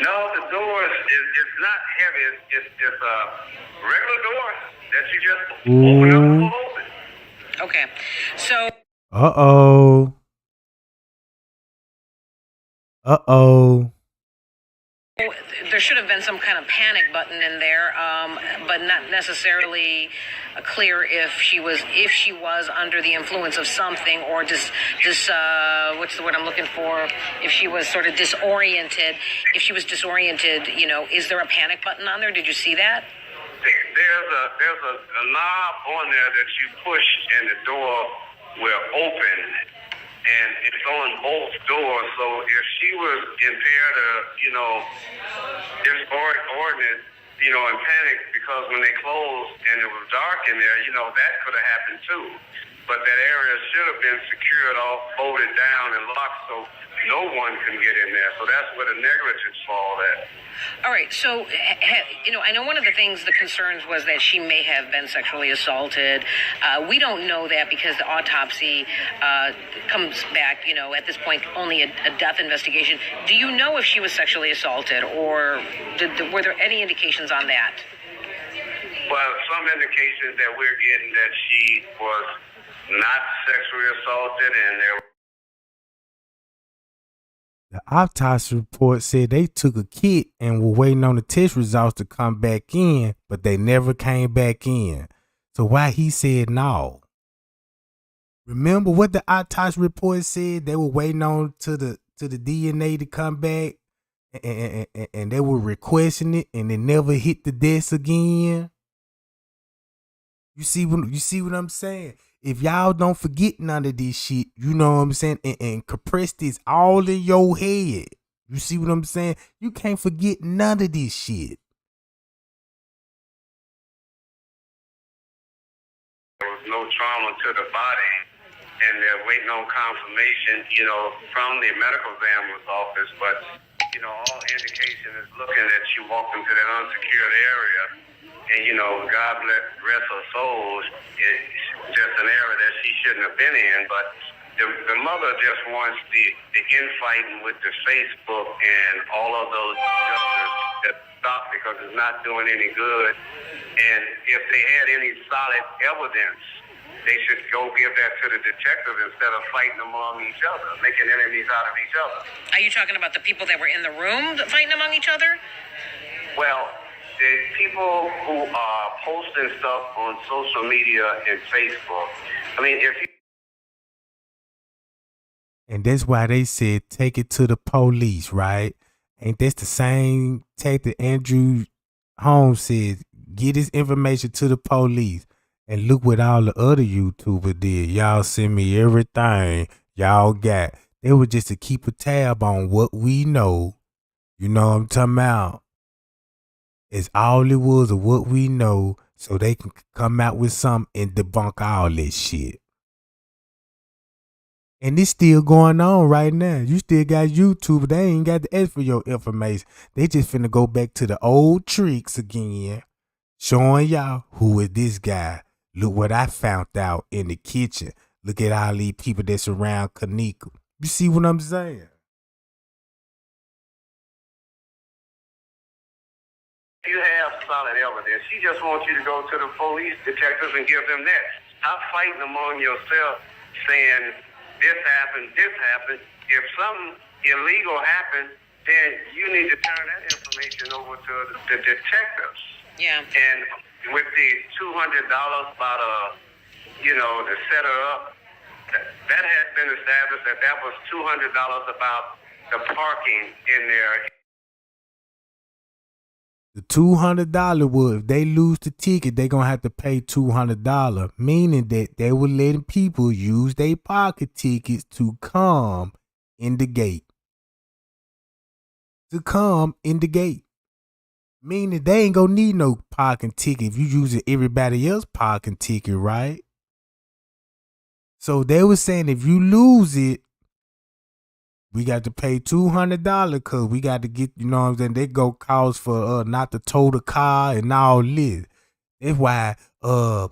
S10: No, the door is not heavy. It's a regular door that you just open up and pull open.
S11: Okay, so.
S1: Uh-oh.
S11: There should have been some kind of panic button in there, but not necessarily clear if she was under the influence of something or just what's the word I'm looking for? If she was sort of disoriented. If she was disoriented, is there a panic button on there? Did you see that?
S10: There's a knob on there that you push and the door will open. And it's on both doors, so if she was impaired or, disordinate, and panicked because when they closed and it was dark in there, that could have happened too. But that area should have been secured off, bolted down, and locked so no one can get in there. So that's where the negligence fall at.
S11: All right, so, I know one of the things, the concerns was that she may have been sexually assaulted. We don't know that because the autopsy comes back, at this point, only a death investigation. Do you know if she was sexually assaulted or were there any indications on that?
S10: Well, some indications that we're getting that she was not sexually assaulted and there.
S1: The autopsy report said they took a kit and were waiting on the test results to come back in, but they never came back in. So why he said no? Remember what the autopsy report said? They were waiting on to the DNA to come back, and they were requesting it, and it never hit the desk again. You see what I'm saying? If y'all don't forget none of this shit, you know what I'm saying, and compress this all in your head. You see what I'm saying? You can't forget none of this shit.
S10: There was no trauma to the body, and they're waiting on confirmation, from the medical examiner's office. But, all indication is looking that she walked into that unsecured area, and, God rest her soul, it's just an area that she shouldn't have been in. But the mother just wants the infighting with the Facebook and all of those justice to stop, because it's not doing any good. And if they had any solid evidence, they should go give that to the detective instead of fighting among each other, making enemies out of each other.
S11: Are you talking about the people that were in the room fighting among each other?
S10: Well, the people who are posting stuff on social media and Facebook, if you...
S1: And that's why they said take it to the police, right? Ain't that's the same tactic Andrew Holmes said, get this information to the police. And look what all the other YouTubers did. Y'all send me everything y'all got. They were just to keep a tab on what we know. You know what I'm talking about? It's all it was of what we know, so they can come out with something and debunk all that shit. And it's still going on right now. You still got YouTube. They ain't got to ask for your information. They just finna go back to the old tricks again, showing y'all who is this guy. Look what I found out in the kitchen. Look at all these people that surround Kenneka. You see what I'm saying?
S10: You have solid evidence. She just wants you to go to the police detectives and give them that. Stop fighting among yourself saying this happened. If something illegal happened, then you need to turn that information over to the detectives.
S11: Yeah.
S10: And with the $200 about to set her up, that has been established that was $200 about the parking in there.
S1: The $200 was, if they lose the ticket, they gonna have to pay $200, meaning that they were letting people use their pocket tickets to come in the gate. Meaning they ain't gonna need no parking ticket if you using everybody else's parking ticket, right? So they were saying if you lose it, we got to pay $200 because we got to get, you know what I'm saying? They go cause for not to tow the car and all this. That's why it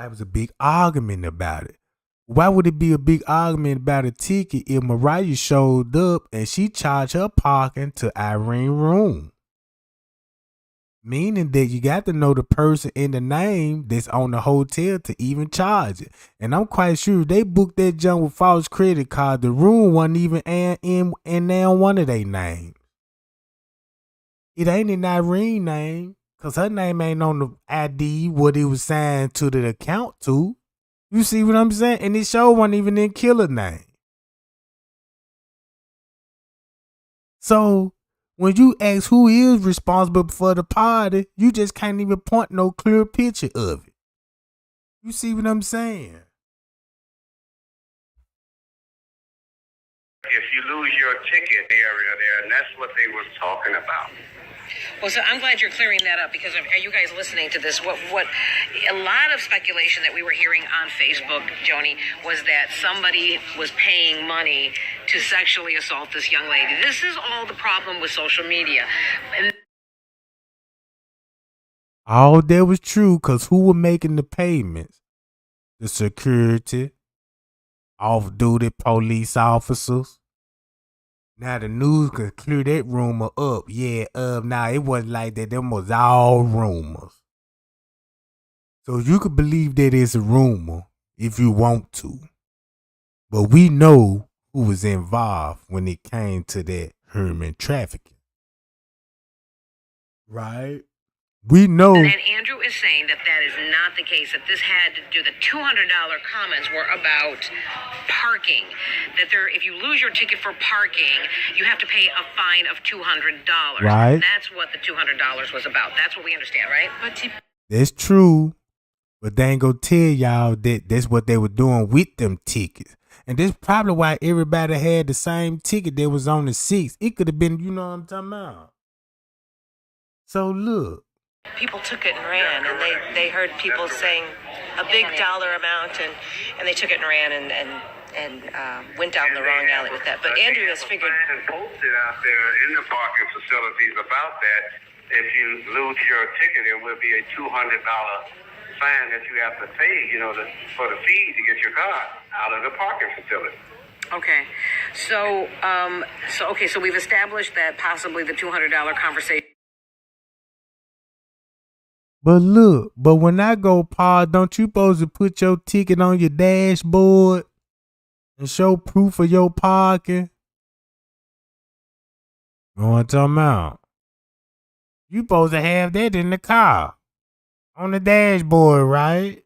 S1: was a big argument about it. Why would it be a big argument about a ticket if Mariah showed up and she charged her parking to Irene's room? Meaning that you got to know the person in the name that's on the hotel to even charge it. And I'm quite sure they booked that junk with false credit card. The room wasn't even in now one of their names. It ain't in Irene's name because her name ain't on the ID what it was signed to the account to. You see what I'm saying? And this show wasn't even in Killer's name. So when you ask who is responsible for the party, you just can't even point no clear picture of it. You see what I'm saying?
S10: If you lose your ticket area there, and that's what they was talking about.
S11: Well, so I'm glad you're clearing that up because are you guys listening to this? What a lot of speculation that we were hearing on Facebook, Joni, was that somebody was paying money to sexually assault this young lady. This is all the problem with social media. And
S1: all that was true because who were making the payments? The security, off-duty police officers. Now the news could clear that rumor up. Yeah, now it wasn't like that. Them was all rumors. So you could believe that it's a rumor if you want to. But we know who was involved when it came to that human trafficking. Right? We know.
S11: And Andrew is saying that that is not the case, that this had to do, the $200 comments were about parking. That there, if you lose your ticket for parking, you have to pay a fine of $200.
S1: Right.
S11: That's what the $200 was about. That's what we understand, right? But
S1: That's true. But they ain't gonna tell y'all that that's what they were doing with them tickets. And that's probably why everybody had the same ticket that was on the 6th. It could have been, you know what I'm talking about. So look.
S11: people took it and ran, and they heard people saying a big dollar amount, and they took it and ran and went down the wrong alley with that. But Andrew has figured.
S10: And posted out there in the parking facilities about that. If you lose your ticket, it will be a $200 fine that you have to pay, for the fee to get your car out of the parking facility.
S11: Okay, so we've established that possibly the $200 conversation.
S1: But look, when I go park, don't you supposed to put your ticket on your dashboard and show proof of your parking? You know what I'm talking about? You supposed to have that in the car, on the dashboard, right?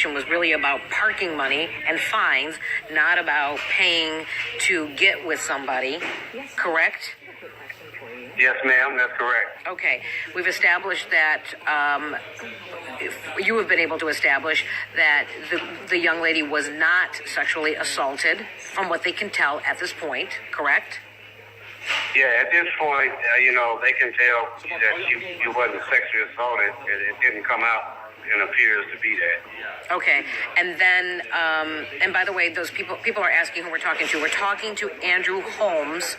S11: Was really about parking money and fines, not about paying to get with somebody, correct?
S10: Yes, ma'am, that's correct.
S11: Okay, we've established that, you have been able to establish that the young lady was not sexually assaulted, from what they can tell at this point, correct?
S10: Yeah, at this point, they can tell that you wasn't sexually assaulted. It didn't come out and appears to be that.
S11: Okay, and then, and by the way, those people are asking who we're talking to. We're talking to Andrew Holmes,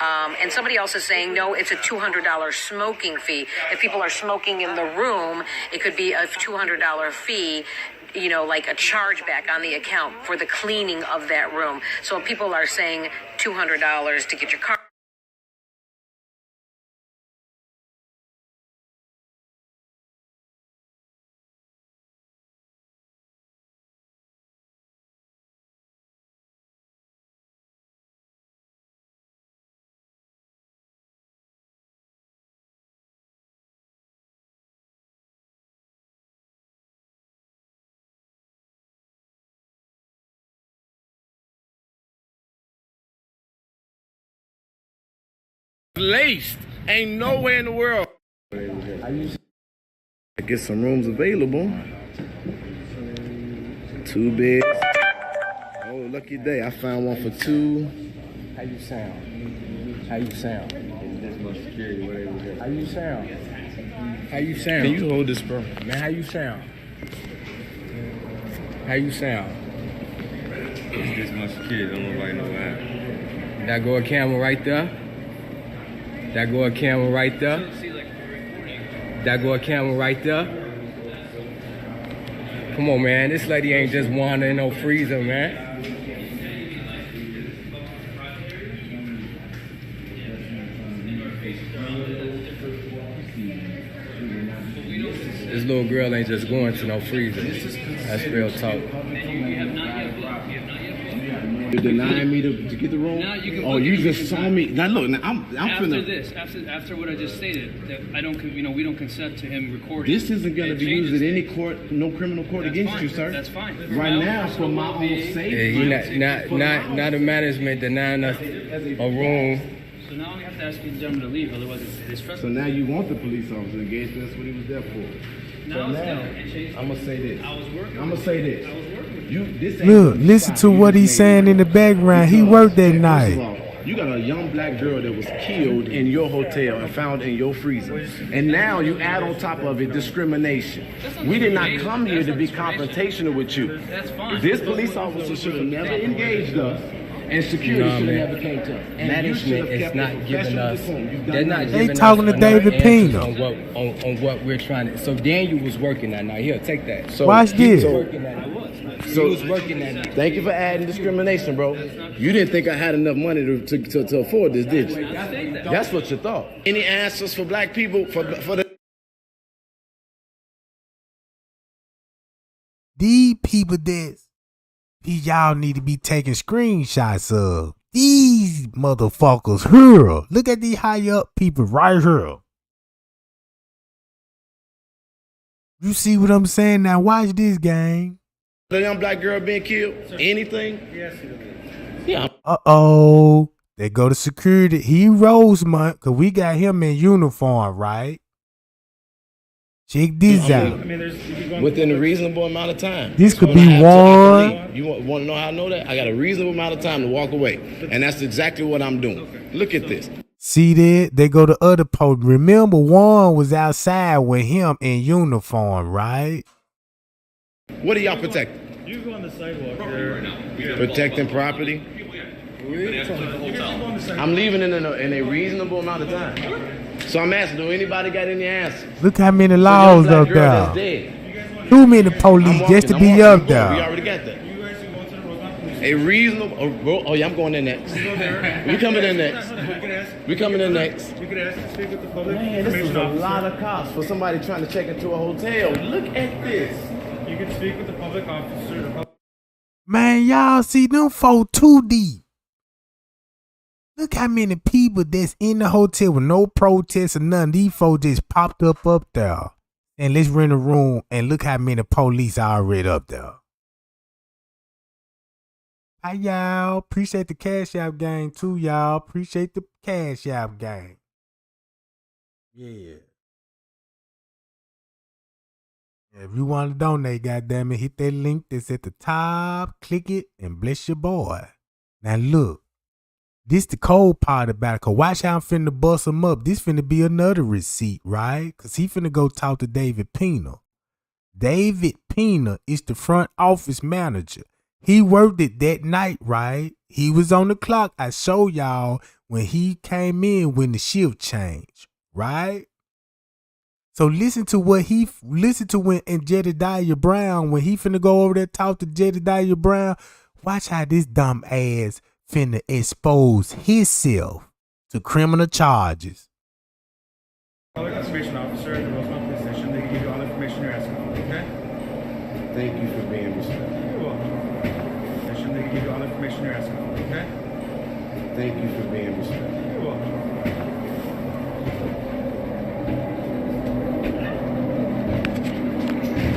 S11: and somebody else is saying, no, it's a $200 smoking fee. If people are smoking in the room, it could be a $200 fee, like a chargeback on the account for the cleaning of that room. So people are saying $200 to get your car.
S12: Laced. Ain't nowhere in the world.
S13: I get some rooms available. 2 beds. Oh, lucky day. I found one for 2.
S12: How you sound? How you sound? How you sound? How you sound?
S13: Can you hold this, bro?
S12: Man, how you sound? How you sound?
S14: It's this much security. Don't nobody know what happened.
S12: That go a camera right there. That go a camera right there. That go a camera right there. Come on, man. This lady ain't just wandering no freezer, man. This little girl ain't just going to no freezer. That's real talk.
S13: You're denying me to get the room? You just saw me. Now look, I'm
S15: finna. After what I just stated, that we don't consent to him recording.
S13: This isn't gonna be used in any court, no criminal court against you, sir.
S15: That's fine.
S13: Right now, for my own safety.
S12: Not the management denying us a room.
S15: So now we have to ask the gentleman to leave, otherwise it's
S13: So now you want the police officer engaged? That's what he was there for. So now, I'm gonna say this. I'm gonna say this.
S1: Look, listen to what he's saying in the background. He worked that night.
S13: You got a young black girl that was killed in your hotel and found in your freezer. And now you add on top of it discrimination. We did not come here to be confrontational with you. This police officer should have never engaged us. And security should have never came to us.
S12: Management is not giving us. They're not
S1: They
S12: giving
S1: talking
S12: us
S1: to David Pena.
S12: on what we're trying to. So Daniel was working that night. Here, take that. So
S1: watch this.
S12: He was working that night.
S13: Thank you for adding discrimination, bro. You didn't think I had enough money to afford this, did you? That's what you thought. Any answers for black people for the?
S1: These people that's These y'all need to be taking screenshots of. These motherfuckers here. Look at these high up people right here. You see what I'm saying? Now watch this, gang.
S13: The young black girl being killed? Anything?
S15: Yes,
S13: Yeah.
S1: Uh-oh. They go to security. He Rosemont, because we got him in uniform, right? Check this out.
S13: Within a reasonable amount of time.
S1: This could be one.
S13: You want to know how I know that? I got a reasonable amount of time to walk away. And that's exactly what I'm doing. Look at this.
S1: See that? They go to other post. Remember, Juan was outside with him in uniform, right?
S13: What are y'all protecting?
S15: You go on the sidewalk there.
S13: Protecting property? I'm leaving in a reasonable amount of time. So I'm asking, do anybody got any answers?
S1: Look how many laws up there. Too many police just to be up there.
S13: We already got that. A reasonable. Oh yeah, I'm going in next. We coming in next. We coming in next.
S15: You could ask to speak with the public.
S13: Man, this is a lot of cops for somebody trying to check into a hotel. Look at this.
S15: You can speak with the public officer.
S1: Man, y'all see them folk too deep. Look how many people that's in the hotel with no protests or nothing. These folks just popped up there. And let's rent a room and look how many police are already up there. Hi, y'all. Appreciate the Cash App gang too, y'all. Appreciate the Cash App gang. Yeah. If you want to donate, goddammit, hit that link that's at the top, click it, and bless your boy. Now look, this the cold part about it, cause watch how I'm finna bust him up. This finna be another receipt, right? Cause he finna go talk to David Pena. David Pena is the front office manager. He worked it that night, right? He was on the clock. I show y'all when he came in when the shift changed, right? So listen to when in Jedediah Brown, when he finna go over there talk to Jedediah Brown, watch how this dumb ass finna expose himself to criminal charges.
S15: Public information officer at the Rosemont Police Station. They can give you all the information you're asking for, okay?
S13: Thank you for being respectful.
S15: You're welcome. They can give you all the information you're asking for, okay?
S13: Thank you for being respectful.
S15: You're welcome.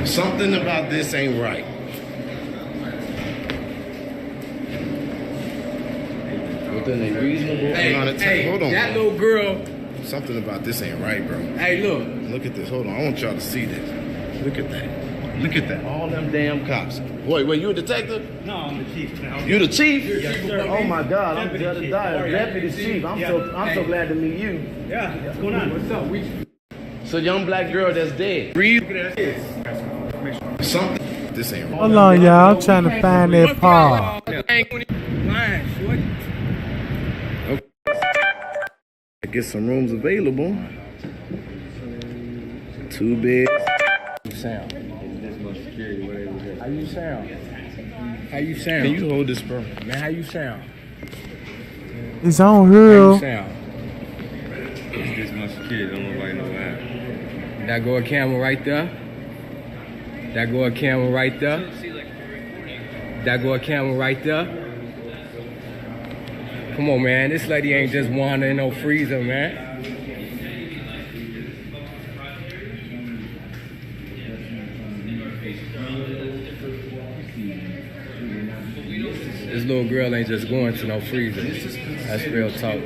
S13: Something about this ain't right. Within a reasonable amount of time. Hold on.
S12: That little girl.
S13: Something about this ain't right, bro.
S12: Hey, look.
S13: Look at this. Hold on. I want y'all to see this. Look at that. Look at that. All them damn cops. Wait, you a detective?
S15: No, I'm the chief.
S13: You the chief?
S15: Yes, sir.
S13: Oh my God, I'm Jedediah, deputy chief. I'm so glad to meet you.
S15: Yeah, what's going on? What's up?
S13: So young black girl that's dead. Breathe. Something. This ain't right.
S1: Hold on, y'all. I'm trying to find that part.
S13: Get some rooms available. 2 beds.
S12: How you sound? How you sound? How you sound?
S13: Can you hold this, bro?
S12: Man, how you sound?
S1: It's on
S12: How
S1: here.
S12: you sound?
S14: It's this much security, don't nobody know that.
S12: That go a camera right there. That go a camera right there. That go a camera right there. Come on, man. This lady ain't just wandering in no freezer, man. This little girl ain't just going to no freezer. That's real talk.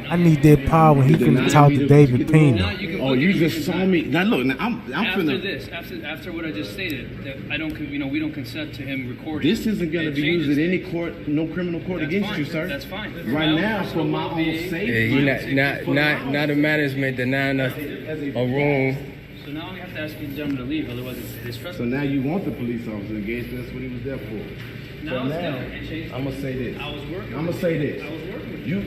S1: I need that part when he finna talk to David Pena.
S13: Oh, you just saw me. Now look, now I'm
S15: After after what I just stated, that I don't, we don't consent to him recording.
S13: This isn't going to be used in any court, no criminal court
S15: That's
S13: against
S15: fine.
S13: you, sir.
S15: That's fine.
S13: Right now, for my own safety.
S12: Yeah, not the management denying us a room.
S15: So now we have to ask the gentleman to leave, otherwise it's stressful.
S13: So now you want the police officer engaged. That's what he was there for. So now, I'm going to say this. I'm going to say this.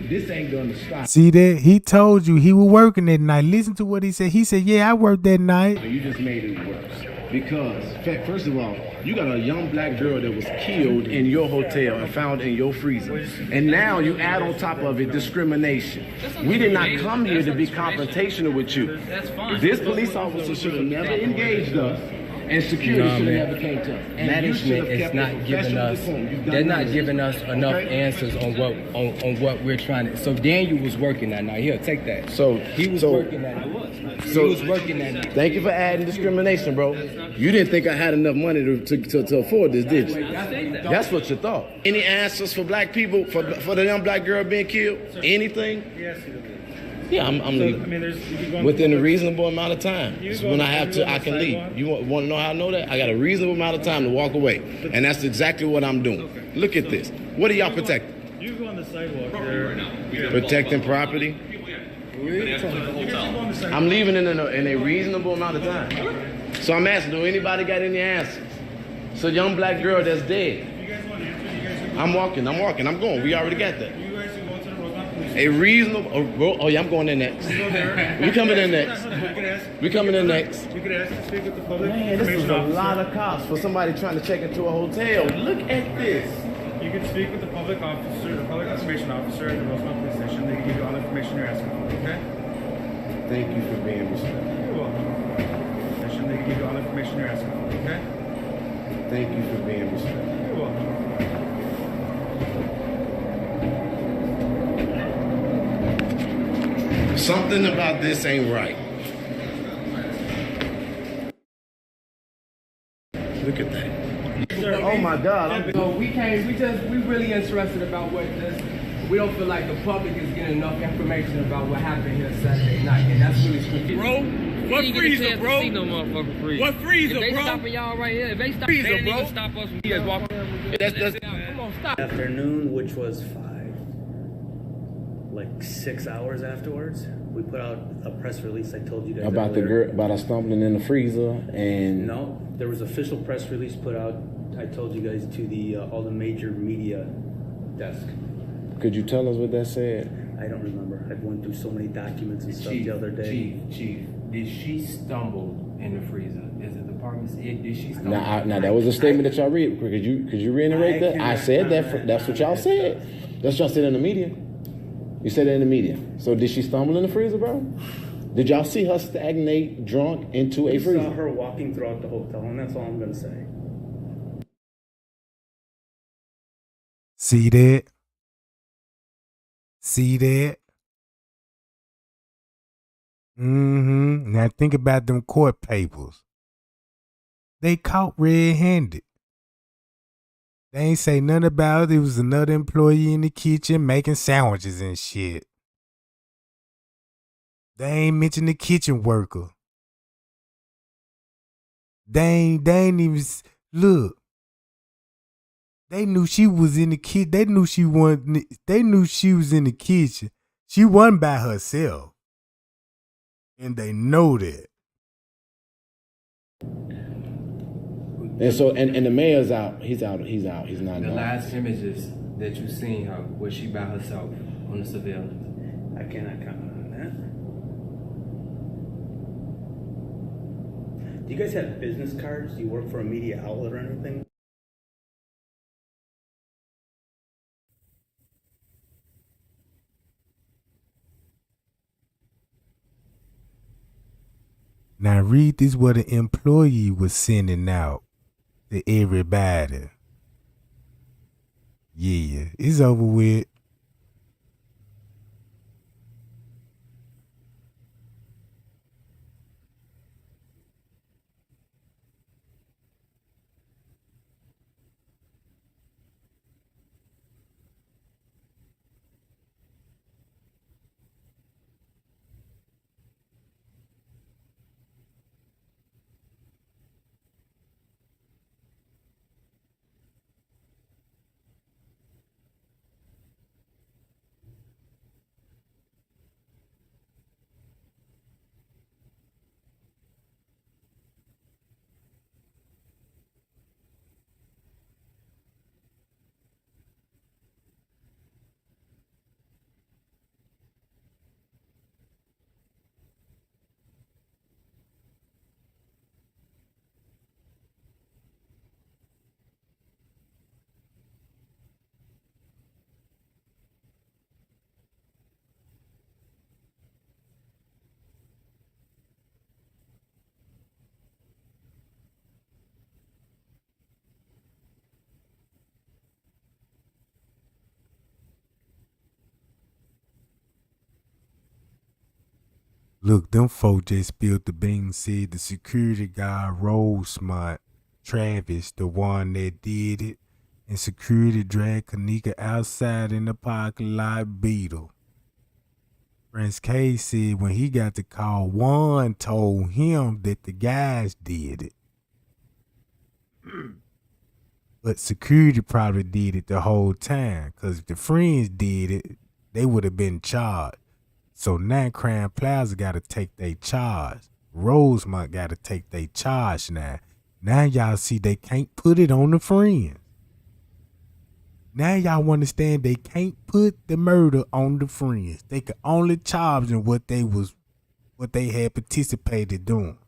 S13: This ain't going to stop.
S1: See that? He told you he was working that night. Listen to what he said. He said, yeah, I worked that night.
S13: You just made it worse. Because, first of all, you got a young black girl that was killed in your hotel and found in your freezer. And now you add on top of it discrimination. We did not come here to be confrontational with you.
S15: That's fine.
S13: This police officer should have never engaged us. And security
S12: No,
S13: should
S12: man.
S13: have never came to us. And you
S12: Management
S13: should have
S12: is
S13: kept
S12: not
S13: it
S12: giving us.
S13: professional. You've done
S12: They're not
S13: that.
S12: giving us enough
S13: Okay?
S12: answers on what we're trying to. So Daniel was working that night. Here, take that.
S13: So
S12: he was working that night.
S13: So
S12: He was working that night.
S13: Thank you for adding discrimination, bro. You didn't think I had enough money to afford this, did you? That's what you thought. Any answers for black people for the young black girl being killed? Anything?
S15: Yes, you did.
S13: Yeah, I'm
S15: So,
S13: leaving.
S15: I mean, you can go on
S13: Within a
S15: the-
S13: reasonable amount of time.
S15: You
S13: So
S15: go
S13: when
S15: on-
S13: I have
S15: you
S13: to,
S15: go on
S13: I
S15: the
S13: can leave.
S15: sidewalk.
S13: You want to know how I know that? I got a reasonable amount of time to walk away, and that's exactly what I'm doing. Look at this. What are y'all protecting?
S15: You go on the sidewalk there.
S13: Protecting property. I'm leaving in a reasonable amount of time. So I'm asking, do anybody got any answers? So young black girl that's dead. I'm walking, I'm going. We already got that. A reasonable, oh yeah, I'm going in next. We coming in next. We coming in next.
S15: You could ask to speak with the public
S13: Man, this is
S15: information
S13: a
S15: officer.
S13: lot of cops for somebody trying to check into a hotel. Look at this.
S15: You can speak with the public officer, the public information officer at the Westhall police station. They can give you all the information you're asking for, okay?
S13: Thank you for being respectful.
S15: You're welcome. They can give you all the information you're asking for, okay?
S13: Thank you for being respectful.
S15: You're welcome.
S13: Something about this ain't right. Look at that. Oh my God.
S12: So we really interested about what this. We don't feel like the public is getting enough information about what happened here Saturday night, and that's really tricky.
S16: Bro, what freezer, bro?
S2: See no motherfucking freezer.
S16: What freezer,
S2: if they
S16: bro?
S2: stopping y'all right here, if they stop,
S16: Freezer,
S2: they didn't
S16: bro.
S2: even stop us from you guys walking.
S12: Come on, stop.
S17: Afternoon, which was 6 hours afterwards, we put out a press release. I told you guys
S13: About the
S17: earlier.
S13: girl, about us stumbling in the freezer and
S17: No, there was official press release put out. I told you guys to the all the major media desk.
S13: Could you tell us what that said?
S17: I don't remember. I went through so many documents and stuff the other day.
S12: Chief, did she stumble in the freezer? Is it the department's it? Did she stumble?
S13: Now that was a statement that y'all read. Could you reiterate that? I said that. That's what y'all said. That's what y'all said in the media. You said it in the media. So did she stumble in the freezer, bro? Did y'all see her stagnate drunk into a
S17: We
S13: freezer?
S17: saw her walking throughout the hotel, and that's all I'm gonna say.
S1: See that? See that? Now think about them court papers. They caught red-handed. They ain't say nothing about it. It was another employee in the kitchen making sandwiches and shit. They ain't mention the kitchen worker. They ain't even look. They knew she was in the kitchen. They knew she was in the kitchen. She wasn't by herself. And they know that.
S13: And so and the mayor's out. He's out. He's not.
S12: The last images that you seen her, was she by herself on the surveillance?
S17: I cannot comment on that. Do you guys have business cards? Do you work for a media outlet or anything?
S1: Now read this what an employee was sending out to everybody. Yeah, it's over with. Look, them folk just spilled the beans, said the security guard Rosemont Travis, the one that did it, and security dragged Kenneka outside in the parking lot beetle. Prince K said when he got the call, one told him that the guys did it. But security probably did it the whole time, because if the friends did it, they would have been charged. So now Crown Plaza got to take their charge. Rosemont got to take their charge now. Now y'all see they can't put it on the friends. Now y'all understand they can't put the murder on the friends. They could only charge them what they had participated doing.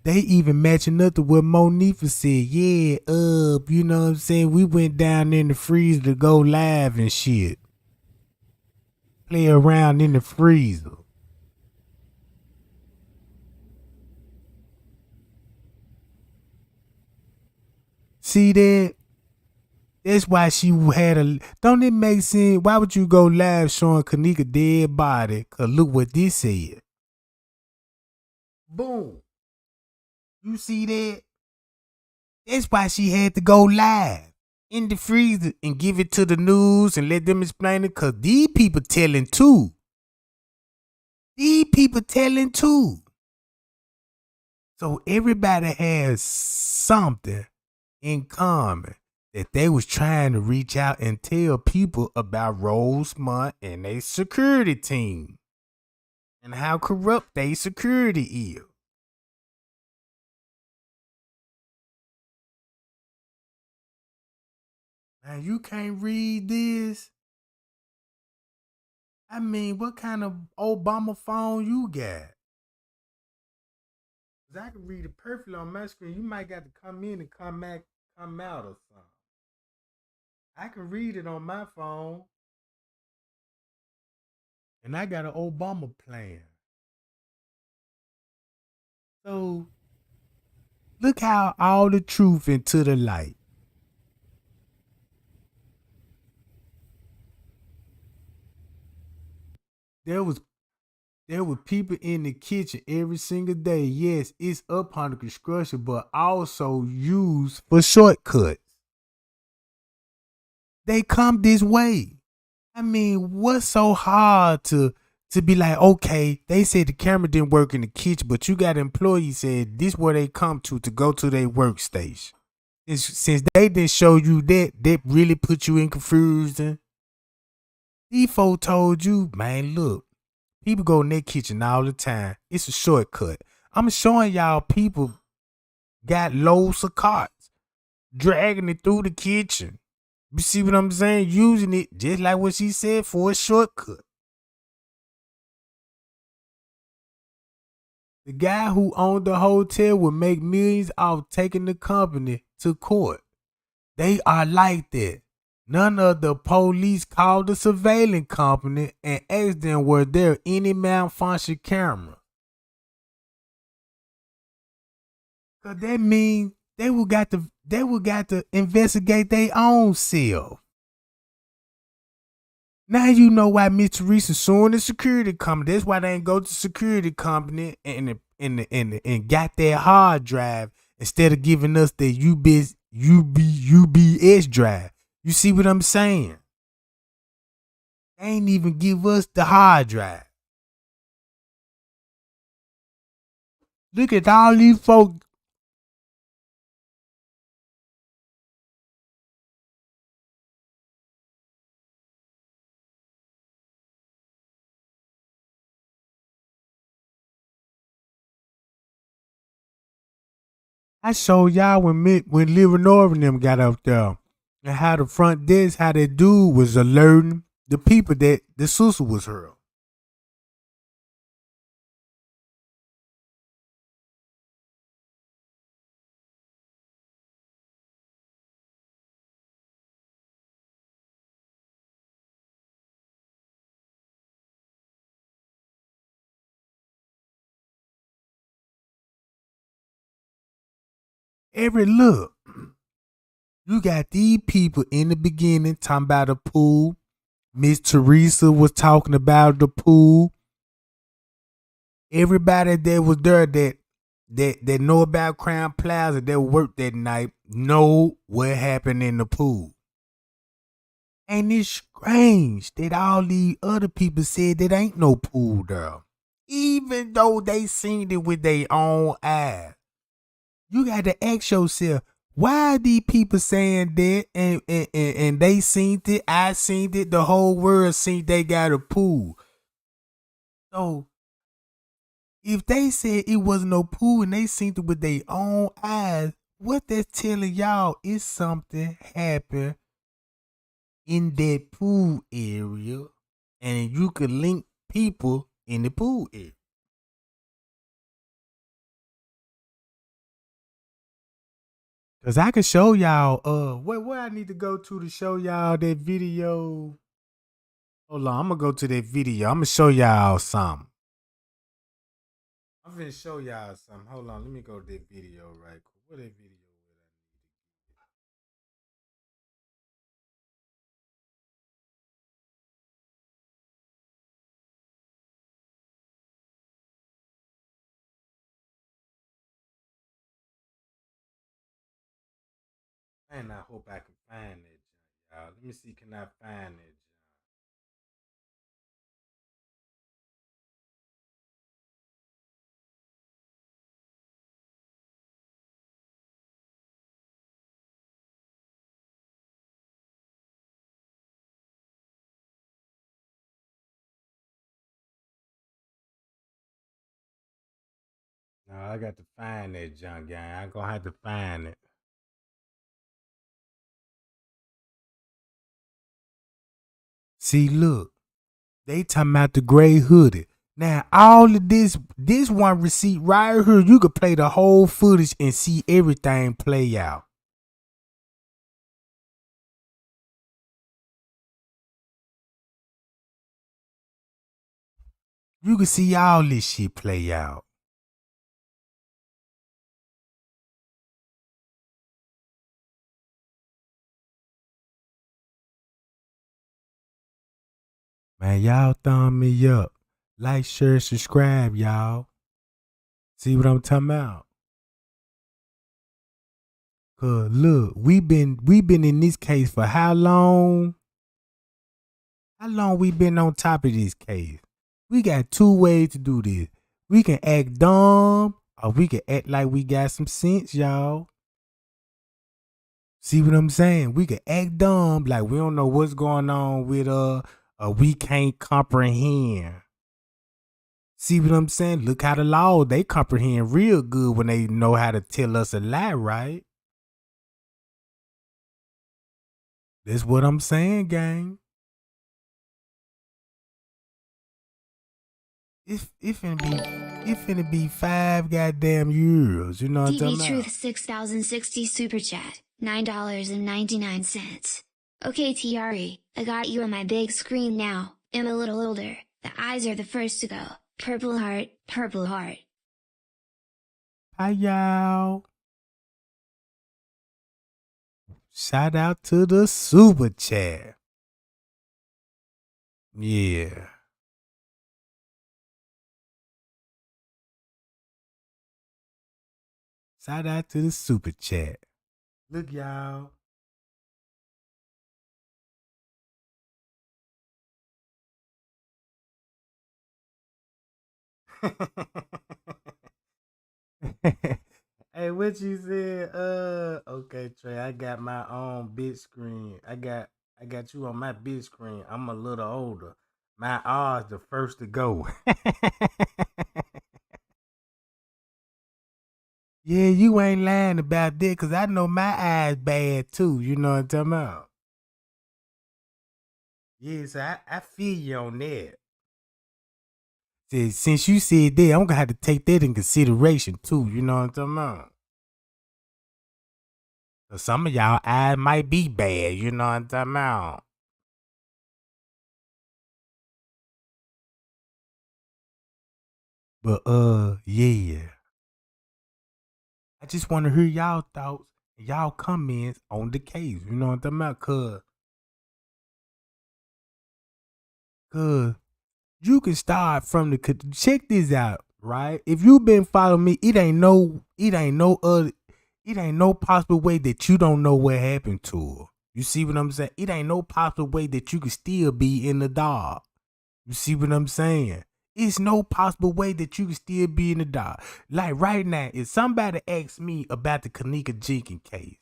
S1: They even matching up to what Monifa said. Yeah, you know what I'm saying? We went down in the freezer to go live and shit. Play around in the freezer. See that? That's why she had a... Don't it make sense? Why would you go live showing Kenneka dead body? Because look what this said. Boom. You see that? That's why she had to go live in the freezer and give it to the news and let them explain it, because these people telling too. These people telling too. So everybody has something in common that they was trying to reach out and tell people about Rosemont and their security team and how corrupt their security is. Now you can't read this. I mean, what kind of Obama phone you got? Cause I can read it perfectly on my screen. You might got to come in and come out or something. I can read it on my phone. And I got an Obama plan. So look how all the truth into the light. There were people in the kitchen every single day. Yes, it's up under construction, but also used for shortcuts. They come this way. I mean, what's so hard to be like, okay, they said the camera didn't work in the kitchen, but you got employees said this where they come to go to their workstation. Since they didn't show you that really put you in confusion. These folks told you, man, look, people go in their kitchen all the time. It's a shortcut. I'm showing y'all people got loads of carts, dragging it through the kitchen. You see what I'm saying? Using it just like what she said for a shortcut. The guy who owned the hotel would make millions off taking the company to court. They are like that. None of the police called the surveillance company and asked them were there any malfunction camera. Cause that means they would got to investigate their own self. Now you know why Miss Teresa suing the security company. That's why they ain't go to the security company and got their hard drive instead of giving us the UBS drive. You see what I'm saying? They ain't even give us the hard drive. Look at all these folks. I showed y'all when Leonora and them got up there and how the front desk, how that dude was alerting the people that the sister was her. Every look. You got these people in the beginning talking about the pool. Miss Teresa was talking about the pool. Everybody that was there that know about Crown Plaza that worked that night know what happened in the pool. And it's strange that all these other people said that ain't no pool there. Even though they seen it with their own eyes. You got to ask yourself, why are these people saying that and they seen it, I seen it, the whole world seen they got a pool. So if they said it wasn't no pool and they seen it with their own eyes, what that's telling y'all is something happened in that pool area, and you could link people in the pool area. Cause I could show y'all where I need to go to show y'all that video. Hold on, I'm gonna go to that video. I'm gonna show y'all something. I'm gonna show y'all something. Hold on, let me go to that video right quick. What that video? Man, I hope I can find that, y'all. Let me see, can I find that? No, I got to find that junk, gang. I'm gonna have to find it. See, look, they talking about the gray hoodie. Now, all of this one receipt right here, you could play the whole footage and see everything play out. You can see all this shit play out. Man, y'all thumb me up. Like, share, subscribe, y'all. See what I'm talking about? Cause look, we been in this case for how long? How long we been on top of this case? We got two ways to do this. We can act dumb, or we can act like we got some sense, y'all. See what I'm saying? We can act dumb, like we don't know what's going on with we can't comprehend. See what I'm saying? Look how the law, they comprehend real good when they know how to tell us a lie, right? That's what I'm saying, gang. It finna be 5 goddamn euros. You know what I'm talking
S18: DB
S1: about?
S18: Truth 6060 Super Chat, $9.99. Okay TRE, I got you on my big screen now, I'm a little older, the eyes are the first to go, purple heart, purple heart.
S1: Hi, y'all. Shout out to the super chat. Yeah. Shout out to the super chat. Look, y'all. Hey, what you said? Okay, Trey. I got my own big screen. I got you on my big screen. I'm a little older. My R's the first to go. Yeah, you ain't lying about that, cause I know my eyes bad too. You know what I'm talking about? Yeah, so I feel you on that. Since you said that, I'm gonna have to take that in consideration too. You know what I'm talking about? Cause some of y'all eyes might be bad. You know what I'm talking about? But yeah. I just want to hear y'all thoughts. Y'all comments on the case. You know what I'm talking about? Cause you can start from check this out, right? If you been following me, it ain't no possible way that you don't know what happened to her. You see what I'm saying? It ain't no possible way that you can still be in the dark. You see what I'm saying? It's no possible way that you can still be in the dark. Like right now, if somebody asks me about the Kenneka Jenkins case,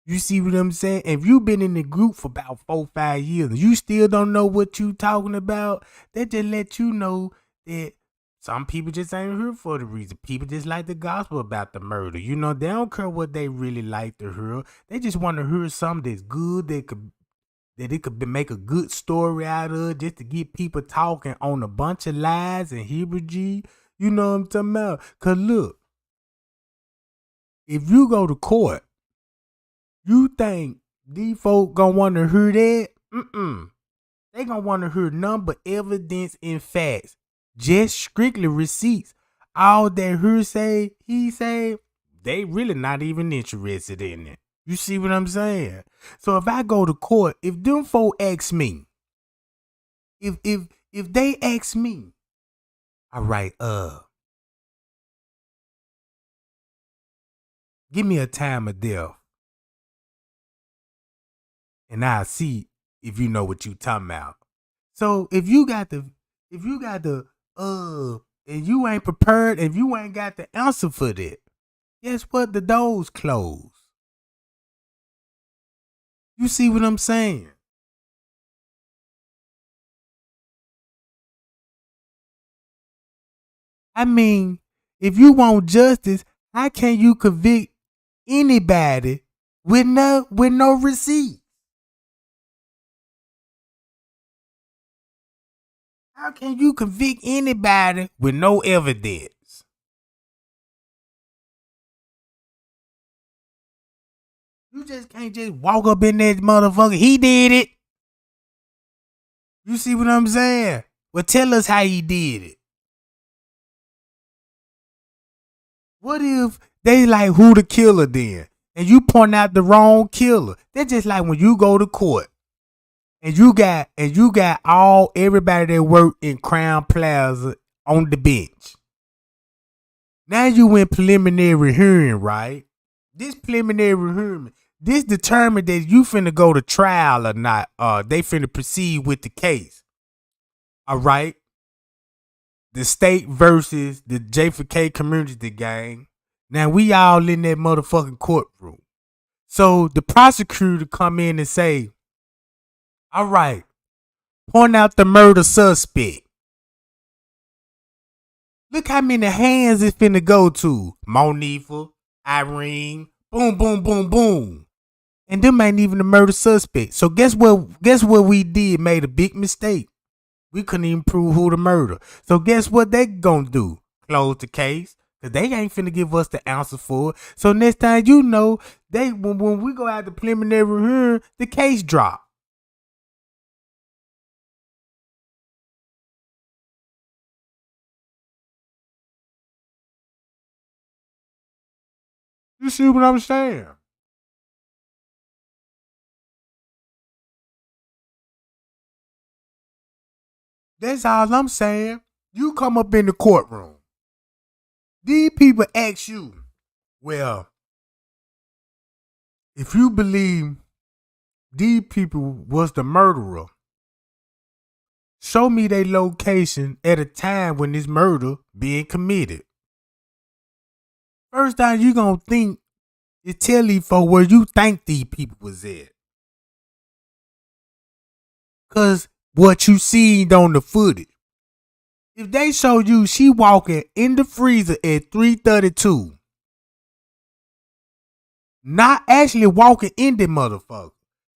S1: you see what I'm saying? If you've been in the group for about 4-5 years and you still don't know what you talking about, that just let you know that some people just ain't here for the reason. People just like the gospel about the murder. You know, they don't care what they really like to hear. They just want to hear something that's good that it could make a good story out of, just to get people talking on a bunch of lies and hemorrhage. You know what I'm talking about? Cause look, if you go to court, you think these folk gonna want to hear that? They gonna want to hear none but evidence and facts. Just strictly receipts. All that hearsay, he say, they really not even interested in it. You see what I'm saying? So if I go to court, if them folk ask me, if they ask me, all right, give me a time of death, and I'll see if you know what you talking about. So if you got the, and you ain't prepared, if you ain't got the answer for that, guess what? The doors closed. You see what I'm saying? I mean, if you want justice, how can you convict anybody with no receipt? How can you convict anybody with no evidence? You just can't just walk up in that motherfucker. He did it. You see what I'm saying? Well, tell us how he did it. What if they like who the killer then? And you point out the wrong killer. That's just like when you go to court and you got everybody that work in Crown Plaza on the bench. Now you in preliminary hearing, right? This preliminary hearing, this determined that you finna go to trial or not. They finna proceed with the case. All right. The state versus the J4K community gang. Now we all in that motherfucking courtroom. So the prosecutor come in and say, all right, point out the murder suspect. Look how many hands it's finna go to. Monifa, Irene, boom, boom, boom, boom. And them ain't even the murder suspect. So guess what we did? Made a big mistake. We couldn't even prove who the murder. So guess what they gonna do? Close the case. Cause they ain't finna give us the answer for it. So next time you know, when we go out the preliminary hearing, the case drop. You see what I'm saying? That's all I'm saying. You come up in the courtroom. These people ask you, well, if you believe these people was the murderer, show me their location at a time when this murder being committed. First thing you gonna think is tell these folks where you think these people was at. Cause what you seen on the footage. If they show you she walking in the freezer at 3:32, not actually walking in the motherfucker.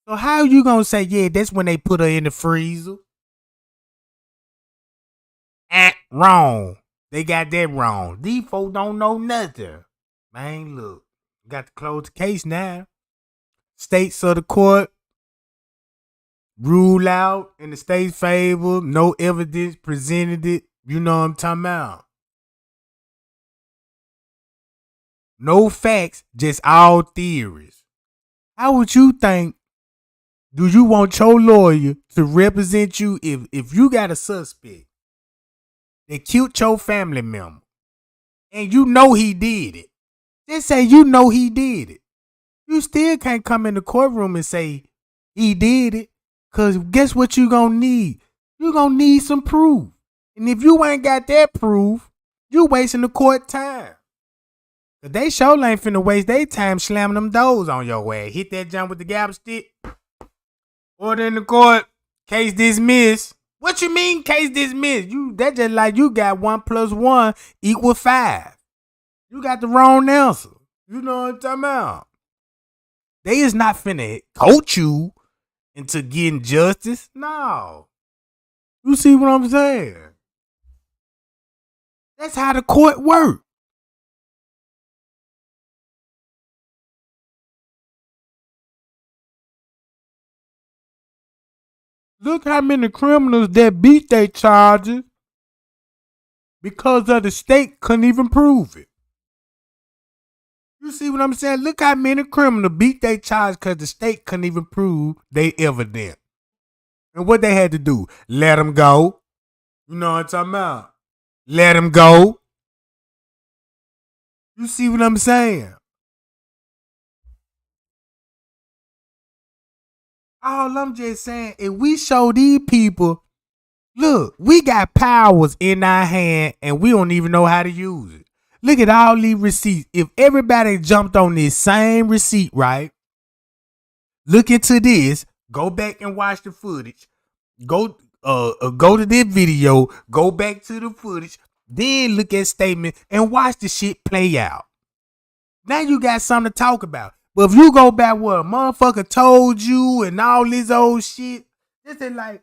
S1: So how you gonna say, yeah, that's when they put her in the freezer? Wrong. They got that wrong. These folks don't know nothing. Man, look, got to close the case now. States of the court rule out in the state's favor. No evidence presented it. You know what I'm talking about. No facts, just all theories. How would you think? Do you want your lawyer to represent you if you got a suspect that killed your family member and you know he did it? Just say you know he did it. You still can't come in the courtroom and say he did it, because guess what you gonna need? You gonna need some proof. And if you ain't got that proof, you wasting the court time. Cause they sure ain't finna waste their time slamming them doors on your ass. Hit that jump with the gap stick. Order in the court. Case dismissed. What you mean case dismissed? That just like you got 1 + 1 = 5. You got the wrong answer. You know what I'm talking about? They is not finna coach you into getting justice. No. You see what I'm saying? That's how the court works. Look how many criminals that beat their charges because of the state couldn't even prove it. You see what I'm saying? Look how many criminals beat their charges because the state couldn't even prove they evidence. And what they had to do? Let them go. You know what I'm talking about? Let them go. You see what I'm saying? All I'm just saying, if we show these people, look, we got powers in our hand and we don't even know how to use it. Look at all these receipts. If everybody jumped on this same receipt, right? Look into this. Go back and watch the footage. Go to this video. Go back to the footage. Then look at statement and watch the shit play out. Now you got something to talk about. But if you go back what a motherfucker told you and all this old shit, this is like,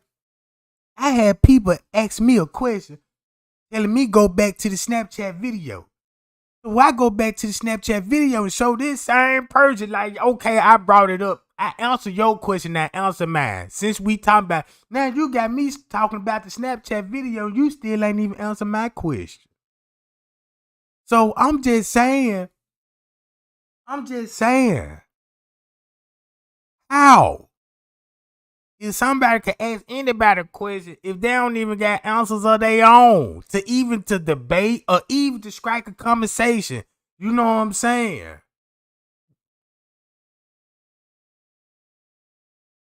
S1: I had people ask me a question telling me go back to the Snapchat video. So I go back to the Snapchat video and show this same person like, okay, I brought it up. I answer your question, now answer mine. Since we talking about, now you got me talking about the Snapchat video, you still ain't even answer my question. So I'm just saying, how? If somebody can ask anybody a question, if they don't even got answers of their own, to debate or even to strike a conversation, you know what I'm saying?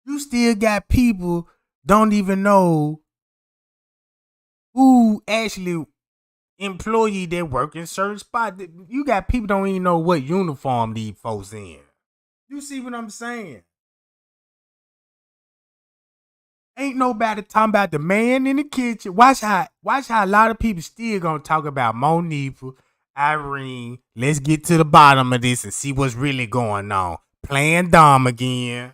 S1: You still got people don't even know who actually employee that work in certain spots. You got people don't even know what uniform these folks in. You see what I'm saying? Ain't nobody talking about the man in the kitchen. Watch how a lot of people still gonna talk about Monifa, Irene. Let's get to the bottom of this and see what's really going on. Playing dumb again.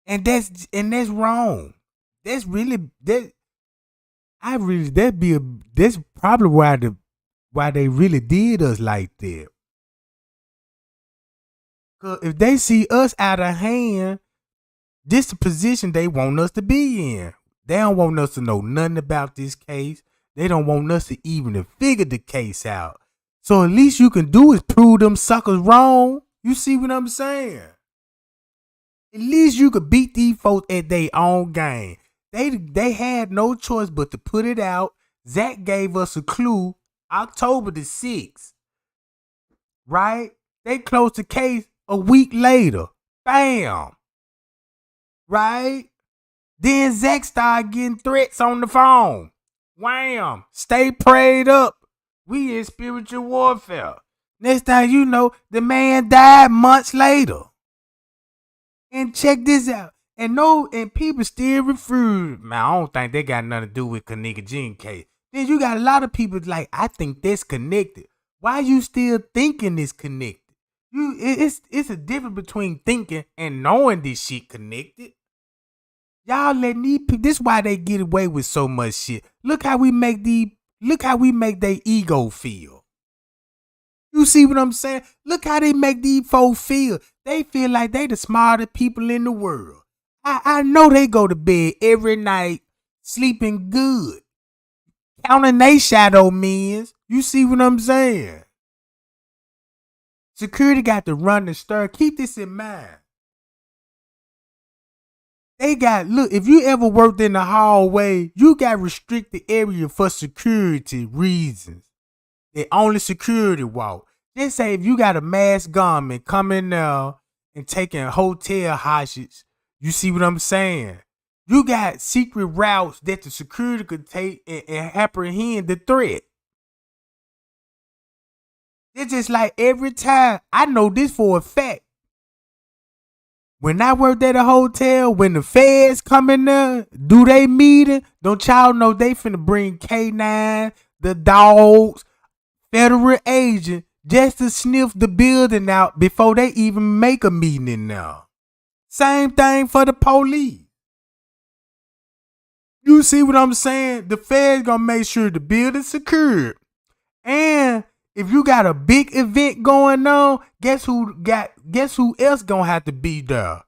S1: And that's wrong. That's probably why they really did us like that. Cause if they see us out of hand, this the position they want us to be in. They don't want us to know nothing about this case. They don't want us to even figure the case out. So at least you can do is prove them suckers wrong. You see what I'm saying? At least you could beat these folks at their own game. They had no choice but to put it out. Zach gave us a clue October the 6th. Right? They closed the case a week later. Bam. Right? Then Zach started getting threats on the phone. Wham. Stay prayed up. We in spiritual warfare. Next thing you know, the man died months later. And check this out. And people still refuse. Man, I don't think they got nothing to do with Kenneka Jenkins case. Then you got a lot of people like, I think that's connected. Why you still thinking it's connected? It's a difference between thinking and knowing this shit connected. Y'all letting these people, this is why they get away with so much shit. Look how we make their ego feel. You see what I'm saying? Look how they make these folks feel. They feel like they the smartest people in the world. I know they go to bed every night sleeping good. Counting they shadow mins. You see what I'm saying? Security got to run the stir. Keep this in mind. Look, if you ever worked in the hallway, you got restricted area for security reasons. They only security walk. Just say if you got a masked gunman coming there and taking hotel hostages, you see what I'm saying? You got secret routes that the security could take and apprehend the threat. It's just like every time, I know this for a fact. When I worked at a hotel, when the feds come in there, do they meeting? Don't y'all know they finna bring K9, the dogs, federal agent, just to sniff the building out before they even make a meeting in there. Same thing for the police. You see what I'm saying? The feds gonna make sure the building's secured. And if you got a big event going on, guess who else gonna have to be there?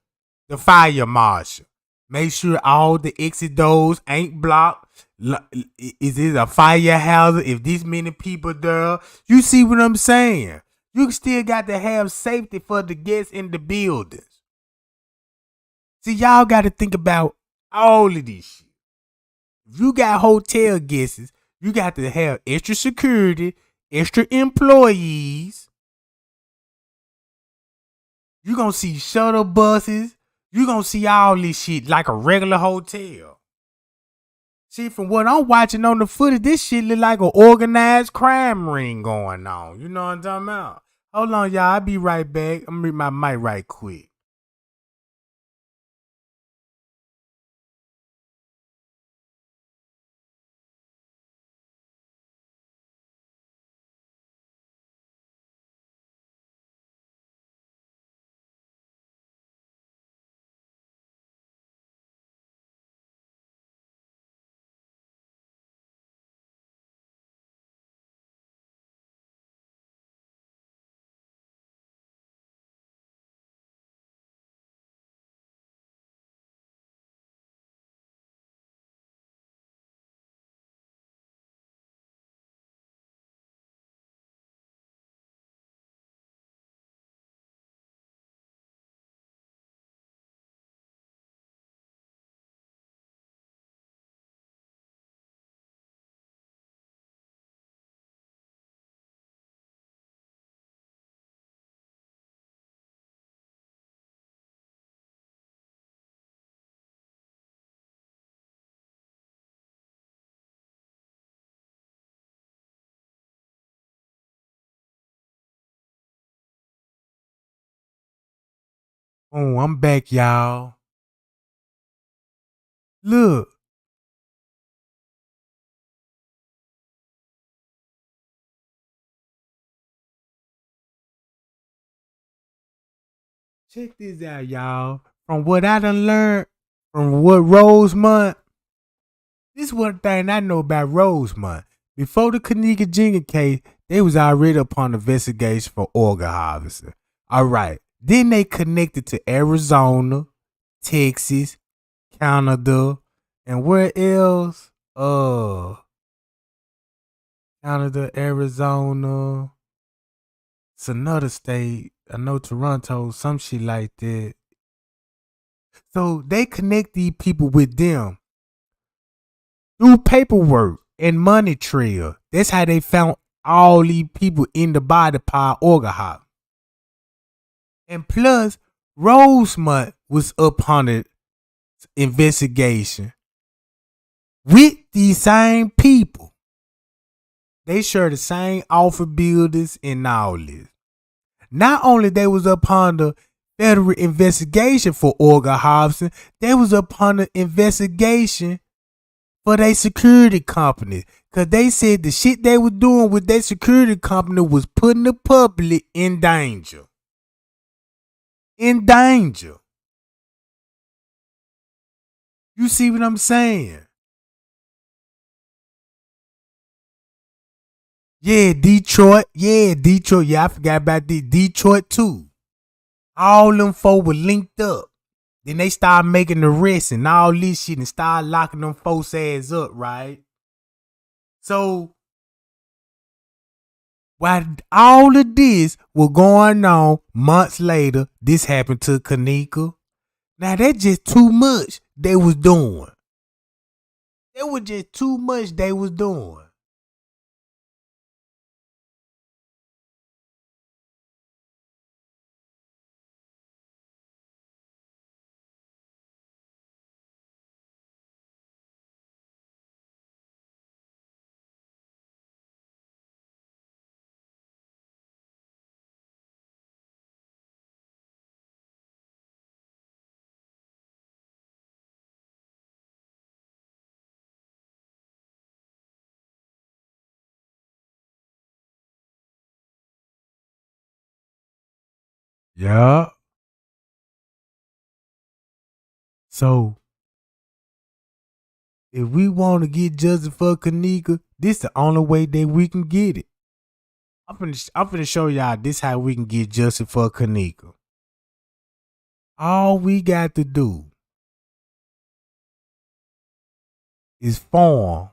S1: The fire marshal. Make sure all the exit doors ain't blocked. Is it a fire hazard if this many people there? You see what I'm saying? You still got to have safety for the guests in the buildings. See, y'all got to think about all of this shit. If you got hotel guests, you got to have extra security, extra employees. You're going to see shuttle buses. You're going to see all this shit like a regular hotel. See, from what I'm watching on the footage, this shit look like an organized crime ring going on. You know what I'm talking about? Hold on, y'all. I'll be right back. I'm going to read my mic right quick. Oh, I'm back, y'all. Look. Check this out, y'all. From what I done learned, from what Rosemont, this is one thing I know about Rosemont. Before the Kenneka Jenkins case, they was already upon investigation for organ harvesting. All right. Then they connected to Arizona, Texas, Canada, and where else? Canada, Arizona. It's another state. I know Toronto, some shit like that. So they connect these people with them through paperwork and money trail. That's how they found all these people in the body part organ hop. And plus, Rosemont was up on the investigation with these same people. They share the same office buildings and all this. Not only they was upon the federal investigation for organ harvesting, they was upon the investigation for their security company. Because they said the shit they were doing with their security company was putting the public in danger. In danger. You see what I'm saying? Yeah, Detroit. Yeah, I forgot about Detroit too. All them folk were linked up. Then they started making arrests and all this shit and started locking them folks' ass up, right? So, While all of this was going on, months later, this happened to Kenneka. Now that's just too much they was doing. That was just too much they was doing. Yeah. So if we want to get justice for Kenneka, this the only way that we can get it. I'm finna show y'all this how we can get justice for Kenneka. All we got to do is form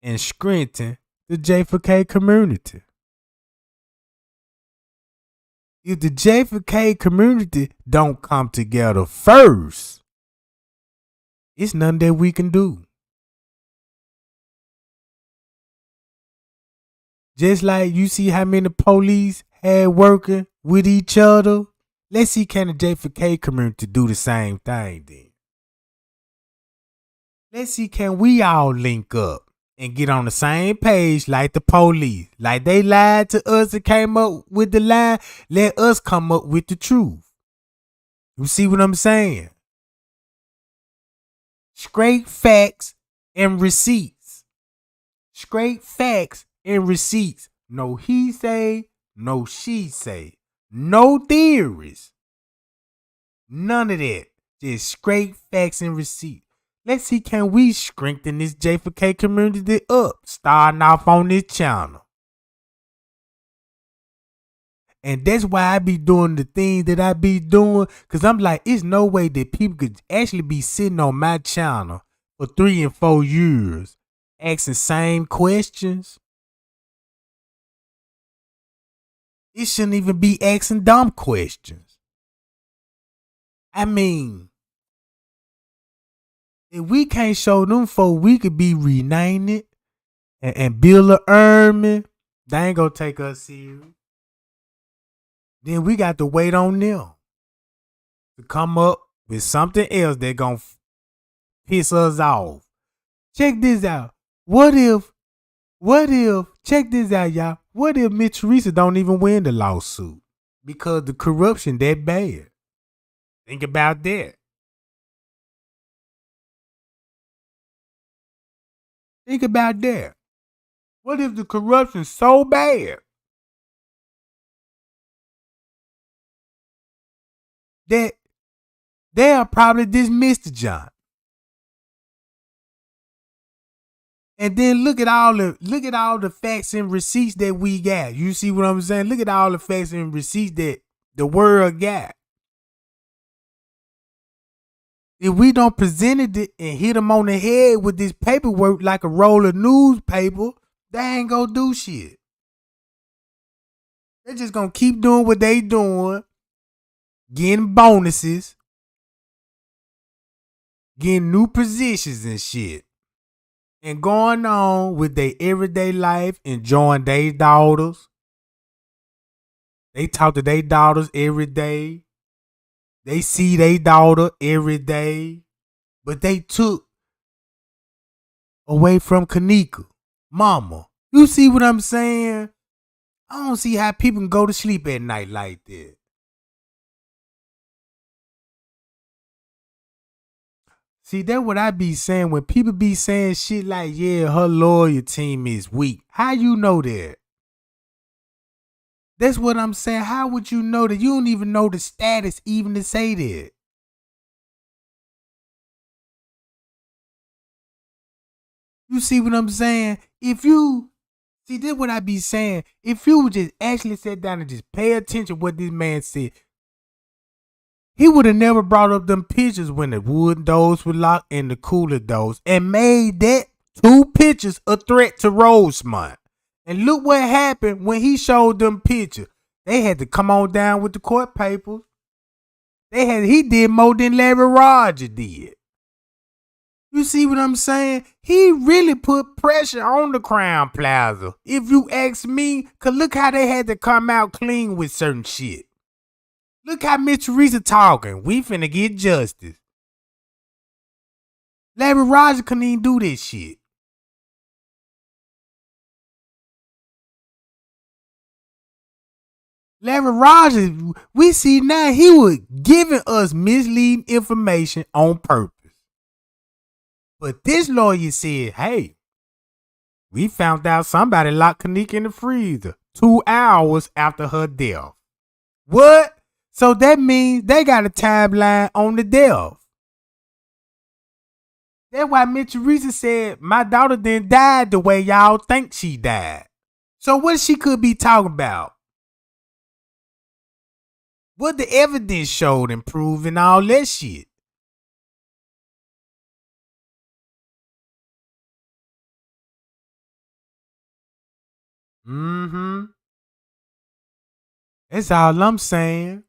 S1: and strengthen the J4K community. If the J4K community don't come together first, it's nothing that we can do. Just like you see how many police had working with each other, let's see can the J4K community do the same thing then. Let's see can we all link up and get on the same page like the police. Like they lied to us and came up with the lie, let us come up with the truth. You see what I'm saying? Straight facts and receipts. Straight facts and receipts. No he say, no she say. No theories. None of that. Just straight facts and receipts. Let's see can we strengthen this J4K community up, starting off on this channel. And that's why I be doing the things that I be doing. Because I'm like, it's no way that people could actually be sitting on my channel for 3 and 4 years asking same questions. It shouldn't even be asking dumb questions. I mean, if we can't show them folk we could be renamed it and build an army, they ain't gonna take us serious. Then we got to wait on them to come up with something else that gonna piss us off. Check this out. What if, check this out, y'all. What if Miss Teresa don't even win the lawsuit? Because the corruption that bad. Think about that. Think about that. What if the corruption's so bad that they'll probably dismiss the job? And then look at all the facts and receipts that we got. You see what I'm saying? Look at all the facts and receipts that the world got. If we don't present it and hit them on the head with this paperwork like a roll of newspaper, they ain't gonna do shit. They're just gonna keep doing what they doing, getting bonuses, getting new positions and shit, and going on with their everyday life, enjoying their daughters. They talk to their daughters every day. They see their daughter every day. But they took away from Kenneka. Mama. You see what I'm saying? I don't see how people can go to sleep at night like that. See, that's what I be saying. When people be saying shit like, yeah, her lawyer team is weak. How you know that? That's what I'm saying. How would you know that? You don't even know the status even to say that. You see what I'm saying? If you, see, this what I be saying. If you would just actually sit down and just pay attention to what this man said, he would have never brought up them pictures when the wood doors were locked and the cooler doors and made that 2 pictures a threat to Rosemont. And look what happened when he showed them pictures. They had to come on down with the court papers. He did more than Larry Roger did. You see what I'm saying? He really put pressure on the Crown Plaza. If you ask me, cause look how they had to come out clean with certain shit. Look how Miss Teresa talking. We finna get justice. Larry Roger couldn't even do this shit. Larry Rogers, we see now he was giving us misleading information on purpose. But this lawyer said, hey, we found out somebody locked Kenneka in the freezer 2 hours after her death. What? So that means they got a timeline on the death. That's why Miss Teresa said, my daughter didn't die the way y'all think she died. So what she could be talking about? What the evidence showed and proved and all that shit. Mm-hmm. That's all I'm saying.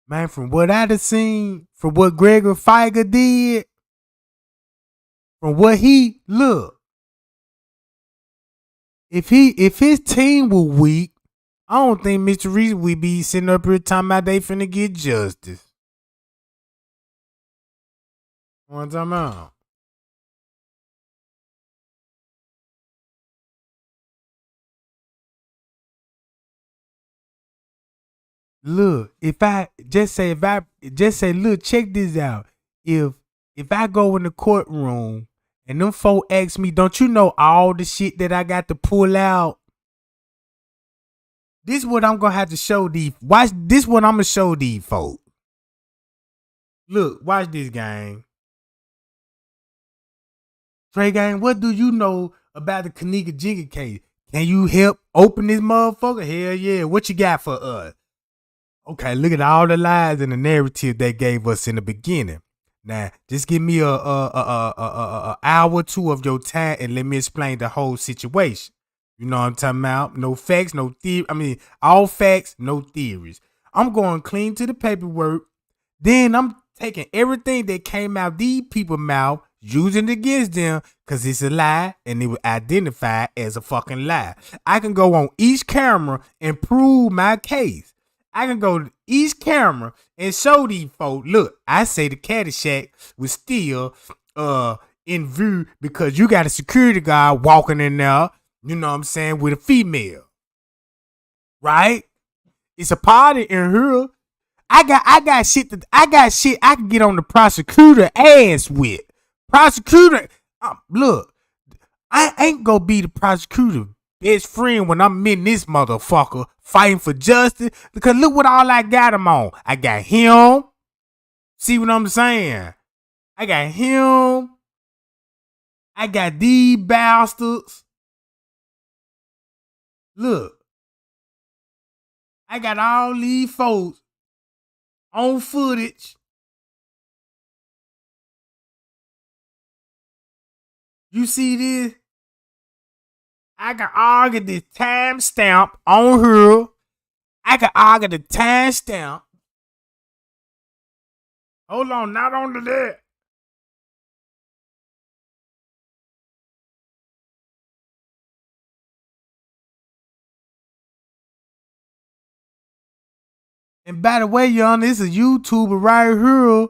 S1: Man, from what I done seen, from what Gregor Feiger did, from what he look, if his team were weak, I don't think Mr. Reese would be sitting up here talking about they finna get justice. What I'm talking about? Look, if I say, look, check this out. If I go in the courtroom and them folk ask me, don't you know all the shit that I got to pull out? This is what I'm gonna have to show these. Watch this. What I'm gonna show these folk. Look, watch this, gang. Trey gang, what do you know about the Kenneka Jenkins case? Can you help open this motherfucker? Hell yeah. What you got for us? Okay, look at all the lies and the narrative they gave us in the beginning. Now, just give me a hour or two of your time and let me explain the whole situation. You know what I'm talking about? No facts, no theory. I mean, all facts, no theories. I'm going clean to the paperwork. Then I'm taking everything that came out these people's mouth, using it against them, because it's a lie and it was identified as a fucking lie. I can go on each camera and prove my case. I can go to each camera and show these folks, look, I say the Caddyshack was still in view because you got a security guard walking in there, you know what I'm saying, with a female. Right? It's a party in here. I got shit I can get on the prosecutor ass with. Prosecutor, look, I ain't gonna be the prosecutor best friend when I'm in this motherfucker fighting for justice, because look what all I got him on. I got him. See what I'm saying? I got him. I got these bastards. Look. I got all these folks on footage. You see this? I can argue the timestamp on her. I can argue the timestamp. Hold on, not only that. And by the way, y'all, this is a YouTuber right here.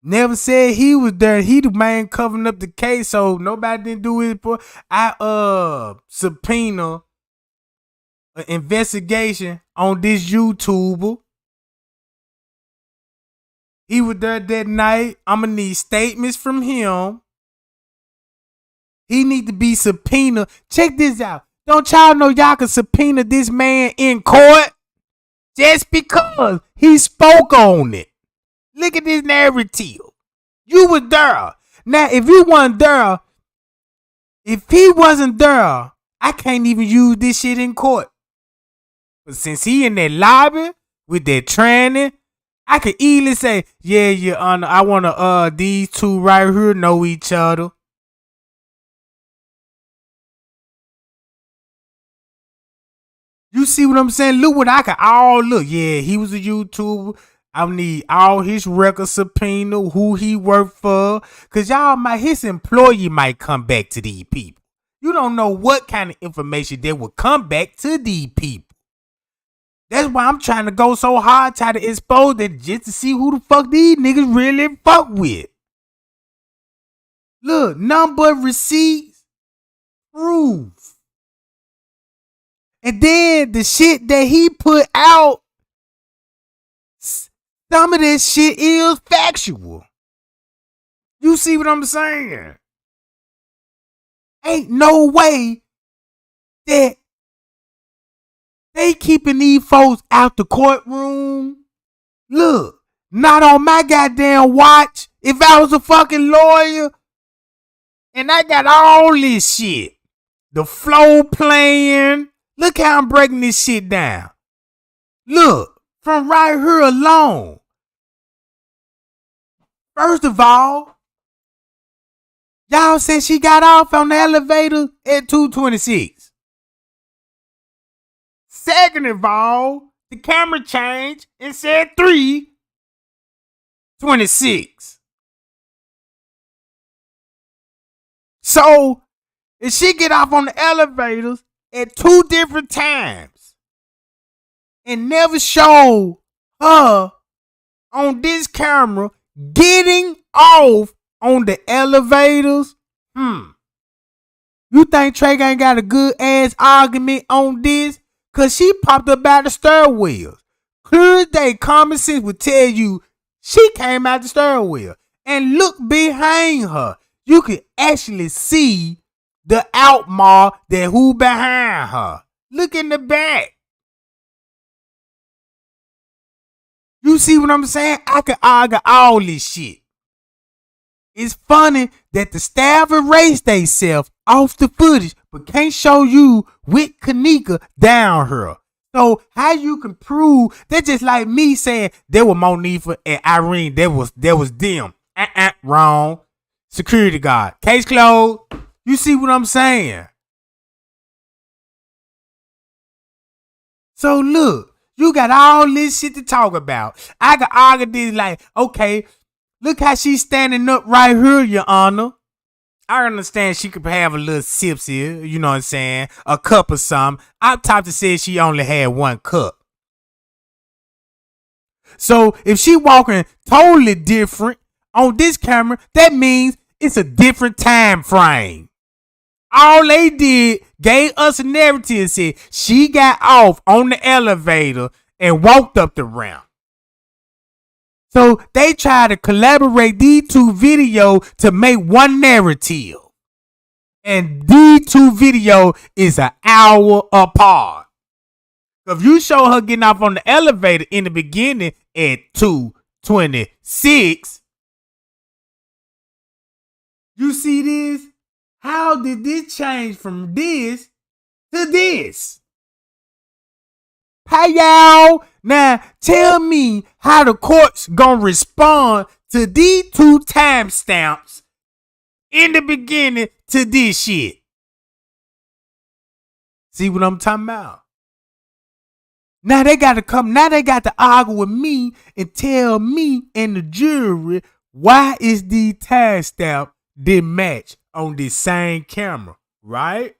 S1: Never said he was there. He the man covering up the case, so nobody didn't do it. I subpoena an investigation on this YouTuber. He was there that night. I'ma need statements from him. He need to be subpoenaed. Check this out. Don't y'all know y'all can subpoena this man in court just because he spoke on it? Look at this narrative. You was there. Now, if you wasn't there, if he wasn't there, I can't even use this shit in court. But since he in that lobby with that training, I could easily say, yeah, Your Honor, I wanna these two right here know each other. You see what I'm saying? Look what I could all look. Yeah, he was a YouTuber. I need all his record subpoena, who he worked for. Cause his employee might come back to these people. You don't know what kind of information that will come back to these people. That's why I'm trying to go so hard, try to expose that just to see who the fuck these niggas really fuck with. Look, number receipts, proof. And then the shit that he put out, some of this shit is factual. You see what I'm saying? Ain't no way that they keeping these folks out the courtroom. Look, not on my goddamn watch. If I was a fucking lawyer and I got all this shit, the flow playing, look how I'm breaking this shit down. Look, from right here alone. First of all, y'all said she got off on the elevator at 2:26. Second of all, the camera changed and said 3:26. So, if she get off on the elevators at 2 different times and never showed her on this camera getting off on the elevators, you think Trey ain't got a good ass argument on this? Cause she popped up out the stairwells. Clear as day, common sense would tell you she came out the stairwell. And look behind her. You can actually see the outmark that who behind her. Look in the back. You see what I'm saying? I could argue all this shit. It's funny that the staff erased themselves off the footage, but can't show you with Kenneka down her. So how you can prove that? Just like me saying there were Monifa and Irene, there was them. Wrong. Security guard. Case closed. You see what I'm saying? So look, you got all this shit to talk about. I can argue this like, okay, look how she's standing up right here, Your Honor. I understand she could have a little sips here, you know what I'm saying? A cup or something. Autopsy said she only had 1 cup. So if she walking totally different on this camera, that means it's a different time frame. All they did, gave us a narrative and said she got off on the elevator and walked up the ramp. So they try to collaborate these two videos to make one narrative. And these two videos is an hour apart. If you show her getting off on the elevator in the beginning at 2:26, you see this? How did this change from this to this? Hey y'all, now tell me how the court's gonna respond to these 2 timestamps in the beginning to this shit. See what I'm talking about? Now they got to argue with me and tell me and the jury why is the timestamp didn't match on this same camera, right?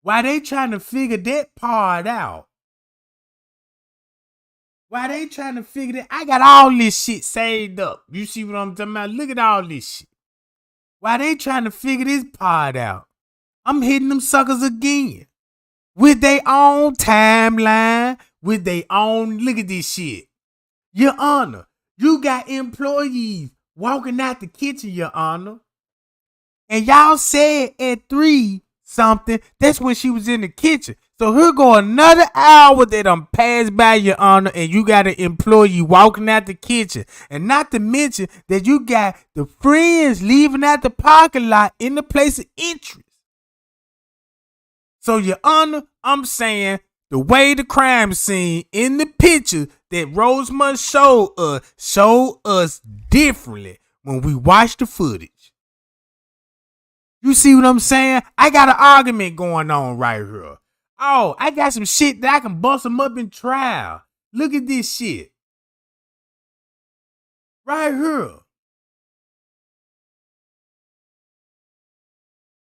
S1: Why they trying to figure that part out? Why they trying to figure that? I got all this shit saved up. You see what I'm talking about? Look at all this shit. Why they trying to figure this part out? I'm hitting them suckers again. With their own timeline, with their own, look at this shit. Your Honor, you got employees walking out the kitchen, Your Honor. And y'all said at 3 something, that's when she was in the kitchen. So here go another hour that I'm passed by, Your Honor, and you got an employee walking out the kitchen. And not to mention that you got the friends leaving out the parking lot in the place of interest. So, Your Honor, I'm saying the way the crime scene in the picture that Rosemont showed us differently when we watched the footage. You see what I'm saying? I got an argument going on right here. Oh, I got some shit that I can bust them up in trial. Look at this shit. Right here.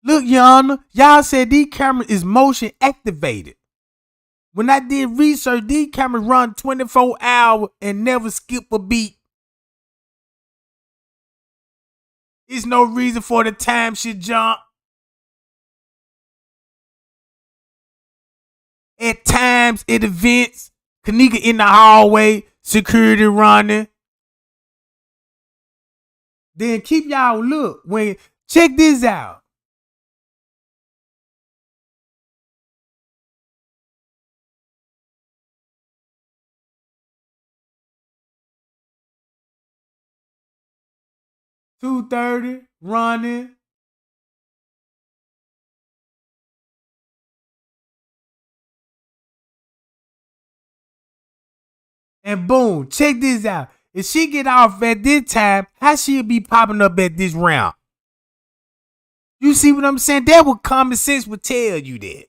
S1: Look, Your Honor, y'all said these cameras is motion activated. When I did research, these cameras run 24 hours and never skip a beat. There's no reason for the time should jump. At times, at events, Kenneka in the hallway, security running. Then keep y'all look. Check this out. $2:30 running. And boom, check this out. If she get off at this time, how she'll be popping up at this ramp? You see what I'm saying? That what common sense would tell you that.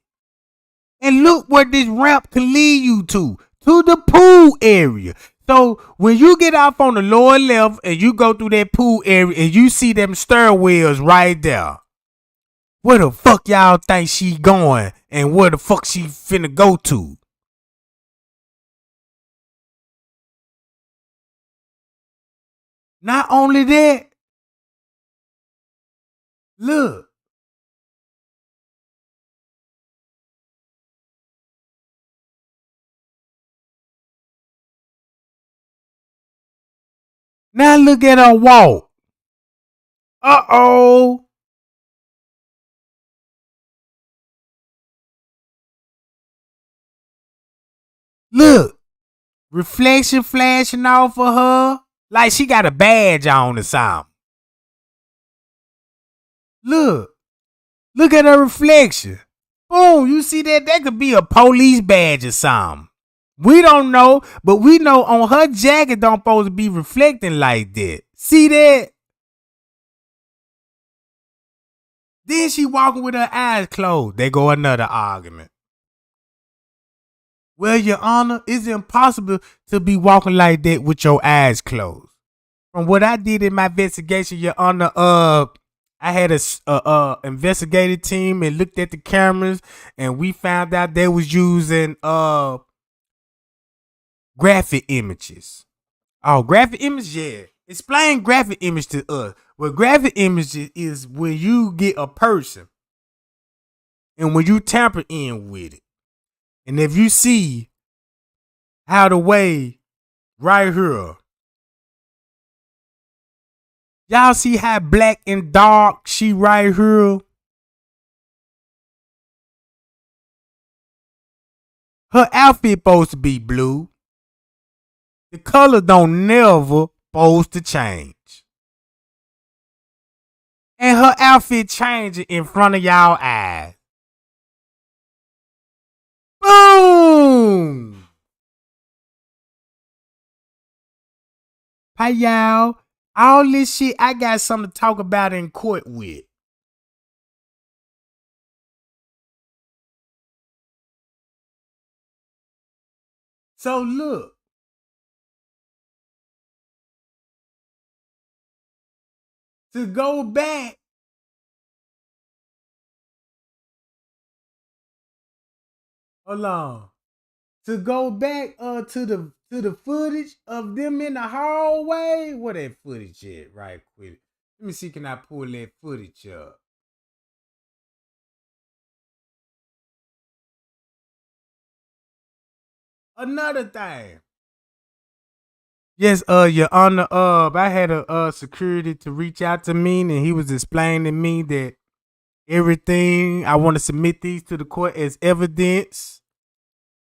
S1: And look where this ramp can lead you to the pool area. So when you get off on the lower left and you go through that pool area and you see them stairwells right there, where the fuck y'all think she going and where the fuck she finna go to? Not only that, look. Now look at her walk. Uh-oh. Look. Reflection flashing off of her. Like she got a badge on or something. Look. Look at her reflection. Boom, you see that? That could be a police badge or something. We don't know, but we know on her jacket don't supposed to be reflecting like that. See that? Then she walking with her eyes closed. There go another argument. Well, Your Honor, it's impossible to be walking like that with your eyes closed. From what I did in my investigation, Your Honor, I had a investigative team and looked at the cameras, and we found out they was using graphic images. Oh, graphic images, yeah. Explain graphic image to us. Well, graphic images is when you get a person and when you tamper in with it. And if you see how the way right here, y'all see how black and dark she right here? Her outfit supposed to be blue. The color don't never supposed to change. And her outfit changing in front of y'all eyes. Boom! Hi y'all. All this shit I got something to talk about in court with. So look. To go back. Hold on. To go back to the footage of them in the hallway. Where that footage at? Right quick. Let me see, can I pull that footage up? Another thing. Yes, Your Honor, I had a security to reach out to me, and he was explaining to me that everything, I want to submit these to the court as evidence.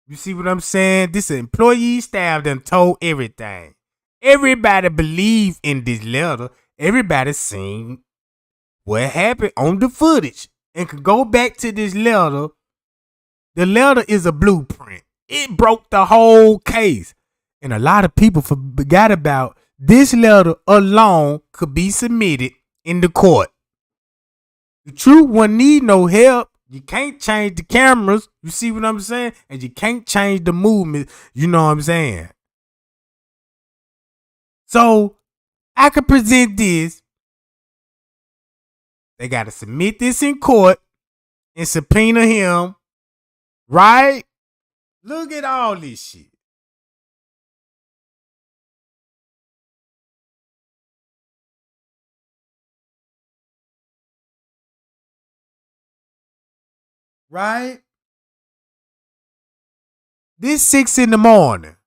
S1: You see what I'm saying? This employee staff done told everything. Everybody believe in this letter. Everybody seen what happened on the footage and could go back to this letter The letter is a blueprint. It broke the whole case. And a lot of people forgot about this letter alone could be submitted in the court. The truth wouldn't need no help. You can't change the cameras. You see what I'm saying? And you can't change the movement. You know what I'm saying? So I could present this. They got to submit this in court and subpoena him. Right? Look at all this shit. Right? This 6 in the morning.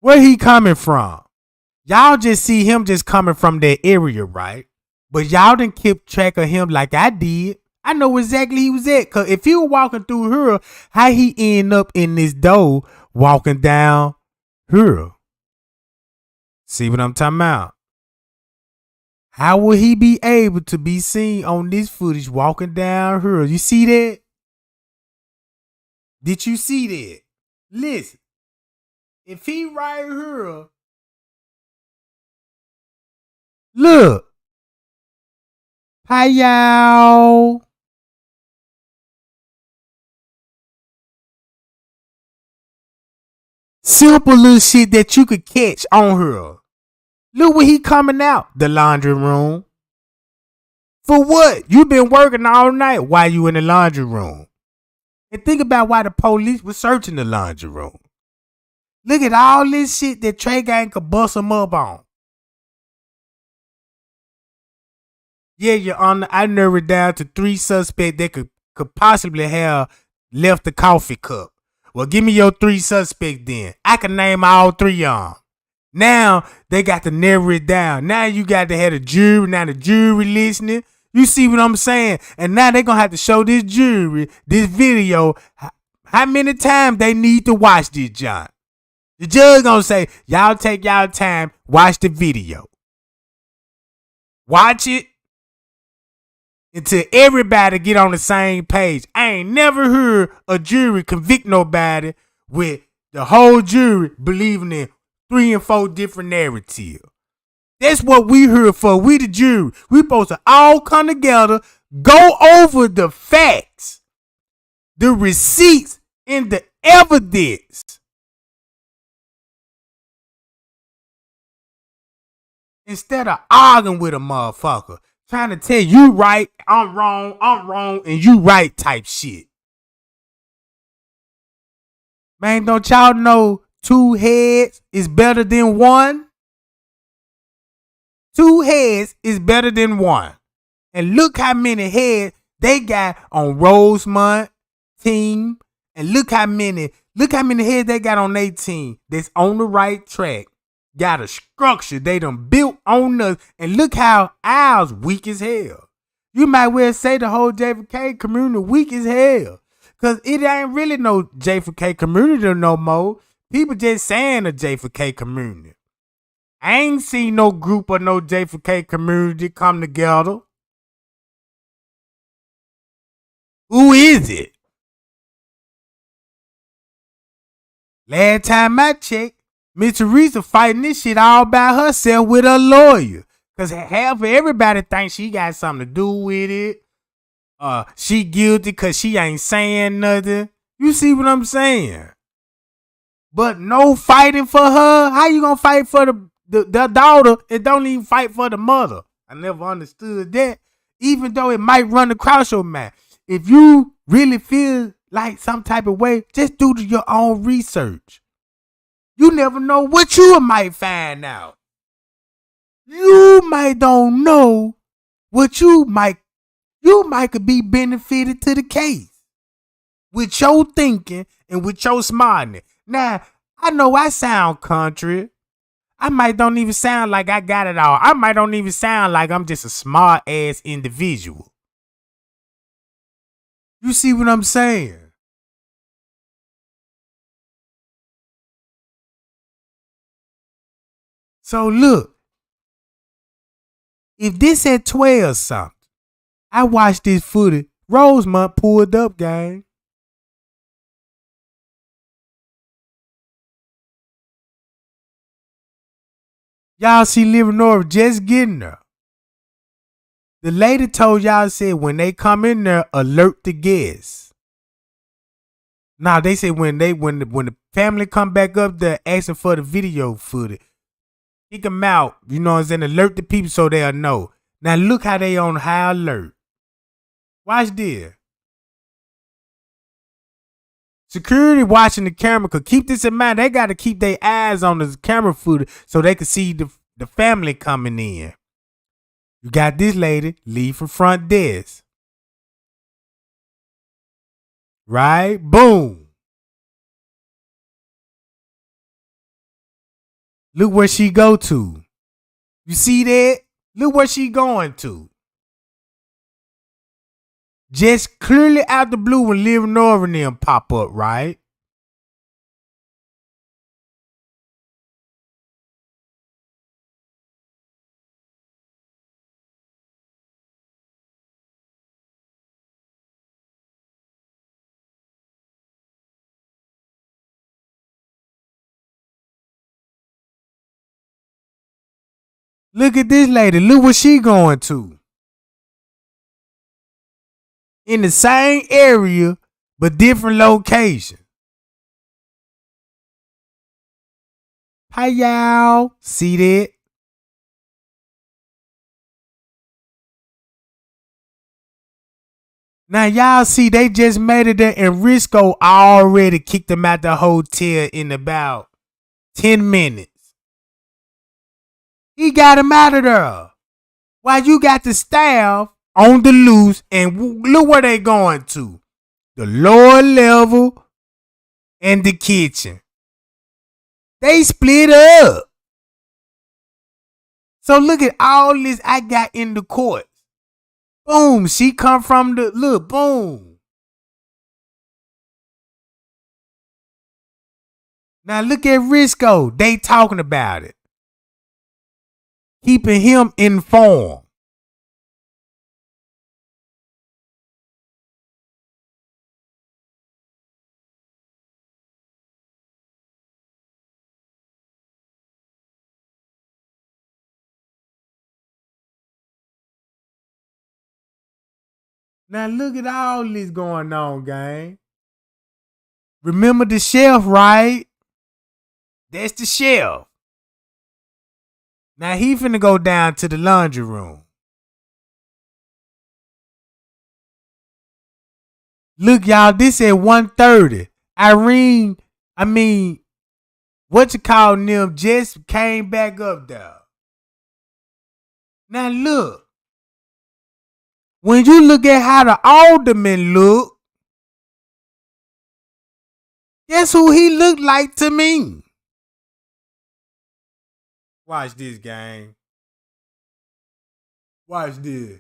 S1: Where he coming from? Y'all just see him just coming from that area, right? But y'all didn't keep track of him like I did. I know exactly he was at. Cause if he was walking through here, how he end up in this door walking down here? See what I'm talking about? How will he be able to be seen on this footage walking down here? You see that? Did you see that? Listen. If he right here, look. Hi, y'all. Simple little shit that you could catch on her. Look where he coming out. The laundry room. For what? You been working all night while you in the laundry room. And think about why the police was searching the laundry room. Look at all this shit that Trey Gang could bust him up on. Yeah, Your Honor, I narrowed it down to 3 suspects that could possibly have left the coffee cup. Well, give me your 3 suspects then. I can name all 3 of them. Now, they got to narrow it down. Now you got to have a jury. Now the jury listening. You see what I'm saying? And now they're going to have to show this jury, this video, how many times they need to watch this, John. The judge going to say, y'all take y'all time, watch the video. Watch it until everybody get on the same page. I ain't never heard a jury convict nobody with the whole jury believing in 3 and 4 different narratives. That's what we here for. We the jury. We supposed to all come together, go over the facts, the receipts, and the evidence. Instead of arguing with a motherfucker, trying to tell you right, I'm wrong, and you right type shit. Man, don't y'all know 2 heads is better than 1? 2 heads is better than 1. And look how many heads they got on Rosemont team. And look how many heads they got on their team that's on the right track. Got a structure they done built on us. And look how ours weak as hell. You might well say the whole JFK community weak as hell. Because it ain't really no JFK community no more. People just saying a JFK community. I ain't seen no group or no JFK community come together. Who is it? Last time I checked, Miss Teresa fighting this shit all by herself with a lawyer. Because half of everybody thinks she got something to do with it. She guilty because she ain't saying nothing. You see what I'm saying? But no fighting for her. How you gonna fight for the daughter and don't even fight for the mother? I never understood that. Even though it might run across your mind. If you really feel like some type of way, just do your own research. You never know what you might find out. You might don't know what you might could be benefited to the case. With your thinking and with your smartness. Now, I know I sound country. I might don't even sound like I got it all. I might don't even sound like I'm just a smart ass individual. You see what I'm saying? So look, if this at 12 something, I watched this footage. Rosemont pulled up, gang. Y'all see Leonora just getting there. The lady told y'all, said when they come in there, alert the guests. Nah, they said when the family come back up there asking for the video footage, kick them out. You know what I'm saying? Alert the people so they'll know. Now look how they on high alert. Watch this. Security watching the camera. Cause keep this in mind, they got to keep their eyes on the camera footage so they can see the family coming in. You got this lady leave from front desk. Right? Boom. Look where she go to. You see that? Look where she going to. Just clearly out the blue when Leonora and them pop up, right? Look at this lady. Look where she going to. In the same area, but different location. Hi, y'all. See that? Now, y'all see they just made it there, and Risco already kicked them out the hotel in about 10 minutes. He got him out of there. While you got the staff on the loose, and look where they going to. The lower level and the kitchen. They split up. So look at all this I got in the courts. Boom, she come from the, look, boom. Now look at Risco. They talking about it. Keeping him informed. Now look at all this going on, gang. Remember the chef, right? That's the chef. Now he finna go down to the laundry room. Look, y'all, this at 1:30. What you call them just came back up there. Now look. When you look at how the alderman look, guess who he looked like to me? Watch this, gang. Watch this.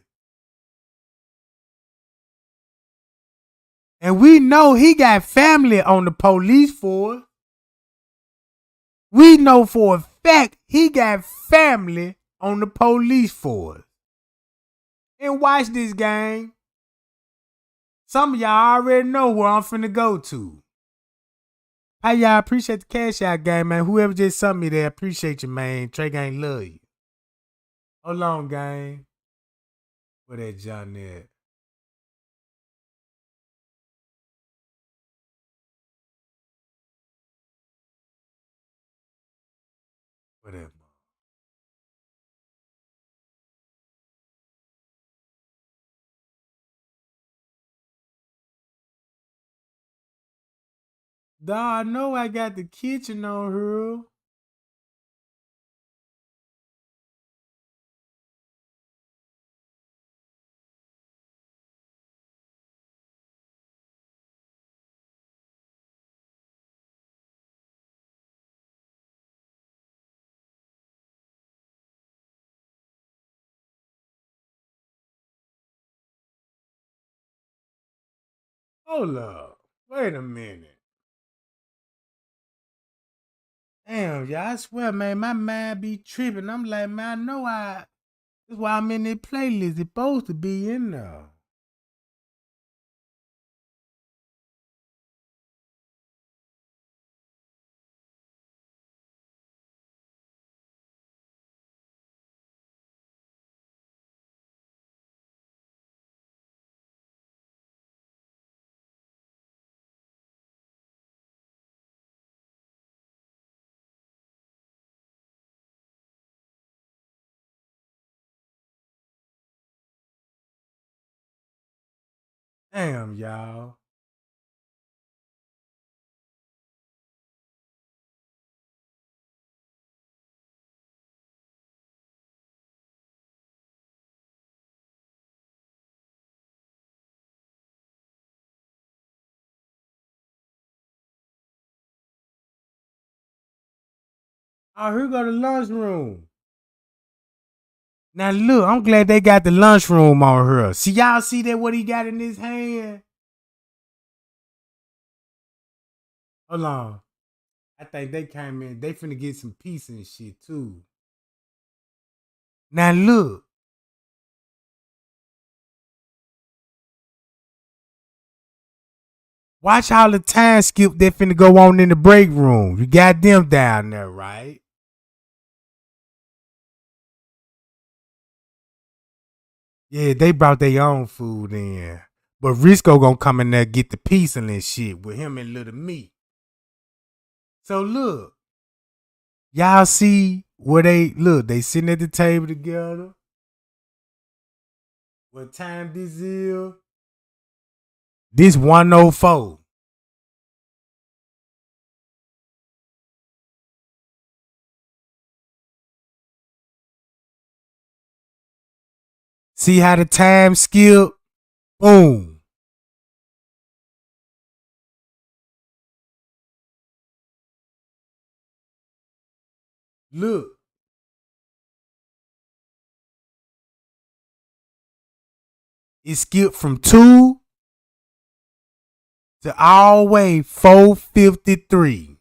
S1: And we know he got family on the police force. We know for a fact he got family on the police force. And watch this, gang. Some of y'all already know where I'm finna go to. Hey, y'all, appreciate the cash out, gang, man. Whoever just sent me there, appreciate you, man. Trey Gang love you. Hold on, gang. Where that John at? Whatever. Dawg, I know I got the kitchen on her. Hold up. Wait a minute. Damn, y'all, I swear, man, my mind be tripping. I'm like, man, I know That's why I'm in that playlist. It's supposed to be in there. Damn, y'all. Oh, here go the lunchroom. Now look, I'm glad they got the lunchroom on here. See, y'all see that what he got in his hand? Hold on. I think they came in. They finna get some pizza and shit too. Now look. Watch how the time skip that finna go on in the break room. You got them down there, right? Yeah, they brought their own food in. But Risco gonna come in there get the pizza and shit with him and Little Me. So look. Y'all see where they sitting at the table together. What time this is? This 104. See how the time skip? Boom. Look. It skipped from 2 to all the way 4:53.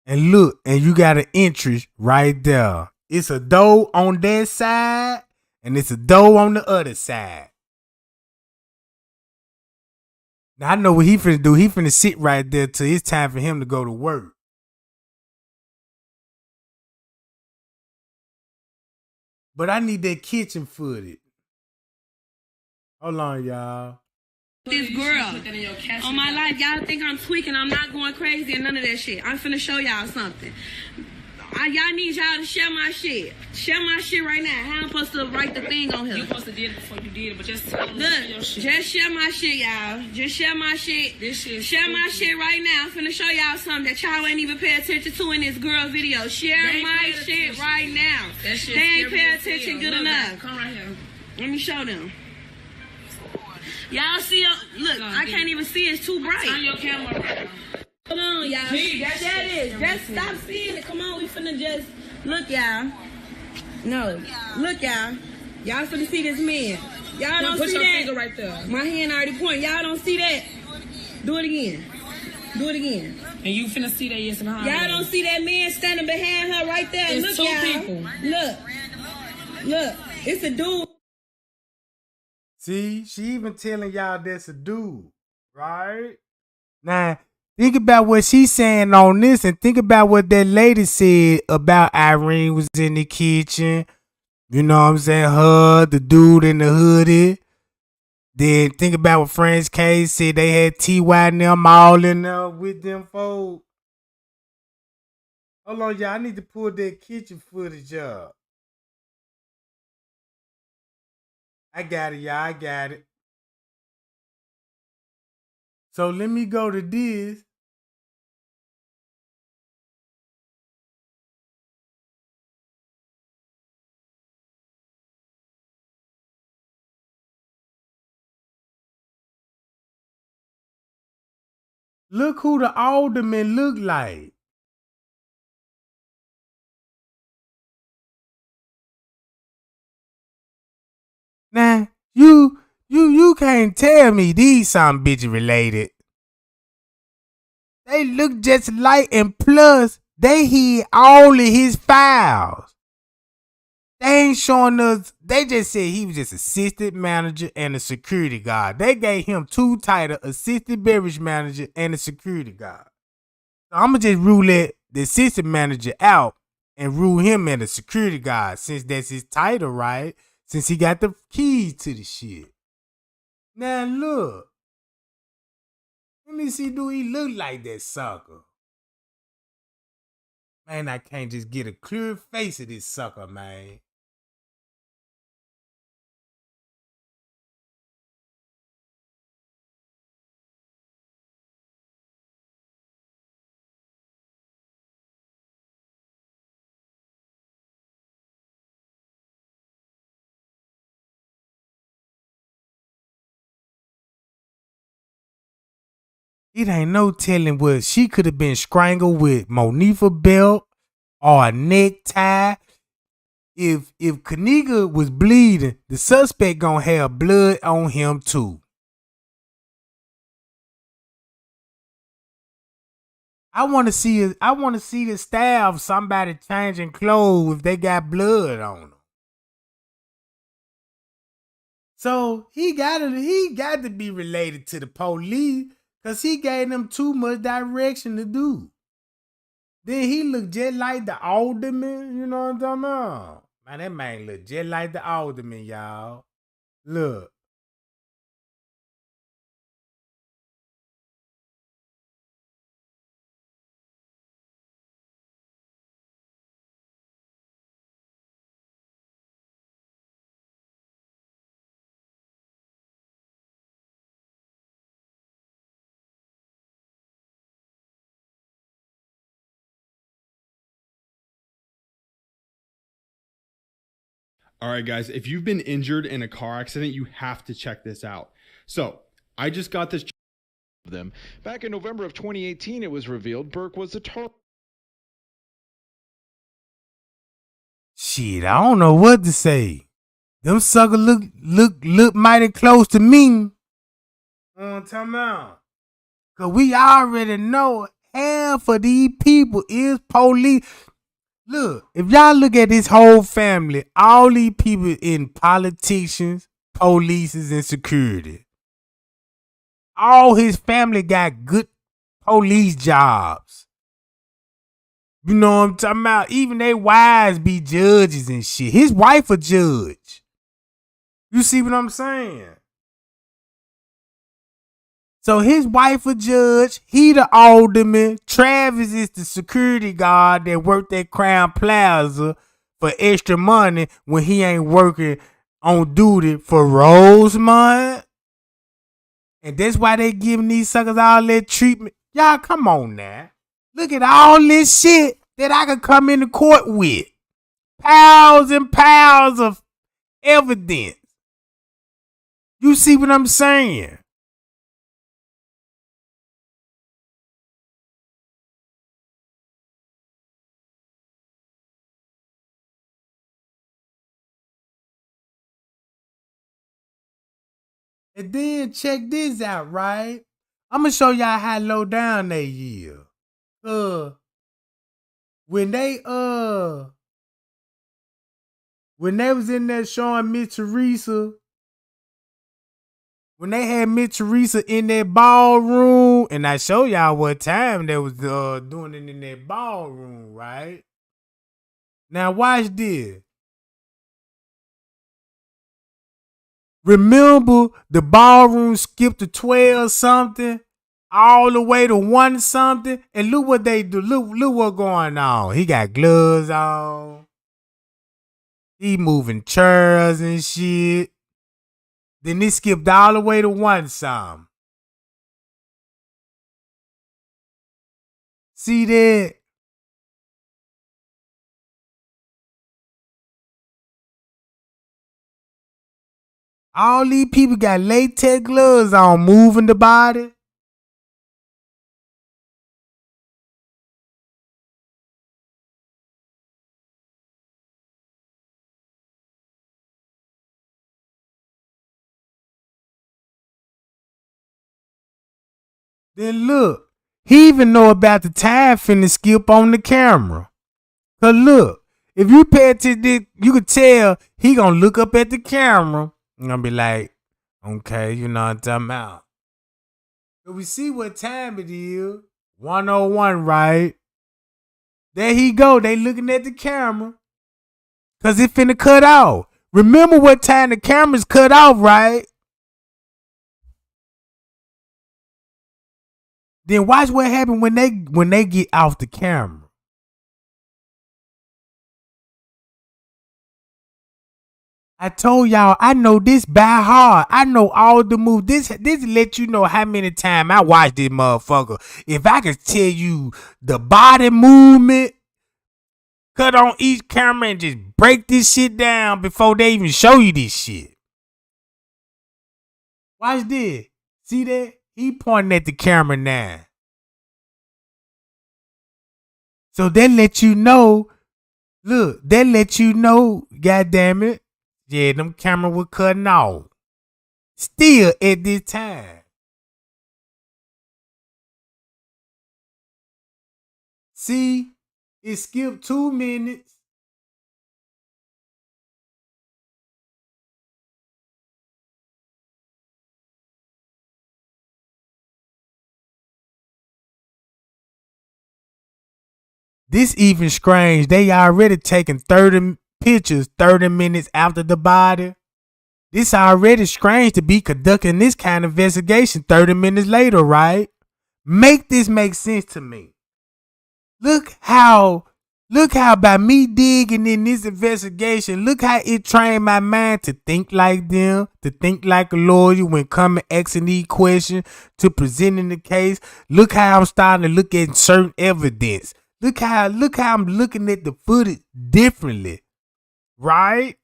S1: And look, and you got an entry right there. It's a door on that side, and it's a door on the other side. Now I know what he finna do. He finna sit right there till it's time for him to go to work. But I need that kitchen footage. Hold on, y'all.
S9: This girl on my life, y'all think I'm tweaking. I'm not going crazy and none of that shit. I'm finna show y'all something. Y'all need y'all to share my shit. Share my shit right now. How I'm supposed to write the thing on here?
S16: You supposed to did it before you did it, but just tell them
S9: Look, just share my shit, y'all. Just share my shit.
S16: This shit.
S9: Share my shit right now. I'm finna show y'all something that y'all ain't even pay attention to in this girl video. Share my shit right now.
S16: That shit
S9: they ain't pay attention good enough.
S16: Come right here.
S9: Let me show them. Y'all see? Look, I can't even see. It's too bright.
S16: Turn your camera around.
S9: Hold on, y'all. That is. Just stop seeing it. Come on, we finna just look, y'all. No, look, y'all. Y'all finna see this man. Y'all don't
S16: put
S9: see
S16: your
S9: that.
S16: finger right there.
S9: My hand already pointing. Y'all don't see that. Do it again. Do it again.
S16: And you finna see that yes behind.
S9: Y'all don't see that man standing behind her right there.
S16: It's
S9: Look,
S16: two
S9: y'all.
S16: people.
S9: Look. It's a dude.
S1: See, she even telling y'all that's a dude, right? Now, think about what she's saying on this and think about what that lady said about Irene was in the kitchen. You know what I'm saying? Her, the dude in the hoodie. Then think about what Friends K said. They had T.Y. and them all in there with them folks. Hold on, y'all. I need to pull that kitchen footage up. I got it, y'all. I got it. So let me go to this. Look who the alderman look like. Now, you can't tell me these some bitch related. They They look just like, and plus, they hid all of his files. They ain't showing us. They just said he was just assistant manager and a security guard. They gave him two titles: assistant beverage manager and a security guard. So I'm gonna just rule the assistant manager out and rule him as a security guard since that's his title, right? Since he got the keys to the shit. Now look, let me see. Do he look like that sucker? Man, I can't just get a clear face of this sucker, man. It ain't no telling what she could have been strangled with Monifa belt or a necktie. If Kenneka was bleeding, the suspect gonna have blood on him too. I want to see the style of somebody changing clothes if they got blood on them. So he got to be related to the police because he gave them too much direction to do. Then he looked just like the alderman, you know what I'm talking about? Man, that man look just like the alderman, y'all. Look.
S19: All right, guys, if you've been injured in a car accident, you have to check this out. So I just got this.
S20: Them. Back in November of 2018, it was revealed Burke was a target.
S1: Shit, I don't know what to say. Them suckers look mighty close to me. You know what I'm talking about? Cause we already know half of these people is police. Look, if y'all look at this whole family, all these people in politicians, police, and security. All his family got good police jobs. You know what I'm talking about? Even their wives be judges and shit. His wife a judge. You see what I'm saying? So his wife a judge, he the alderman, Travis is the security guard that worked at Crown Plaza for extra money when he ain't working on duty for Rosemont. And that's why they giving these suckers all that treatment. Y'all, come on now. Look at all this shit that I could come into court with. Piles and piles of evidence. You see what I'm saying? And then check this out, right? I'm gonna show y'all how low down they is. When they was in there showing Miss Teresa, when they had Miss Teresa in that ballroom, and I show y'all what time they was doing it in that ballroom, right? Now watch this. Remember the ballroom skipped to 12 something all the way to 1 something, and look what they do. Look what going on. He got gloves on. He moving chairs and shit. Then he skipped all the way to 1 something. See that? All these people got latex gloves on, moving the body. Then look, He even know about the time finna skip on the camera. Cause look, if you pay attention, you could tell he gonna look up at the camera and gonna be like, okay, you know what I'm talking about. So we see what time it is. 101, right? There he go. They looking at the camera. Cause it finna cut off. Remember what time the camera's cut off, right? Then watch what happen when they get off the camera. I told y'all I know this by heart. I know all the moves. This let you know how many times I watched this motherfucker. If I could tell you the body movement, cut on each camera and just break this shit down before they even show you this shit. Watch this. See that? He pointing at the camera now. So that let you know. Look, that let you know, goddamn it. Yeah, them camera was cutting off. Still at this time. See, it skipped 2 minutes. This even strange. They already taken 30 pictures 30 minutes after the body. This already strange to be conducting this kind of investigation 30 minutes later, right? Make this make sense to me. Look how by me digging in this investigation, look how it trained my mind to think like them, to think like a lawyer when coming asking these questions, to presenting the case. Look how I'm starting to look at certain evidence. Look how I'm looking at the footage differently, right?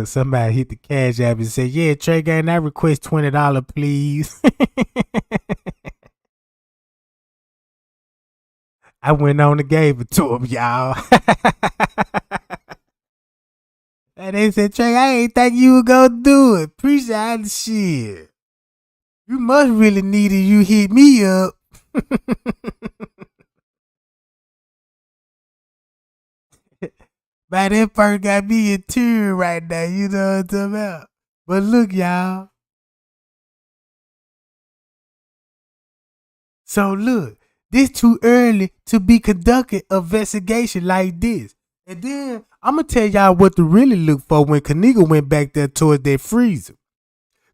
S1: Somebody hit the cash app and said, yeah, Trey Gang, I request $20, please. I went on and gave it to him, y'all. And they said, Trey, I ain't think you were gonna do it. Appreciate the shit. You must really need it. You hit me up. By that first got me in tears right now. You know what I'm talking about? But look, y'all. So look, this too early to be conducting an investigation like this. And then I'm gonna tell y'all what to really look for when Kenneka went back there towards that freezer.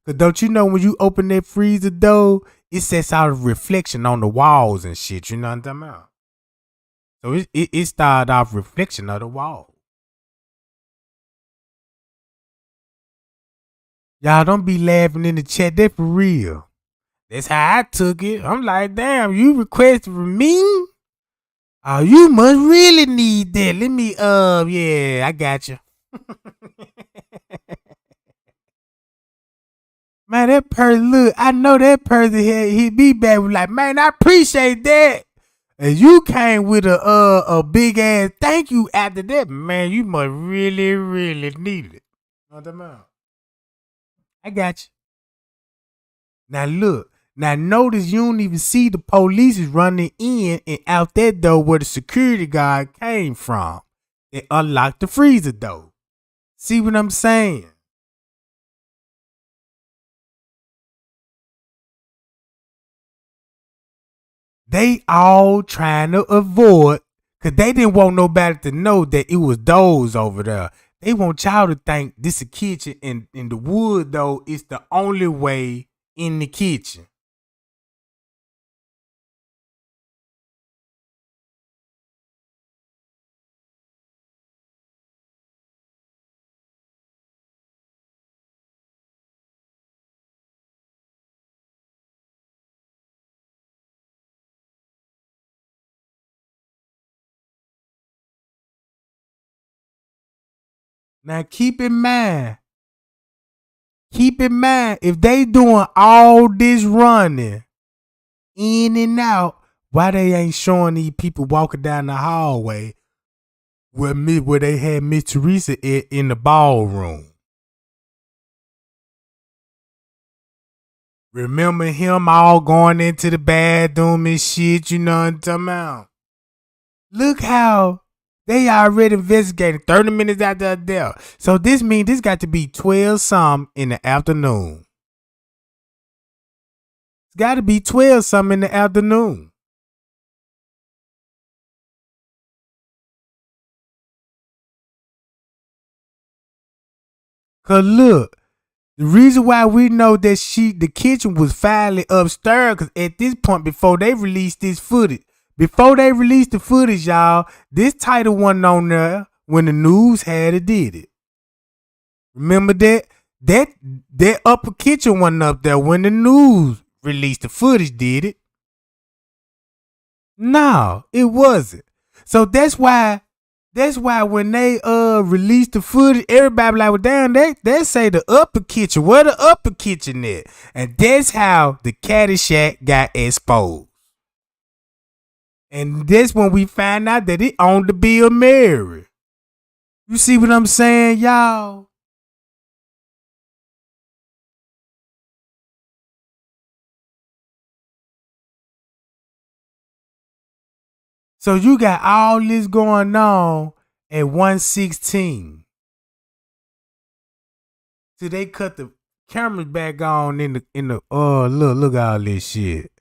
S1: Cause don't you know when you open that freezer door, it sets out a reflection on the walls and shit. You know what I'm talking about? So it started off reflection of the wall. Y'all don't be laughing in the chat. That for real. That's how I took it. I'm like, damn, you requested from me? Oh, you must really need that. Let me, yeah, I got you. Man, that person, look, I know that person hit me back with like, man, I appreciate that. And you came with a big ass thank you after that. Man, you must really, really need it. I got you. Now look, now notice you don't even see the police is running in and out that door where the security guard came from. They unlocked the freezer door. See what I'm saying? They all trying to avoid, because they didn't want nobody to know that it was those over there. They want y'all to think this is a kitchen, and in the wood, though, it's the only way in the kitchen. Now keep in mind, if they doing all this running in and out, why they ain't showing these people walking down the hallway where they had Miss Teresa in the ballroom? Remember him all going into the bathroom and shit, you know what I'm talking about? Look how they already investigated 30 minutes after that death. So this means this got to be 12 some in the afternoon. It's got to be 12 some in the afternoon. Cause look, the reason why we know that the kitchen was finally upstairs, because at this point, before they released this footage, y'all, this title wasn't on there when the news had it did it. Remember that? That upper kitchen wasn't up there when the news released the footage, did it? No, it wasn't. So that's why when they released the footage, everybody like, well, damn, they say the upper kitchen. Where the upper kitchen at? And that's how the Caddyshack got exposed. And that's when we find out that it owned the Bill Mary. You see what I'm saying, y'all? So you got all this going on at 1:16. So they cut the cameras back on in the look at all this shit.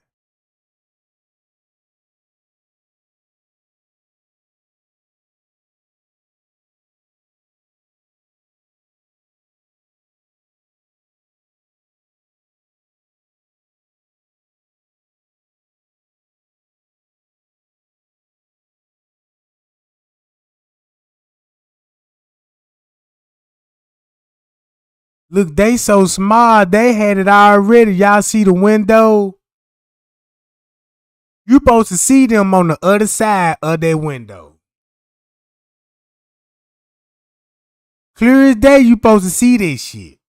S1: Look, they so smart, they had it already. Y'all see the window? You supposed to see them on the other side of that window. Clear as day, you supposed to see this shit.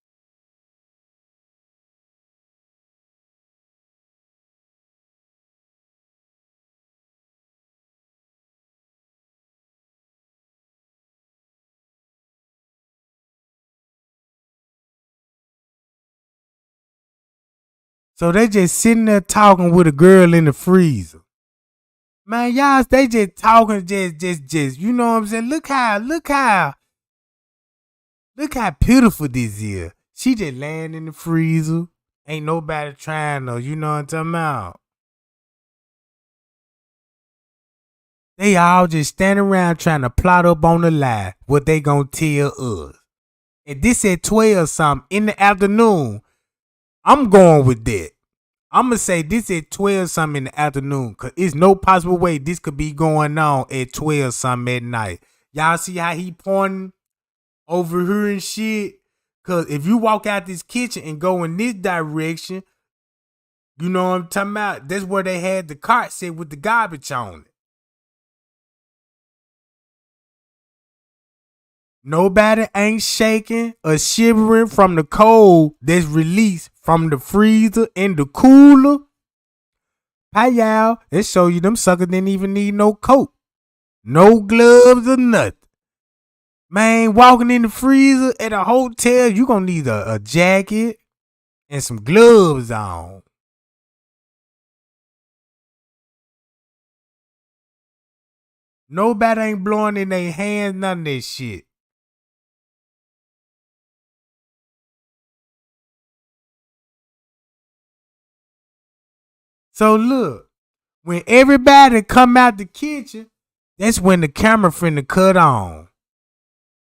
S1: So they just sitting there talking with a girl in the freezer. Man, y'all, they just talking, just, you know what I'm saying? Look how pitiful this is. She just laying in the freezer. Ain't nobody trying to, you know what I'm talking about? They all just standing around trying to plot up on the lie what they gonna tell us. And this at 12 something in the afternoon. I'm going with that. I'm going to say this at 12 something in the afternoon, because it's no possible way this could be going on at 12 something at night. Y'all see how he pointing over here and shit? Because if you walk out this kitchen and go in this direction, you know what I'm talking about? That's where they had the cart set with the garbage on it. Nobody ain't shaking or shivering from the cold that's released from the freezer and the cooler. Hi, y'all. It show you them suckers didn't even need no coat, no gloves or nothing. Man, walking in the freezer at a hotel, you gonna need a jacket and some gloves on. Nobody ain't blowing in their hands, none of that shit. So look, when everybody come out the kitchen, that's when the camera finna cut on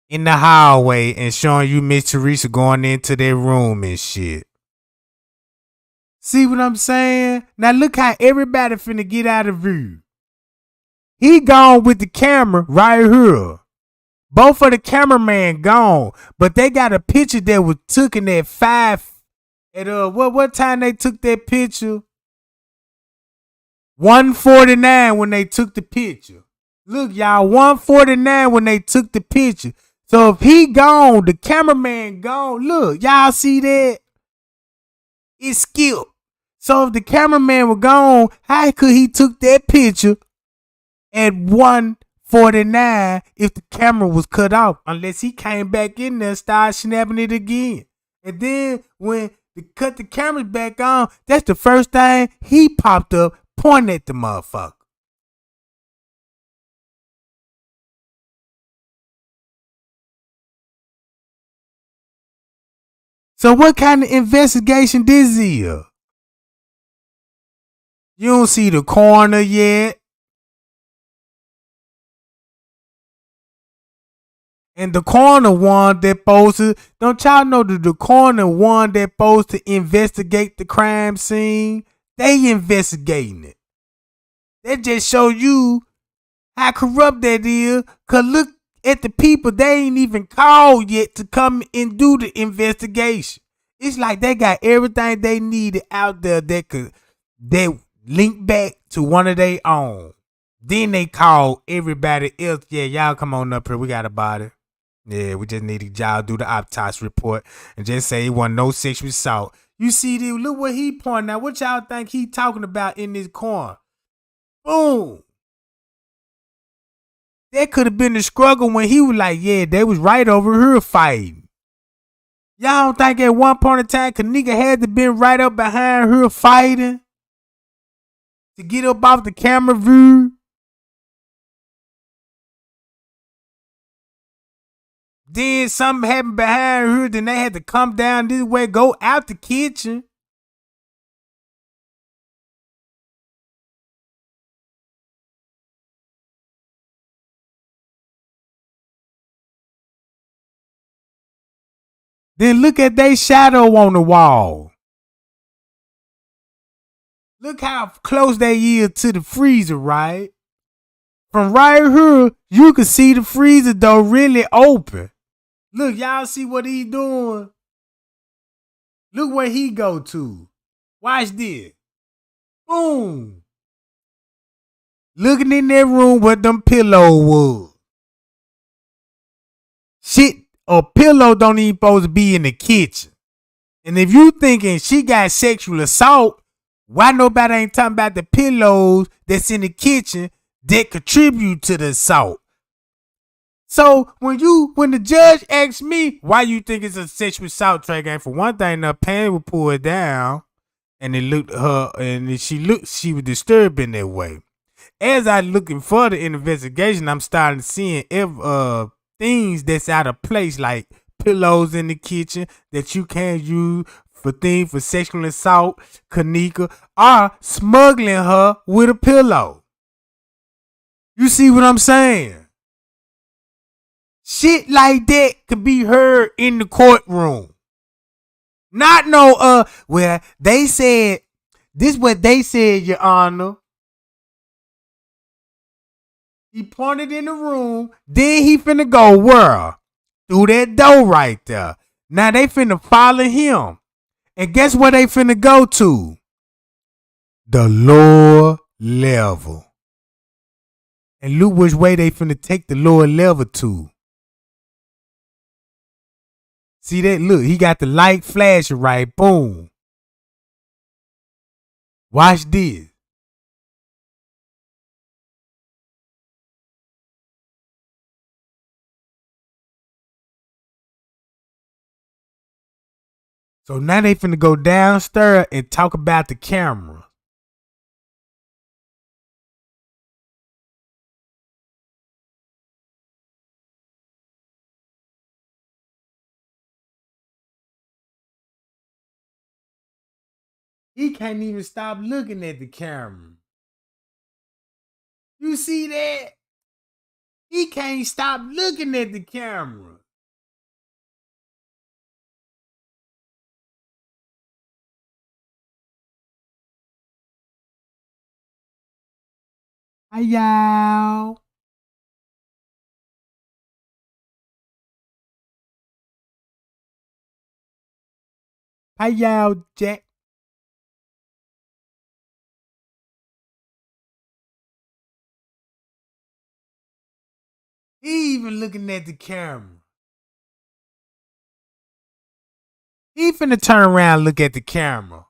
S1: in the hallway and showing you Miss Teresa going into their room and shit. See what I'm saying? Now look how everybody finna get out of view. He gone with the camera right here. Both of the cameraman gone, but they got a picture that was taken at 5. At what time they took that picture? 1:49 when they took the picture. Look, y'all, 1:49 when they took the picture. So if he gone, the cameraman gone. Look, y'all see that? It skipped. So if the cameraman was gone, how could he took that picture at 1:49 if the camera was cut off? Unless he came back in there and started snapping it again. And then when they cut the cameras back on, that's the first thing he popped up pointing at the motherfucker. So what kind of investigation this is? You don't see the coroner yet. And the coroner one that supposed to, don't y'all know that the coroner one that supposed to investigate the crime scene? They investigating it. That just show you how corrupt that is. Cause look at the people they ain't even called yet to come and do the investigation. It's like they got everything they needed out there that link back to one of their own. Then they call everybody else. Yeah, y'all come on up here. We got a body. Yeah, we just need y'all do the autopsy report and just say it wasn't no sexual assault. You see, look what he pointing out. What y'all think he talking about in this corner? Boom. That could have been the struggle when he was like, yeah, they was right over here fighting. Y'all don't think at one point in time Kenneka had to been right up behind her fighting to get up off the camera view? Then something happened behind her, then they had to come down this way, go out the kitchen. Then look at their shadow on the wall. Look how close they is to the freezer, right? From right here, you can see the freezer door really open. Look, y'all see what he doing? Look where he go to. Watch this. Boom. Looking in that room where them pillow was. Shit, a pillow don't even supposed to be in the kitchen. And if you thinking she got sexual assault, why nobody ain't talking about the pillows that's in the kitchen that contribute to the assault? So when the judge asked me why you think it's a sexual assault track, and for one thing, the pan was pulled down, and it looked at her, and she was disturbed in that way. As I looking further in the investigation, I'm starting seeing things that's out of place, like pillows in the kitchen that you can't use for sexual assault. Kenneka are smuggling her with a pillow. You see what I'm saying? Shit like that could be heard in the courtroom. Not no well, they said this what they said, Your Honor. He pointed in the room, then he finna go where? Through that door right there. Now they finna follow him. And guess where they finna go to? The lower level. And look which way they finna take the lower level to. See that? Look, he got the light flashing right. Boom. Watch this. So now they finna go downstairs and talk about the camera. He can't even stop looking at the camera. You see that? He can't stop looking at the camera. Hi, y'all. Hi, y'all, Jack. He even looking at the camera. He finna turn around and look at the camera.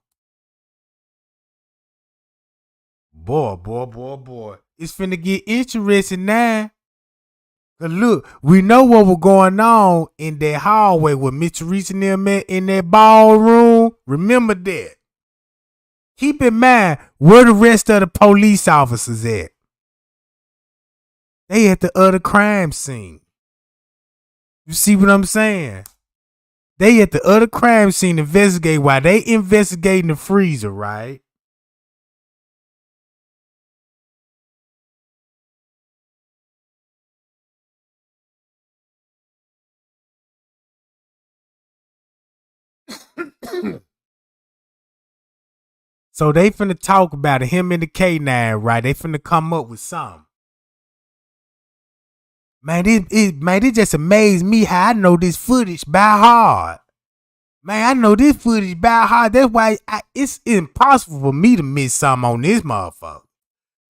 S1: Boy. It's finna get interesting now. Cause look, we know what was going on in that hallway with Mr. Reese and them in that ballroom. Remember that. Keep in mind where the rest of the police officers at. They at the other crime scene. You see what I'm saying? They at the other crime scene investigate while they investigating the freezer, right? So they finna talk about it, him and the K9, right? They finna come up with something. Man, it just amazed me how I know this footage by heart. Man, I know this footage by heart. That's why it's impossible for me to miss something on this motherfucker.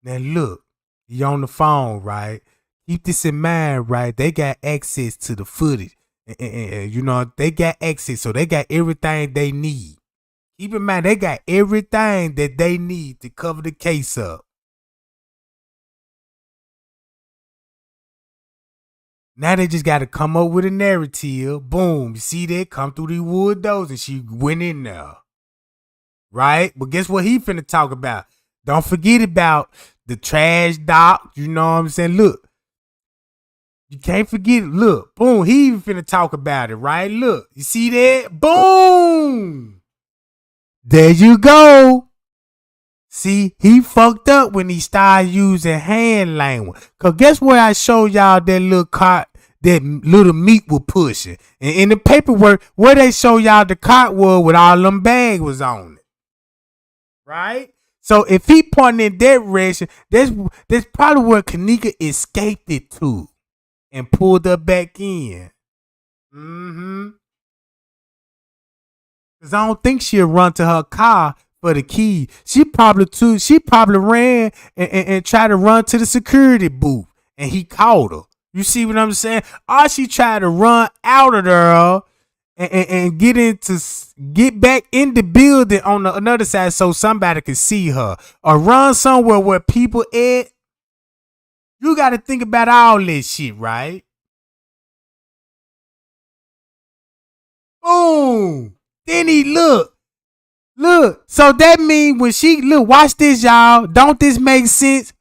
S1: Now look, you on the phone, right? Keep this in mind, right? They got access to the footage. And you know, they got access, so they got everything they need. Keep in mind, they got everything that they need to cover the case up. Now they just got to come up with a narrative. Boom. You see that? Come through these wood doors and she went in there. Right? But guess what he finna talk about? Don't forget about the trash doc. You know what I'm saying? Look. You can't forget it. Look. Boom. He even finna talk about it. Right? Look. You see that? Boom. There you go. See, he fucked up when he started using hand language. Cause guess what I showed y'all that little cart, that little meat was pushing. And in the paperwork, where they show y'all the cart was with all them bags was on it. Right? So if he pointing in that direction, that's probably where Kenneka escaped it to and pulled her back in. Mm-hmm. Cause I don't think she'll run to her car for the key. She probably ran and tried to run to the security booth and he caught her. You see what I'm saying? Or she tried to run out of there and get back in the building on the another side so somebody can see her. Or run somewhere where people at. You gotta think about all this shit, right? Boom. Then he look. So that means when she look, watch this, y'all. Don't this make sense?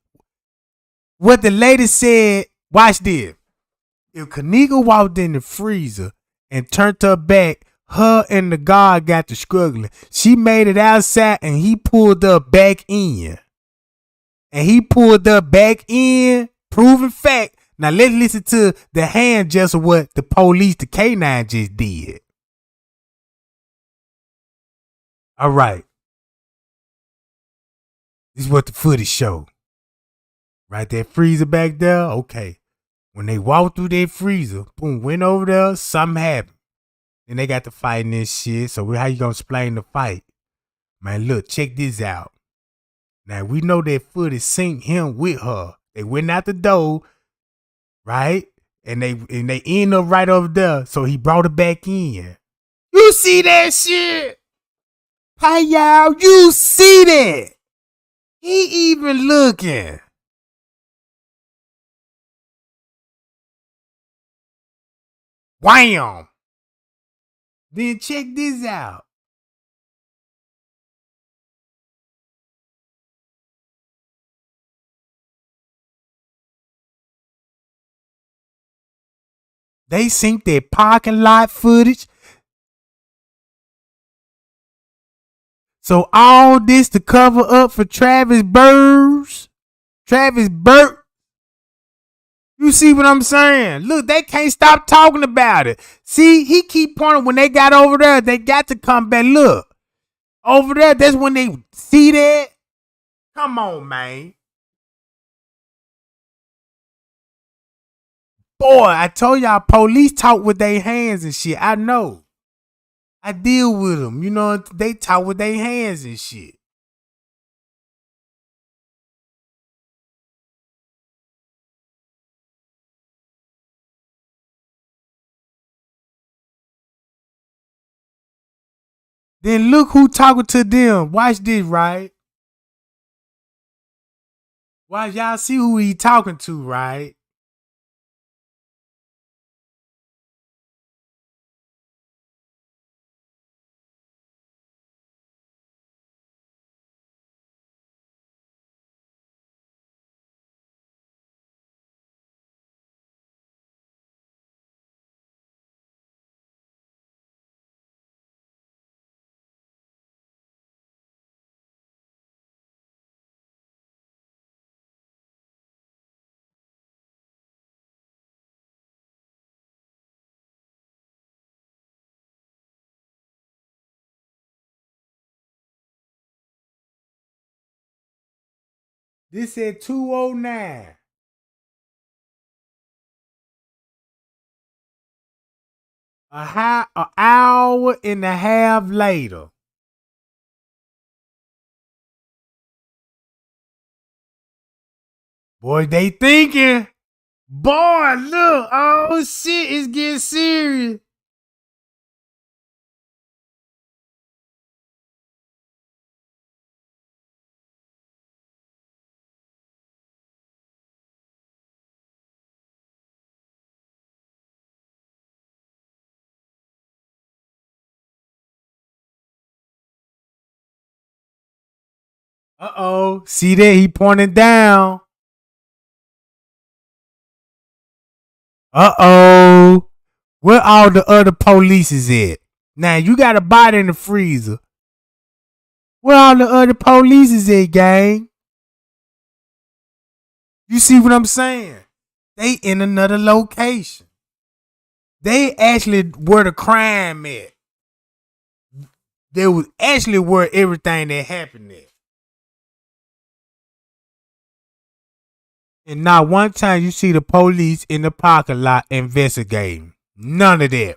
S1: What the lady said, watch this. If Kenneka walked in the freezer and turned her back, her and the guard got to struggling. She made it outside and he pulled her back in. Proven fact. Now let's listen to the hand gesture what the police, the K9 just did. All right. This is what the footage show. Right, that freezer back there, okay. When they walked through that freezer, boom, went over there, something happened. Then they got to fighting this shit. So how you gonna explain the fight? Man, look, check this out. Now we know that footage synced him with her. They went out the door, right? And they end up right over there. So he brought her back in. You see that shit? Hi y'all, you see that? He even looking. Wham! Then check this out. They synced their parking lot footage. So all this to cover up for Travis Burrs. Travis Burt. You see what I'm saying? Look, they can't stop talking about it. See, he keep pointing when they got over there, they got to come back. Look. Over there, that's when they see that. Come on, man. Boy, I told y'all police talk with their hands and shit. I know. I deal with them. You know, they talk with their hands and shit. Then look who talking to them. Watch this, right? Watch, y'all see who he talking to, right? This said 209. An hour and a half later. Boy, they thinking. Boy, look. Oh, shit. It's getting serious. Uh-oh. See that? He pointing down. Uh-oh. Where all the other police is at? Now, you got a body in the freezer. Where all the other police is at, gang? You see what I'm saying? They in another location. They actually where the crime at. They was actually where everything that happened at. And not one time you see the police in the parking lot investigating. None of that.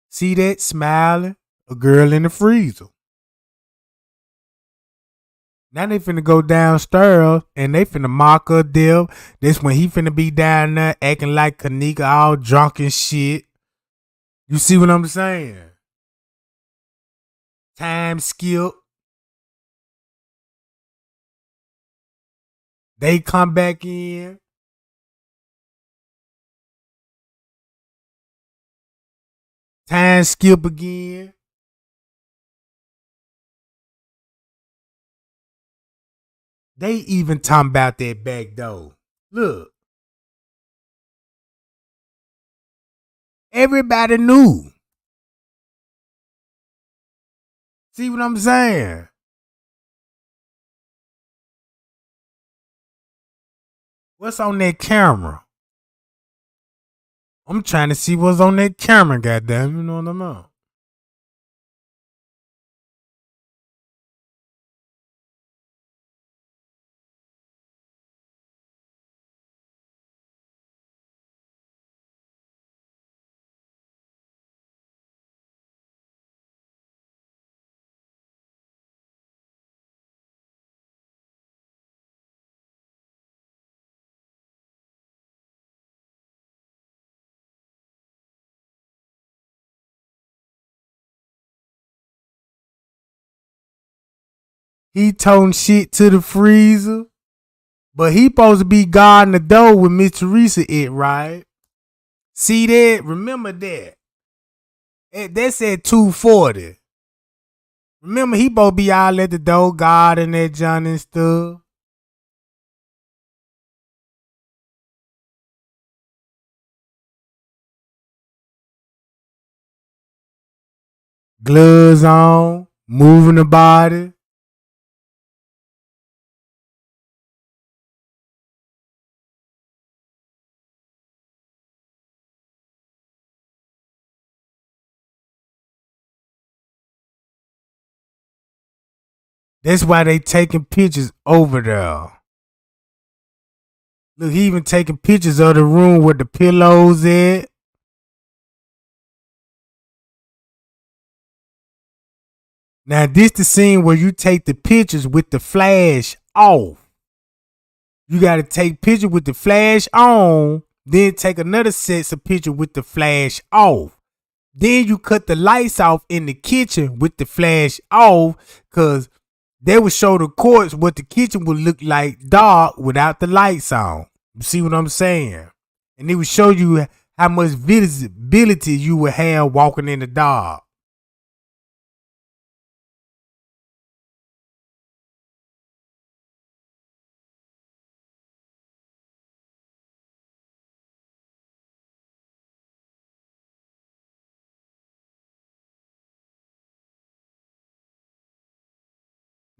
S1: See that? Smiling. A girl in the freezer. Now they finna go downstairs and they finna mock her deal. That's when he finna be down there acting like Kenneka, all drunk and shit. You see what I'm saying? Time skip. They come back in. Time skip again. They even talking about that back door. Look. Everybody knew. See what I'm saying? What's on that camera? I'm trying to see what's on that camera, goddamn. You know what I'm on? He toting shit to the freezer. But he supposed to be guarding the door with Miss Teresa it, right? See that? Remember that. That said 240. Remember he supposed to be all at the door guarding that John and stuff. Gloves on, moving the body. That's why they taking pictures over there. Look, he even taking pictures of the room where the pillows at. Now, this the scene where you take the pictures with the flash off. You got to take pictures with the flash on. Then take another set of picture with the flash off. Then you cut the lights off in the kitchen with the flash off, because they would show the courts what the kitchen would look like dark without the lights on. You see what I'm saying? And it would show you how much visibility you would have walking in the dark.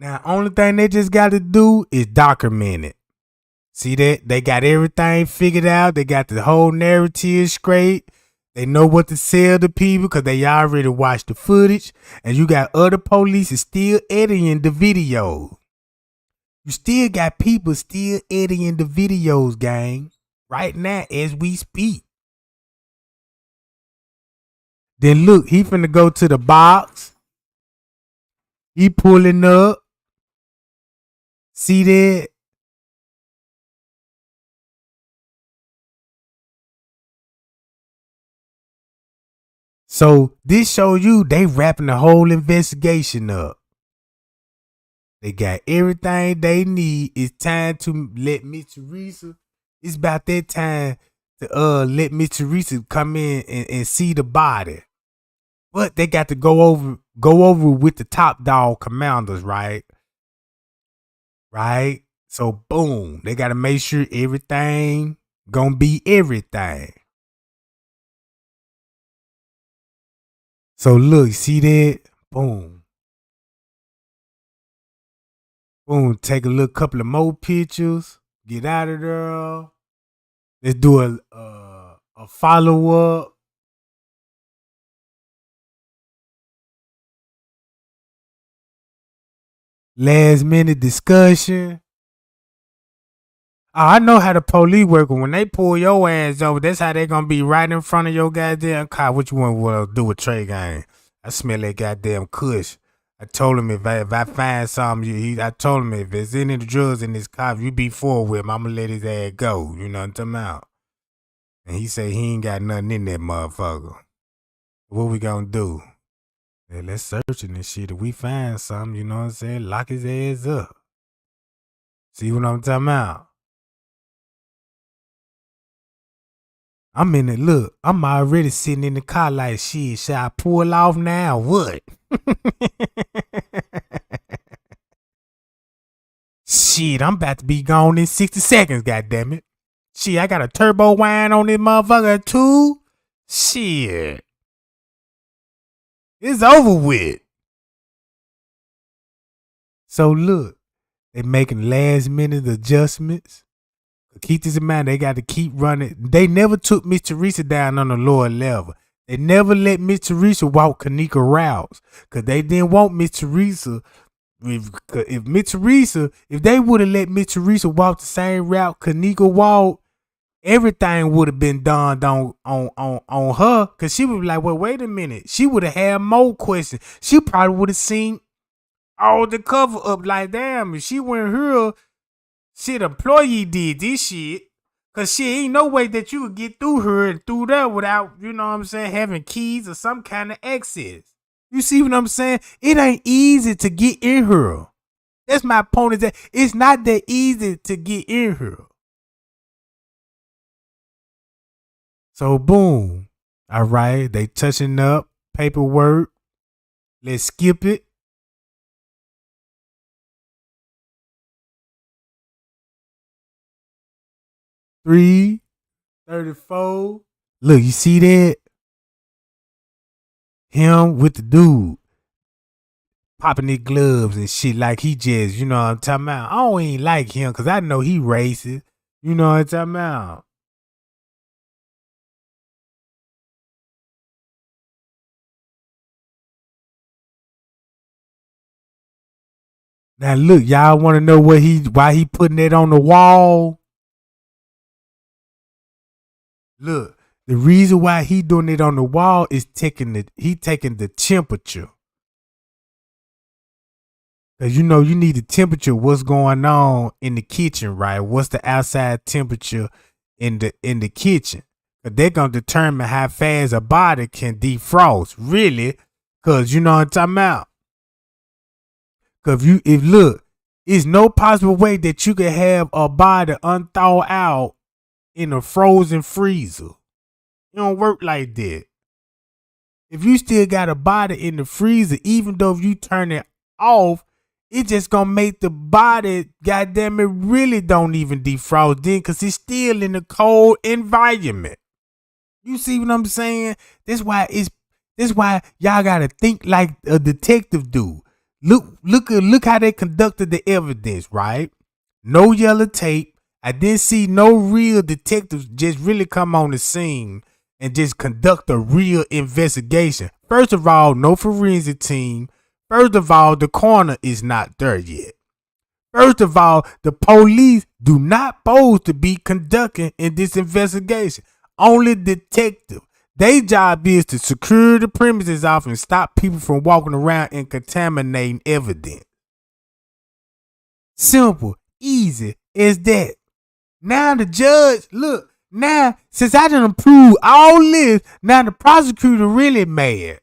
S1: Now, only thing they just got to do is document it. See that? They got everything figured out. They got the whole narrative straight. They know what to sell to people because they already watched the footage. And you got other police still editing the video. You still got people still editing the videos, gang, right now as we speak. Then look, he finna go to the box. He pulling up. See that? So this show you they wrapping the whole investigation up. They got everything they need. It's time to let Miss Teresa. It's about that time to let Miss Teresa come in and see the body. But they got to go over with the top dog commanders, right? Right? So boom, they gotta make sure everything gonna be everything. So look, see that? Boom. Boom. Take a little couple of more pictures. Get out of there. Let's do a follow-up. Last minute discussion. I know how the police work. When they pull your ass over, that's how they gonna be right in front of your goddamn car. What you want to do with Trey Gang? I smell that goddamn kush. I told him if I find something, I told him if there's any drugs in this car, if you be forward with him, I'm gonna let his ass go. You know what I'm talking about? And he said he ain't got nothing in that motherfucker. What we gonna do? Yeah, let's search it and shit. If we find something, you know what I'm saying? Lock his ass up. See what I'm talking about? I'm in it. Look, I'm already sitting in the car like shit. Should I pull off now? What? Shit, I'm about to be gone in 60 seconds, goddammit. Shit, I got a turbo wine on this motherfucker too. Shit. It's over with. So look, they making last minute adjustments. Keep this in mind, they got to keep running. They never took Miss Teresa down on the lower level. They never let Miss Teresa walk Kenneka routes. Because they didn't want Miss Teresa. If they would have let Miss Teresa walk the same route Kenneka walked, everything would have been done on her. Because she would be like, well, wait a minute. She would have had more questions. She probably would have seen all the cover up like, damn, if she went here, shit, employee did this shit. Cause shit, ain't no way that you could get through her and through there without, you know what I'm saying, having keys or some kind of access. You see what I'm saying? It ain't easy to get in here. That's my point, is that it's not that easy to get in here. So boom. All right, they touching up paperwork. Let's skip it. $3.34. Look, you see that? Him with the dude popping his gloves and shit like he just, you know what I'm talking about? I don't even like him because I know he racist. You know what I'm talking about? Now look, y'all want to know why he putting that on the wall? Look, the reason why he doing it on the wall is taking the temperature. Cause you know you need the temperature, what's going on in the kitchen, right? What's the outside temperature in the kitchen. Cause they're gonna determine how fast a body can defrost. Really, cause you know what I'm talking about. Cause if look, it's no possible way that you can have a body unthawed out in a frozen freezer. It don't work like that. If you still got a body in the freezer, even though if you turn it off, it just gonna make the body, goddamn it, really don't even defrost then, cause it's still in a cold environment. You see what I'm saying? That's why y'all gotta think like a detective do. Look how they conducted the evidence, right? No yellow tape. I didn't see no real detectives just really come on the scene and just conduct a real investigation. First of all, no forensic team. First of all, the coroner is not there yet. First of all, the police do not supposed to be conducting in this investigation. Only detective. Their job is to secure the premises off and stop people from walking around and contaminating evidence. Simple, easy as that. Now the judge, look, now since I done approved all this, now the prosecutor really mad.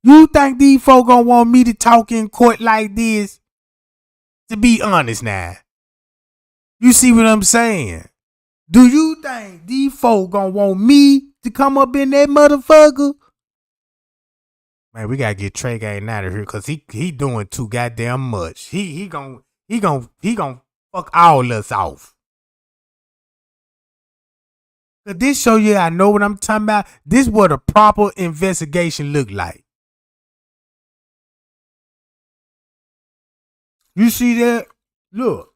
S1: You think these folk gonna want me to talk in court like this? To be honest now. You see what I'm saying? Do you think these folk gonna want me to come up in that motherfucker? Man, we gotta get Trey Gang out of here because he doing too goddamn much. He gon' fuck all us off. Cause this show you I know what I'm talking about. This is what a proper investigation look like. You see that? Look.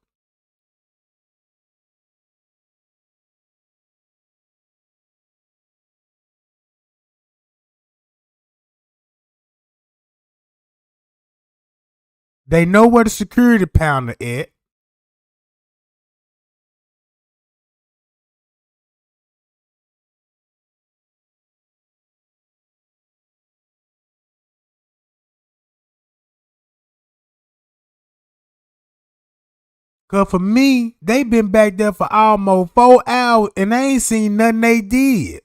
S1: They know where the security pounder at. Cause for me, they been back there for almost 4 hours and I ain't seen nothing they did.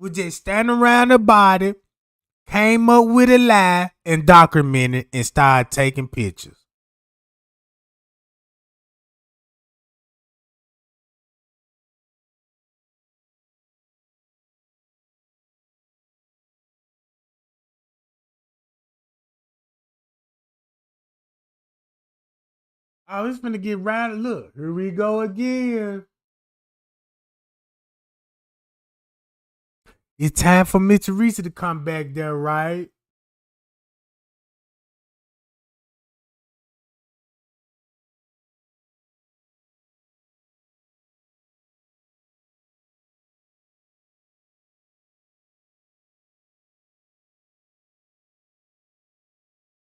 S1: We just stand around the body, came up with a lie and documented and started taking pictures. Oh, it's finna get right. Look, here we go again. It's time for Miss Teresa to come back there, right?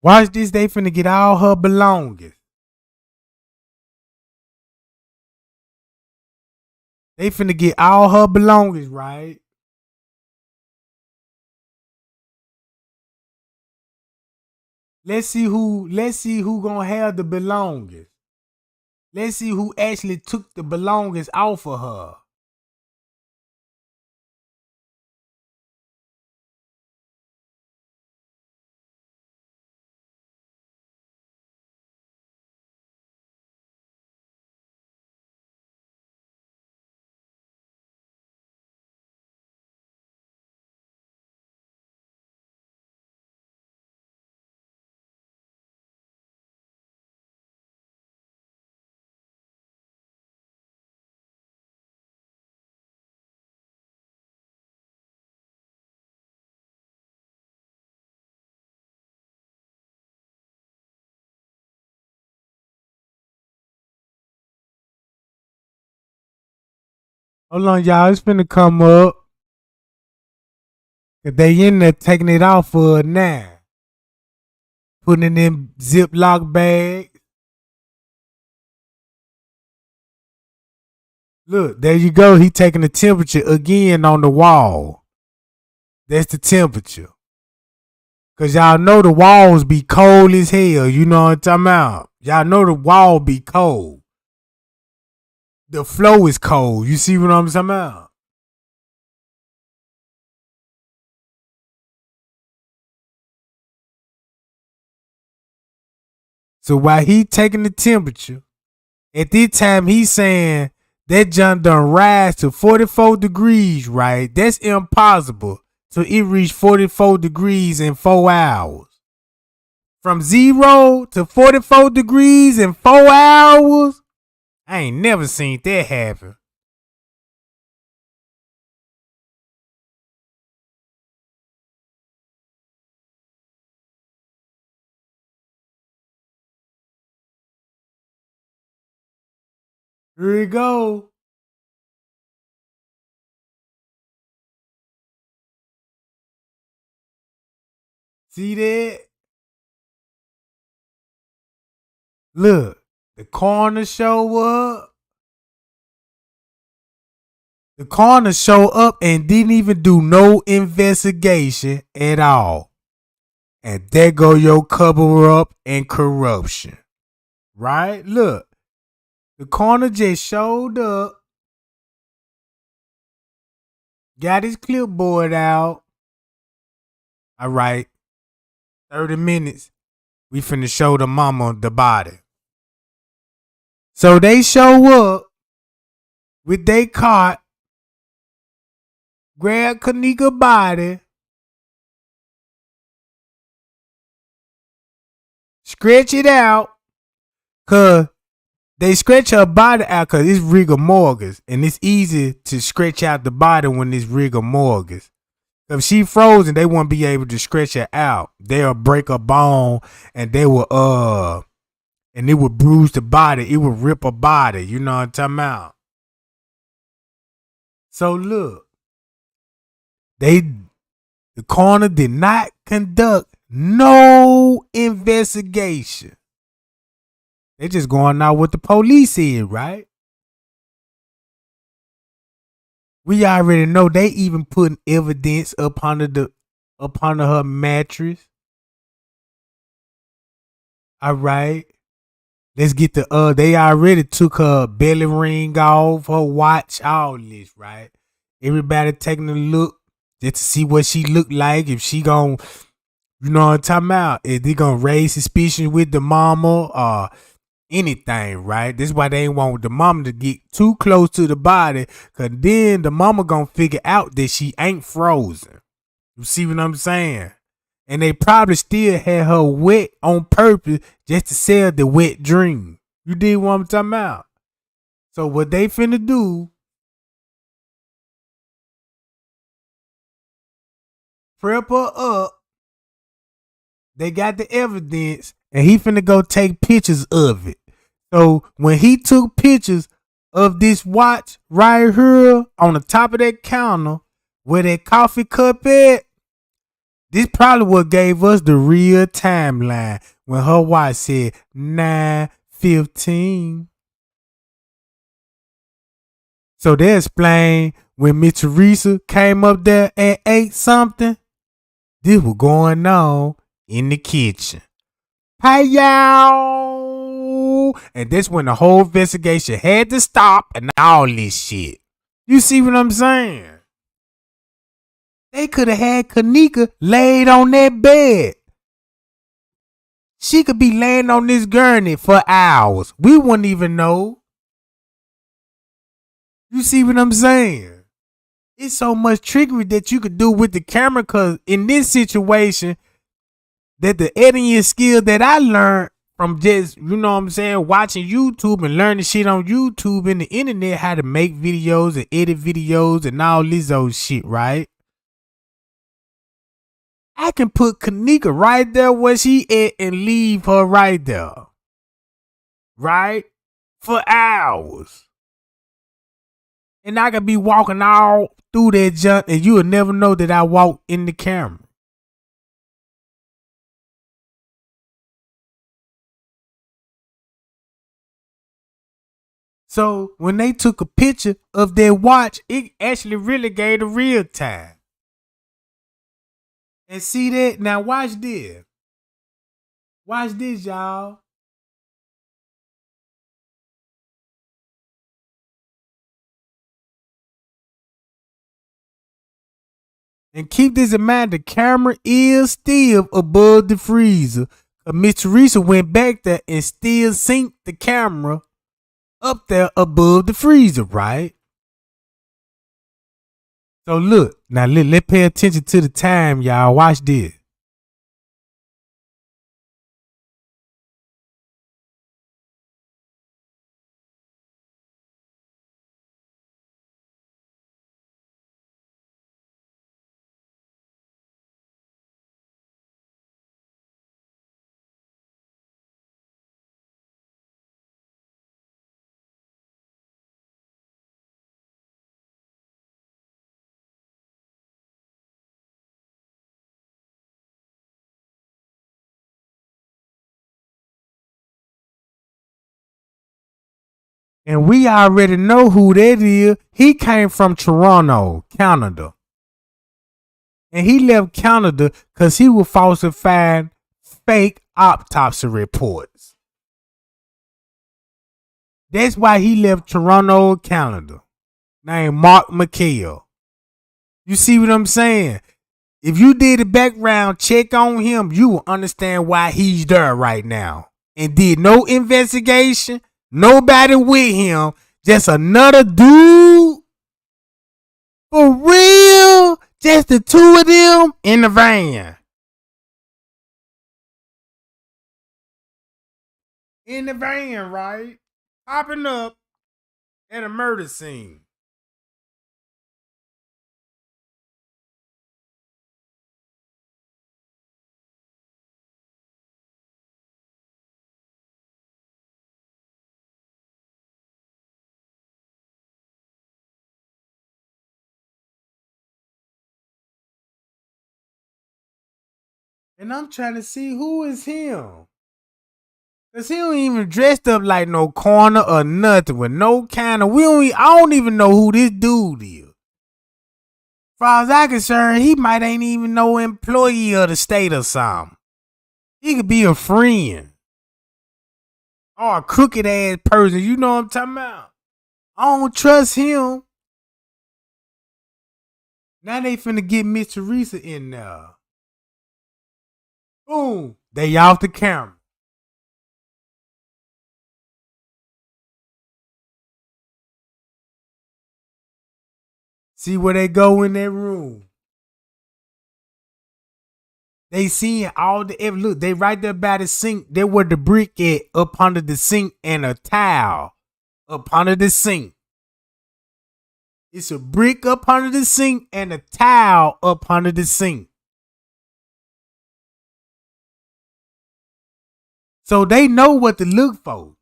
S1: Watch this, they finna get all her belongings. They finna get all her belongings, right? Let's see who gonna have the belongings. Let's see who actually took the belongings off of her. Hold on, y'all. It's finna come up. If they in there taking it off for her now. Putting it in Ziploc bags. Look, there you go. He taking the temperature again on the wall. That's the temperature. Cause y'all know the walls be cold as hell. You know what I'm talking about? Y'all know the wall be cold. The flow is cold. You see what I'm talking about? So while he taking the temperature, at this time he's saying that junk done rise to 44 degrees, right? That's impossible. So it reached 44 degrees in 4 hours. From 0 to 44 degrees in 4 hours? I ain't never seen that happen. Here we go. See that? Look, the coroner show up. The coroner show up and didn't even do no investigation at all. And there go your cover up and corruption. Right? Look, the coroner just showed up, got his clipboard out. All right, 30 minutes. We finna show the mama the body. So they show up with their cart, grab Kenneka body, stretch it out, cause they stretch her body out cause it's rigor mortis, and it's easy to stretch out the body when it's rigor mortis. If she frozen, they won't be able to stretch her out. They'll break a bone, and they will and it would bruise the body. It would rip a body. You know what I'm talking about? So look, the coroner did not conduct no investigation. They just going out what the police said, right? We already know they even putting evidence up under her mattress. All right. Let's get they already took her belly ring off, her watch, all this, right? Everybody taking a look just to see what she look like. If she gon', you know what I'm talking about? If they gonna raise suspicion with the mama or anything, right? That's why they ain't want the mama to get too close to the body, cause then the mama gonna figure out that she ain't frozen. You see what I'm saying? And they probably still had her wet on purpose just to sell the wet dream. You did what I'm talking about? So what they finna do, prep her up. They got the evidence, and he finna go take pictures of it. So when he took pictures of this watch right here on the top of that counter where that coffee cup at, this probably what gave us the real timeline when her watch said 9:15. So they explain when Miss Teresa came up there at 8 something, this was going on in the kitchen. Hey y'all! And that's when the whole investigation had to stop and all this shit. You see what I'm saying? They could have had Kenneka laid on that bed. She could be laying on this gurney for hours. We wouldn't even know. You see what I'm saying? It's so much trickery that you could do with the camera, because in this situation, that the editing skill that I learned from just, you know what I'm saying, watching YouTube and learning shit on YouTube and the internet, how to make videos and edit videos and all this old shit, right? I can put Kenneka right there where she at and leave her right there. Right? For hours. And I could be walking all through that junk and you would never know that I walked in the camera. So when they took a picture of their watch, it actually really gave the real time. And see that? Now watch this. Watch this, y'all. And keep this in mind, the camera is still above the freezer. Miss Teresa went back there and still synced the camera up there above the freezer, right? So look, now let's pay attention to the time, y'all. Watch this. And we already know who that is. He came from Toronto, Canada. And he left Canada because he was falsifying fake autopsy reports. That's why he left Toronto, Canada. Named Mark McHale. You see what I'm saying? If you did a background check on him, you will understand why he's there right now. And did no investigation. Nobody with him. Just another dude. For real. Just the two of them in the van. In the van, right? Popping up at a murder scene. And I'm trying to see who is him. Cause he don't even dressed up like no corner or nothing with no kind of. I don't even know who this dude is. Far as I'm concerned, he might ain't even no employee of the state or something. He could be a friend. Or a crooked ass person. You know what I'm talking about? I don't trust him. Now they finna get Miss Teresa in there. Boom. They off the camera. See where they go in that room. They seeing all the evidence. Look, they right there by the sink. They where the brick at up under the sink and a towel up under the sink. It's a brick up under the sink and a towel up under the sink. So they know what to look for.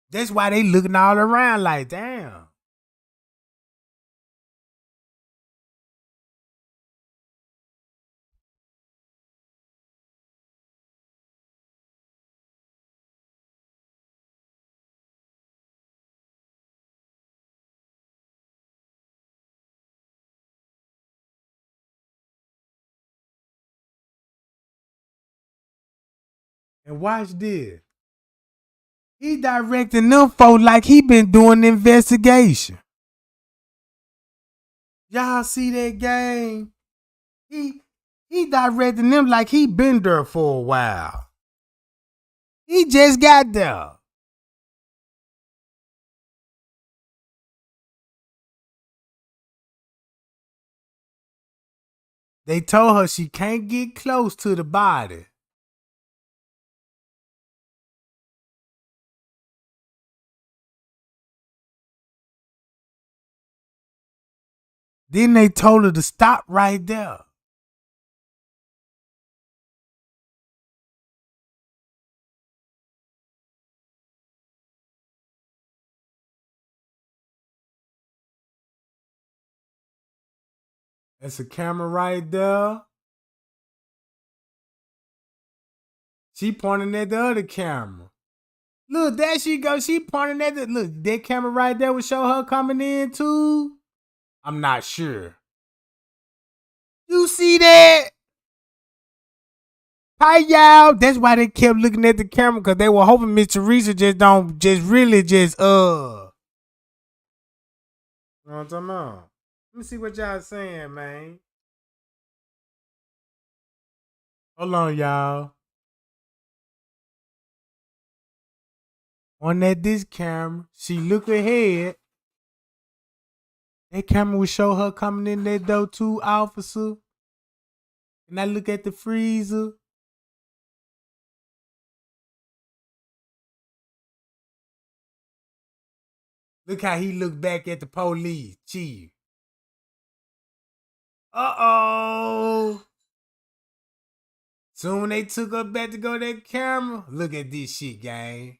S1: That's why they looking all around like, damn. And watch this. He directing them folks like he been doing the investigation. Y'all see that game? He directing them like he been there for a while. He just got there. They told her she can't get close to the body. Then they told her to stop right there. That's a camera right there. She pointing at the other camera. Look, there she goes. She pointing at the... Look, that camera right there will show her coming in too. I'm not sure. You see that? Hi, y'all. That's why they kept looking at the camera, because they were hoping Miss Teresa You know what I'm talking about? Let me see what y'all saying, man. Hold on, y'all. On this camera, she look ahead. That camera would show her coming in that door too, officer. And I look at the freezer. Look how he looked back at the police, chief. Uh-oh. Soon they took her back to go to that camera. Look at this shit, gang.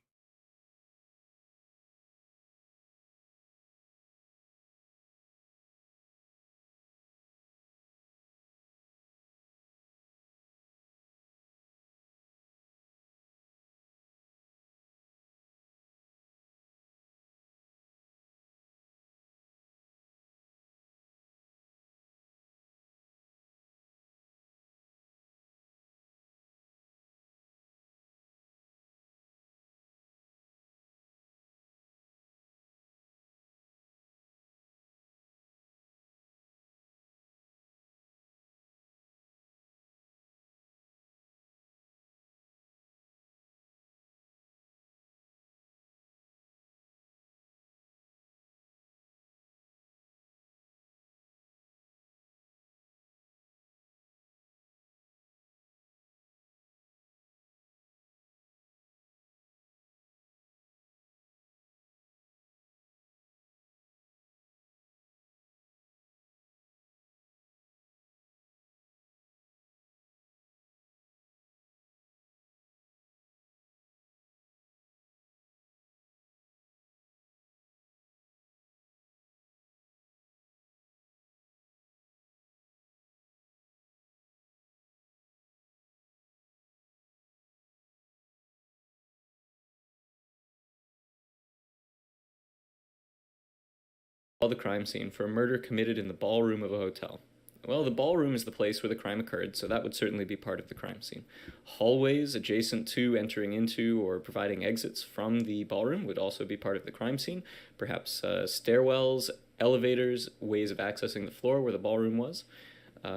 S21: The crime scene for a murder committed in the ballroom of a hotel. Well, the ballroom is the place where the crime occurred, so that would certainly be part of the crime scene. Hallways adjacent to, entering into, or providing exits from the ballroom would also be part of the crime scene. Perhaps stairwells, elevators, ways of accessing the floor where the ballroom was.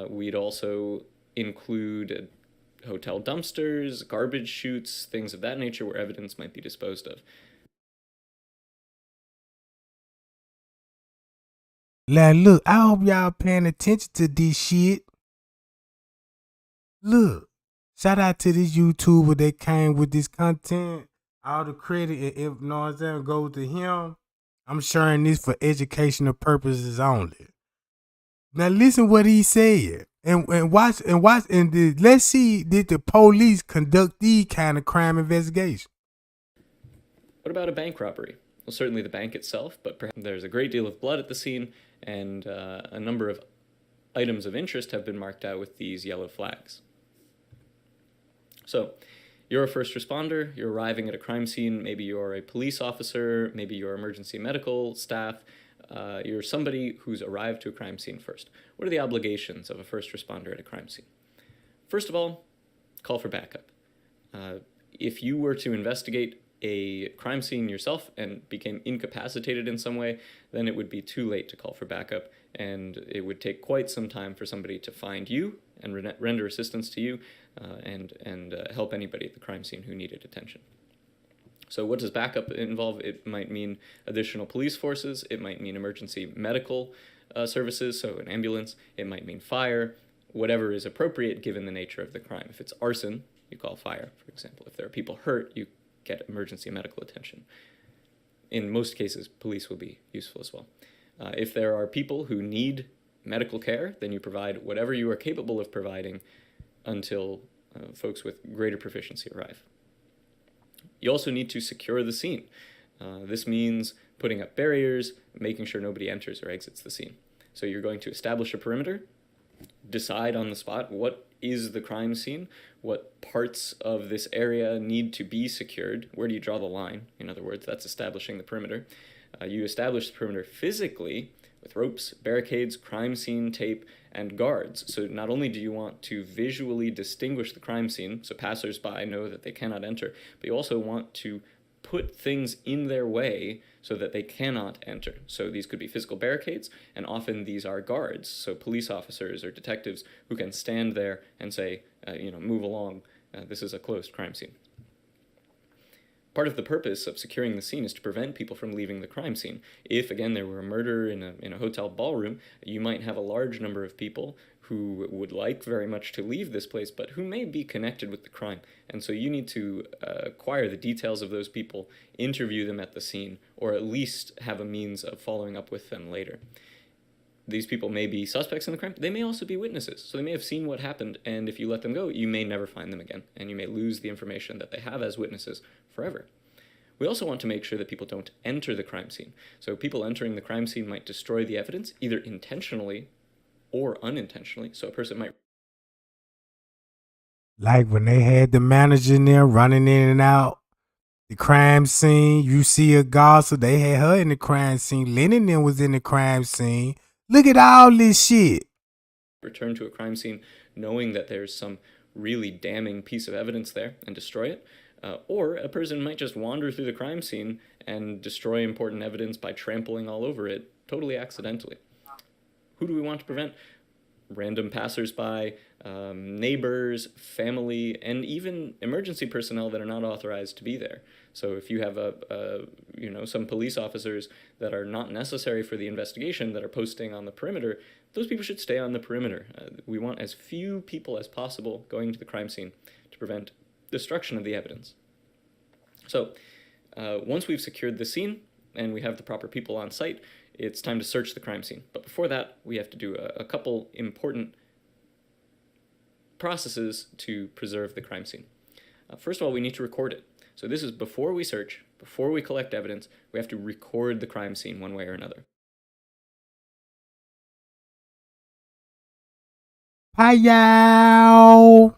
S21: We'd also include hotel dumpsters, garbage chutes, things of that nature where evidence might be disposed of.
S1: Now look, I hope y'all paying attention to this shit. Look, shout out to this YouTuber that came with this content. All the credit, if you know what I'm saying, goes to him. I'm sharing this for educational purposes only. Now listen what he said, and watch, let's see, did the police conduct these kind of crime investigations?
S21: What about a bank robbery? Well, certainly the bank itself, but perhaps there's a great deal of blood at the scene, and a number of items of interest have been marked out with these yellow flags. So, you're a first responder, you're arriving at a crime scene, maybe you're a police officer, maybe you're emergency medical staff, you're somebody who's arrived to a crime scene first. What are the obligations of a first responder at a crime scene? First of all, call for backup. If you were to investigate a crime scene yourself and became incapacitated in some way, then it would be too late to call for backup, and it would take quite some time for somebody to find you and render assistance to you and help anybody at the crime scene who needed attention. So what does backup involve? It might mean additional police forces, it might mean emergency medical services, so an ambulance, it might mean fire, whatever is appropriate given the nature of the crime. If it's arson, you call fire, for example. If there are people hurt, you get emergency medical attention. In most cases, police will be useful as well. If there are people who need medical care, then you provide whatever you are capable of providing until folks with greater proficiency arrive. You also need to secure the scene. This means putting up barriers, making sure nobody enters or exits the scene. So you're going to establish a perimeter, decide on the spot what is the crime scene, what parts of this area need to be secured, where do you draw the line? In other words, that's establishing the perimeter. You establish the perimeter physically with ropes, barricades, crime scene tape, and guards. So not only do you want to visually distinguish the crime scene, so passersby know that they cannot enter, but you also want to put things in their way so that they cannot enter. So these could be physical barricades, and often these are guards, so police officers or detectives who can stand there and say, move along, this is a closed crime scene. Part of the purpose of securing the scene is to prevent people from leaving the crime scene. If, again, there were a murder in a hotel ballroom, you might have a large number of people who would like very much to leave this place, but who may be connected with the crime. And so you need to acquire the details of those people, interview them at the scene, or at least have a means of following up with them later. These people may be suspects in the crime. They may also be witnesses. So they may have seen what happened, and if you let them go, you may never find them again, and you may lose the information that they have as witnesses forever. We also want to make sure that people don't enter the crime scene. So people entering the crime scene might destroy the evidence, either intentionally or unintentionally. So a person might...
S1: Like when they had the manager in there running in and out the crime scene, you see a gossip, they had her in the crime scene. Lennon then was in the crime scene. Look at all this shit.
S21: Return to a crime scene knowing that there's some really damning piece of evidence there and destroy it. Or a person might just wander through the crime scene and destroy important evidence by trampling all over it, totally accidentally. Who do we want to prevent? Random passersby, neighbors, family, and even emergency personnel that are not authorized to be there. So if you have some police officers that are not necessary for the investigation that are posting on the perimeter, those people should stay on the perimeter. We want as few people as possible going to the crime scene to prevent destruction of the evidence. So once we've secured the scene and we have the proper people on site, it's time to search the crime scene. But before that, we have to do a couple important processes to preserve the crime scene. First of all, we need to record it. So this is before we search, before we collect evidence, we have to record the crime scene one way or another.
S1: Hi, y'all.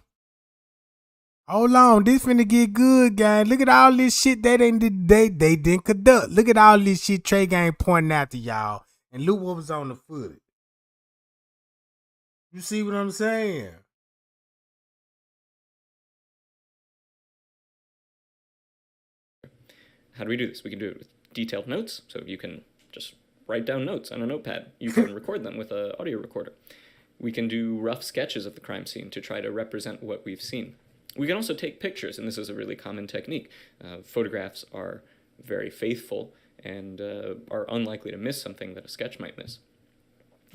S1: Hold on, this finna get good, gang. Look at all this shit they didn't conduct. Look at all this shit Trey Gang pointing out to y'all. And look what was on the footage. You see what I'm saying?
S21: How do we do this? We can do it with detailed notes, so you can just write down notes on a notepad. You can record them with an audio recorder. We can do rough sketches of the crime scene to try to represent what we've seen. We can also take pictures, and this is a really common technique. Photographs are very faithful and are unlikely to miss something that a sketch might miss.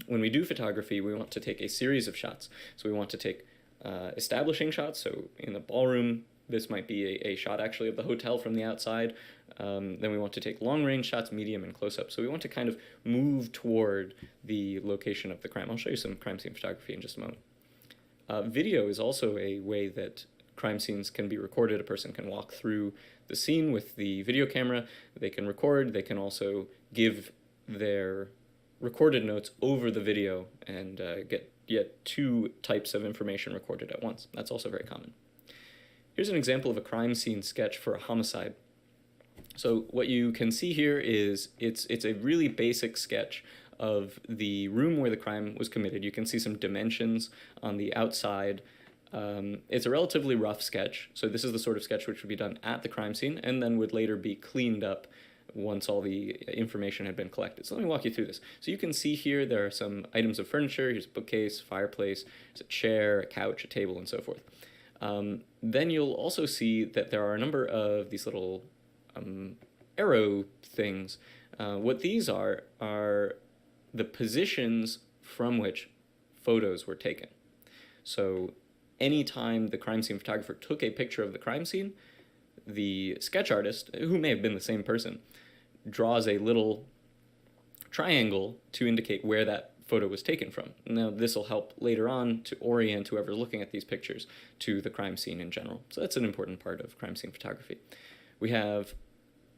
S21: When we do photography, we want to take a series of shots. So we want to take establishing shots. So in the ballroom, this might be a shot actually of the hotel from the outside. Then we want to take long-range shots, medium, and close-up. So we want to kind of move toward the location of the crime. I'll show you some crime scene photography in just a moment. Video is also a way that crime scenes can be recorded. A person can walk through the scene with the video camera. They can record. They can also give their recorded notes over the video and get yet two types of information recorded at once. That's also very common. Here's an example of a crime scene sketch for a homicide. So what you can see here is it's a really basic sketch of the room where the crime was committed. You can see some dimensions on the outside. It's a relatively rough sketch, so this is the sort of sketch which would be done at the crime scene and then would later be cleaned up once all the information had been collected. So let me walk you through this. So you can see here there are some items of furniture. Here's a bookcase, fireplace, there's a chair, a couch, a table, and so forth. Then you'll also see that there are a number of these little arrow things. What these are the positions from which photos were taken. So anytime the crime scene photographer took a picture of the crime scene, the sketch artist, who may have been the same person, draws a little triangle to indicate where that photo was taken from. Now, this will help later on to orient whoever's looking at these pictures to the crime scene in general. So that's an important part of crime scene photography. We have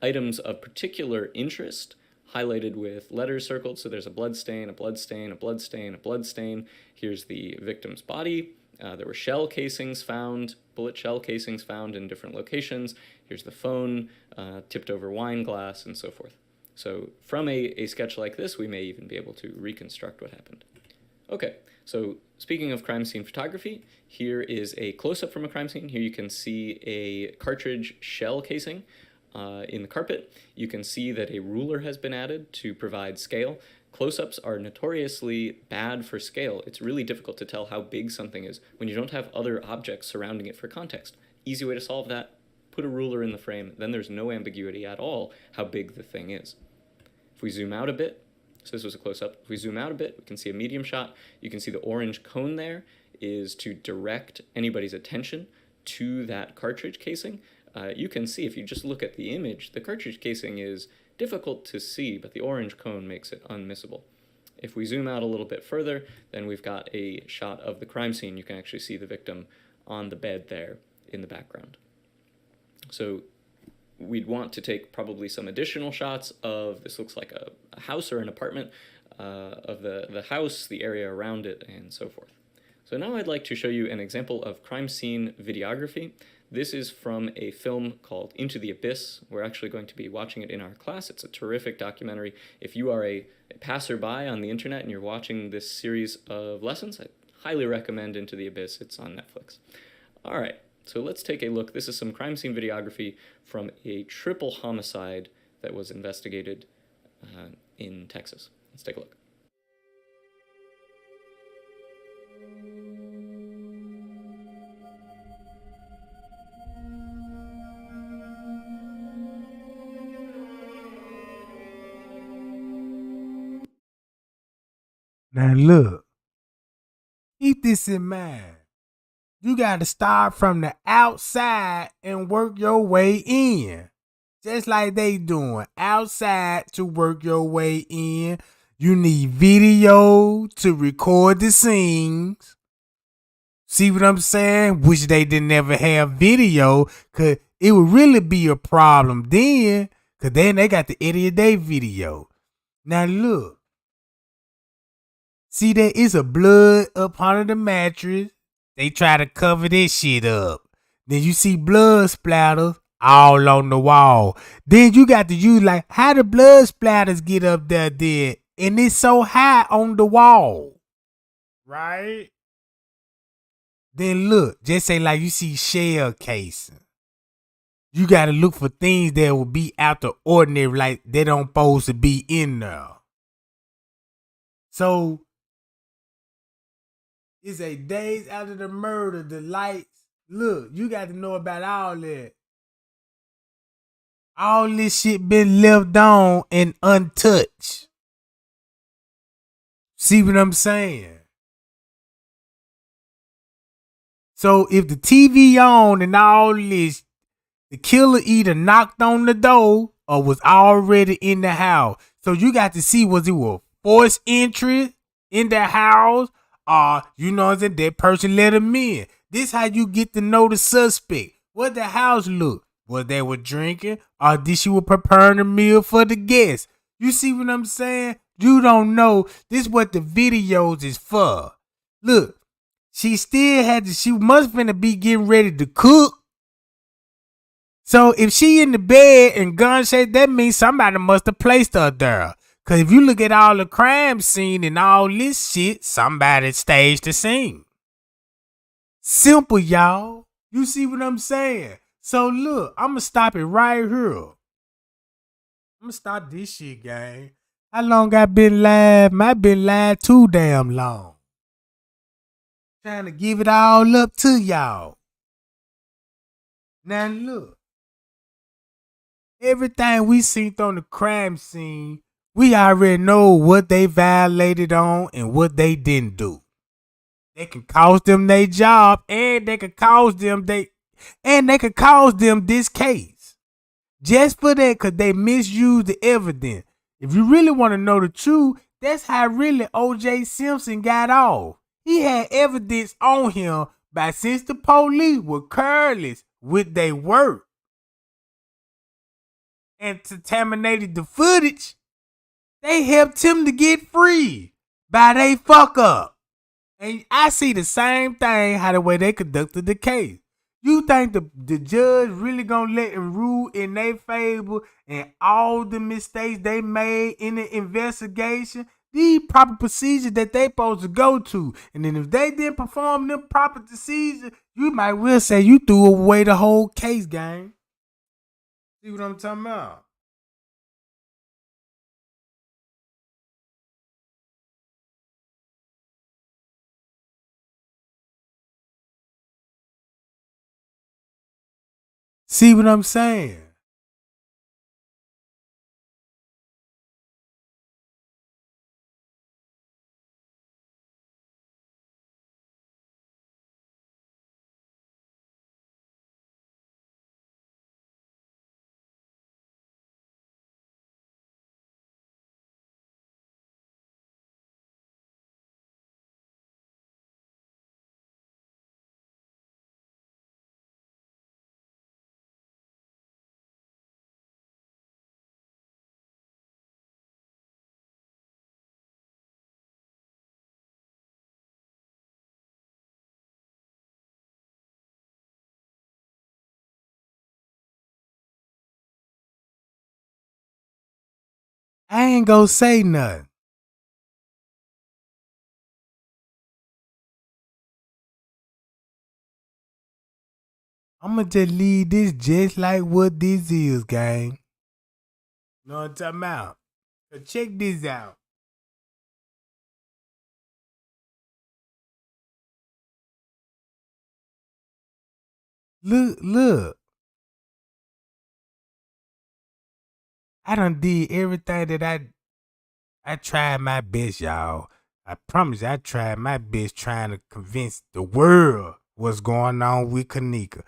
S21: items of particular interest highlighted with letters circled. So there's a blood stain, a blood stain, a blood stain, a blood stain. Here's the victim's body. There were shell casings found, bullet shell casings found in different locations. Here's the phone, tipped over wine glass, and so forth. So from a sketch like this, we may even be able to reconstruct what happened. Okay, so speaking of crime scene photography, here is a close-up from a crime scene. Here you can see a cartridge shell casing. in the carpet. You can see that a ruler has been added to provide scale. Close-ups are notoriously bad for scale. It's really difficult to tell how big something is when you don't have other objects surrounding it for context. Easy way to solve that, put a ruler in the frame, then there's no ambiguity at all how big the thing is. If we zoom out a bit, so this was a close-up, if we zoom out a bit, we can see a medium shot. You can see the orange cone there is to direct anybody's attention to that cartridge casing. You can see, if you just look at the image, the cartridge casing is difficult to see, but the orange cone makes it unmissable. If we zoom out a little bit further, then we've got a shot of the crime scene. You can actually see the victim on the bed there in the background. So we'd want to take probably some additional shots of, this looks like a house or an apartment, of the house, the area around it, and so forth. So now I'd like to show you an example of crime scene videography. This is from a film called Into the Abyss. We're actually going to be watching it in our class. It's a terrific documentary. If you are a passerby on the internet and you're watching this series of lessons, I highly recommend Into the Abyss. It's on Netflix. All right, so let's take a look. This is some crime scene videography from a triple homicide that was investigated in Texas. Let's take a look.
S1: Now look, keep this in mind. You got to start from the outside and work your way in. Just like they doing. Outside to work your way in. You need video to record the scenes. See what I'm saying? Which they didn't ever have video, because it would really be a problem then, because then they got the edit day video. Now look. See, there is a blood up under the mattress. They try to cover this shit up. Then you see blood splatters all on the wall. Then you got to use like, how the blood splatters get up there then? And it's so high on the wall. Right? Then look, just say like you see shell casing. You got to look for things that will be out the ordinary, like they don't supposed to be in there. So, it's a days after the murder, the lights. Look, you got to know about all that. All this shit been left on and untouched. See what I'm saying? So if the TV on and all this, the killer either knocked on the door or was already in the house. So you got to see, was it a forced entry in the house? You know what I'm saying? That person let him in. This how you get to know the suspect. What the house look? Was they were drinking? Or did she was preparing a meal for the guests? You see what I'm saying? You don't know. This is what the videos is for. Look, she still had to, she must finna be getting ready to cook. So if she in the bed and gunshot, that means somebody must have placed her there. Cause if you look at all the crime scene and all this shit, somebody staged the scene. Simple, y'all. You see what I'm saying? So look, I'ma stop it right here. I'ma stop this shit, gang. How long I been live? I been live too damn long. Trying to give it all up to y'all. Now look. Everything we seen on the crime scene, we already know what they violated on and what they didn't do. They can cost them their job, and they can cause them this case. Just for that, because they misused the evidence. If you really want to know the truth, that's how really O.J. Simpson got off. He had evidence on him, but since the police were careless with their work and contaminated the footage, they helped him to get free by they fuck up. And I see the same thing how the way they conducted the case. You think the judge really gonna let him rule in their favor and all the mistakes they made in the investigation? These proper procedures that they supposed to go to. And then if they didn't perform them proper procedures, you might well say you threw away the whole case, gang. See what I'm talking about? See what I'm saying? I ain't gonna say nothing. I'ma just leave this just like what this is, gang. Know what I'm talking about? So check this out. Look. I done did everything that I tried my best, y'all. I promise I tried my best trying to convince the world what's going on with Kenneka.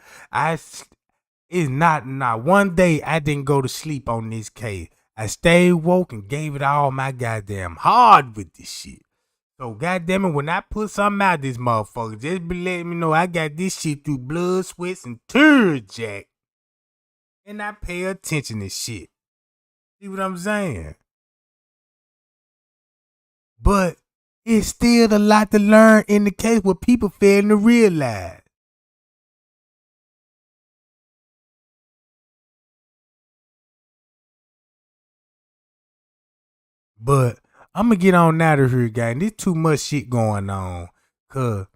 S1: It's not one day I didn't go to sleep on this case. I stayed woke and gave it all my goddamn hard with this shit. So goddamn it, when I put something out this motherfucker, just be letting me know I got this shit through blood, sweats, and tears, Jack. And I pay attention to shit. See what I'm saying? But it's still a lot to learn in the case what people failing to realize. But I'm going to get on out of here, guys. There's too much shit going on. Cause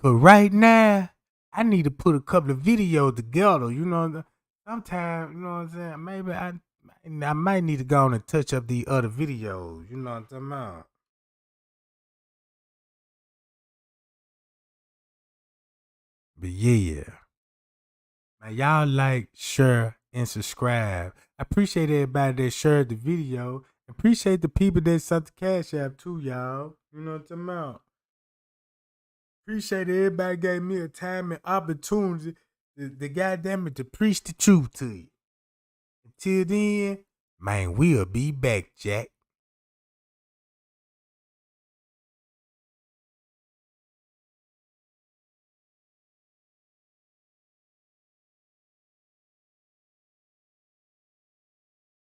S1: right now, I need to put a couple of videos together. You know, sometimes, you know what I'm saying? Maybe I might need to go on and touch up the other videos. You know what I'm talking about? But yeah. Man, y'all like, share, and subscribe. I appreciate everybody that shared the video. Appreciate the people that sent the Cash App too, y'all. You know what I'm talking about? Appreciate everybody gave me a time and opportunity to goddamn it to preach the truth to you. Until then, man, we'll be back, Jack.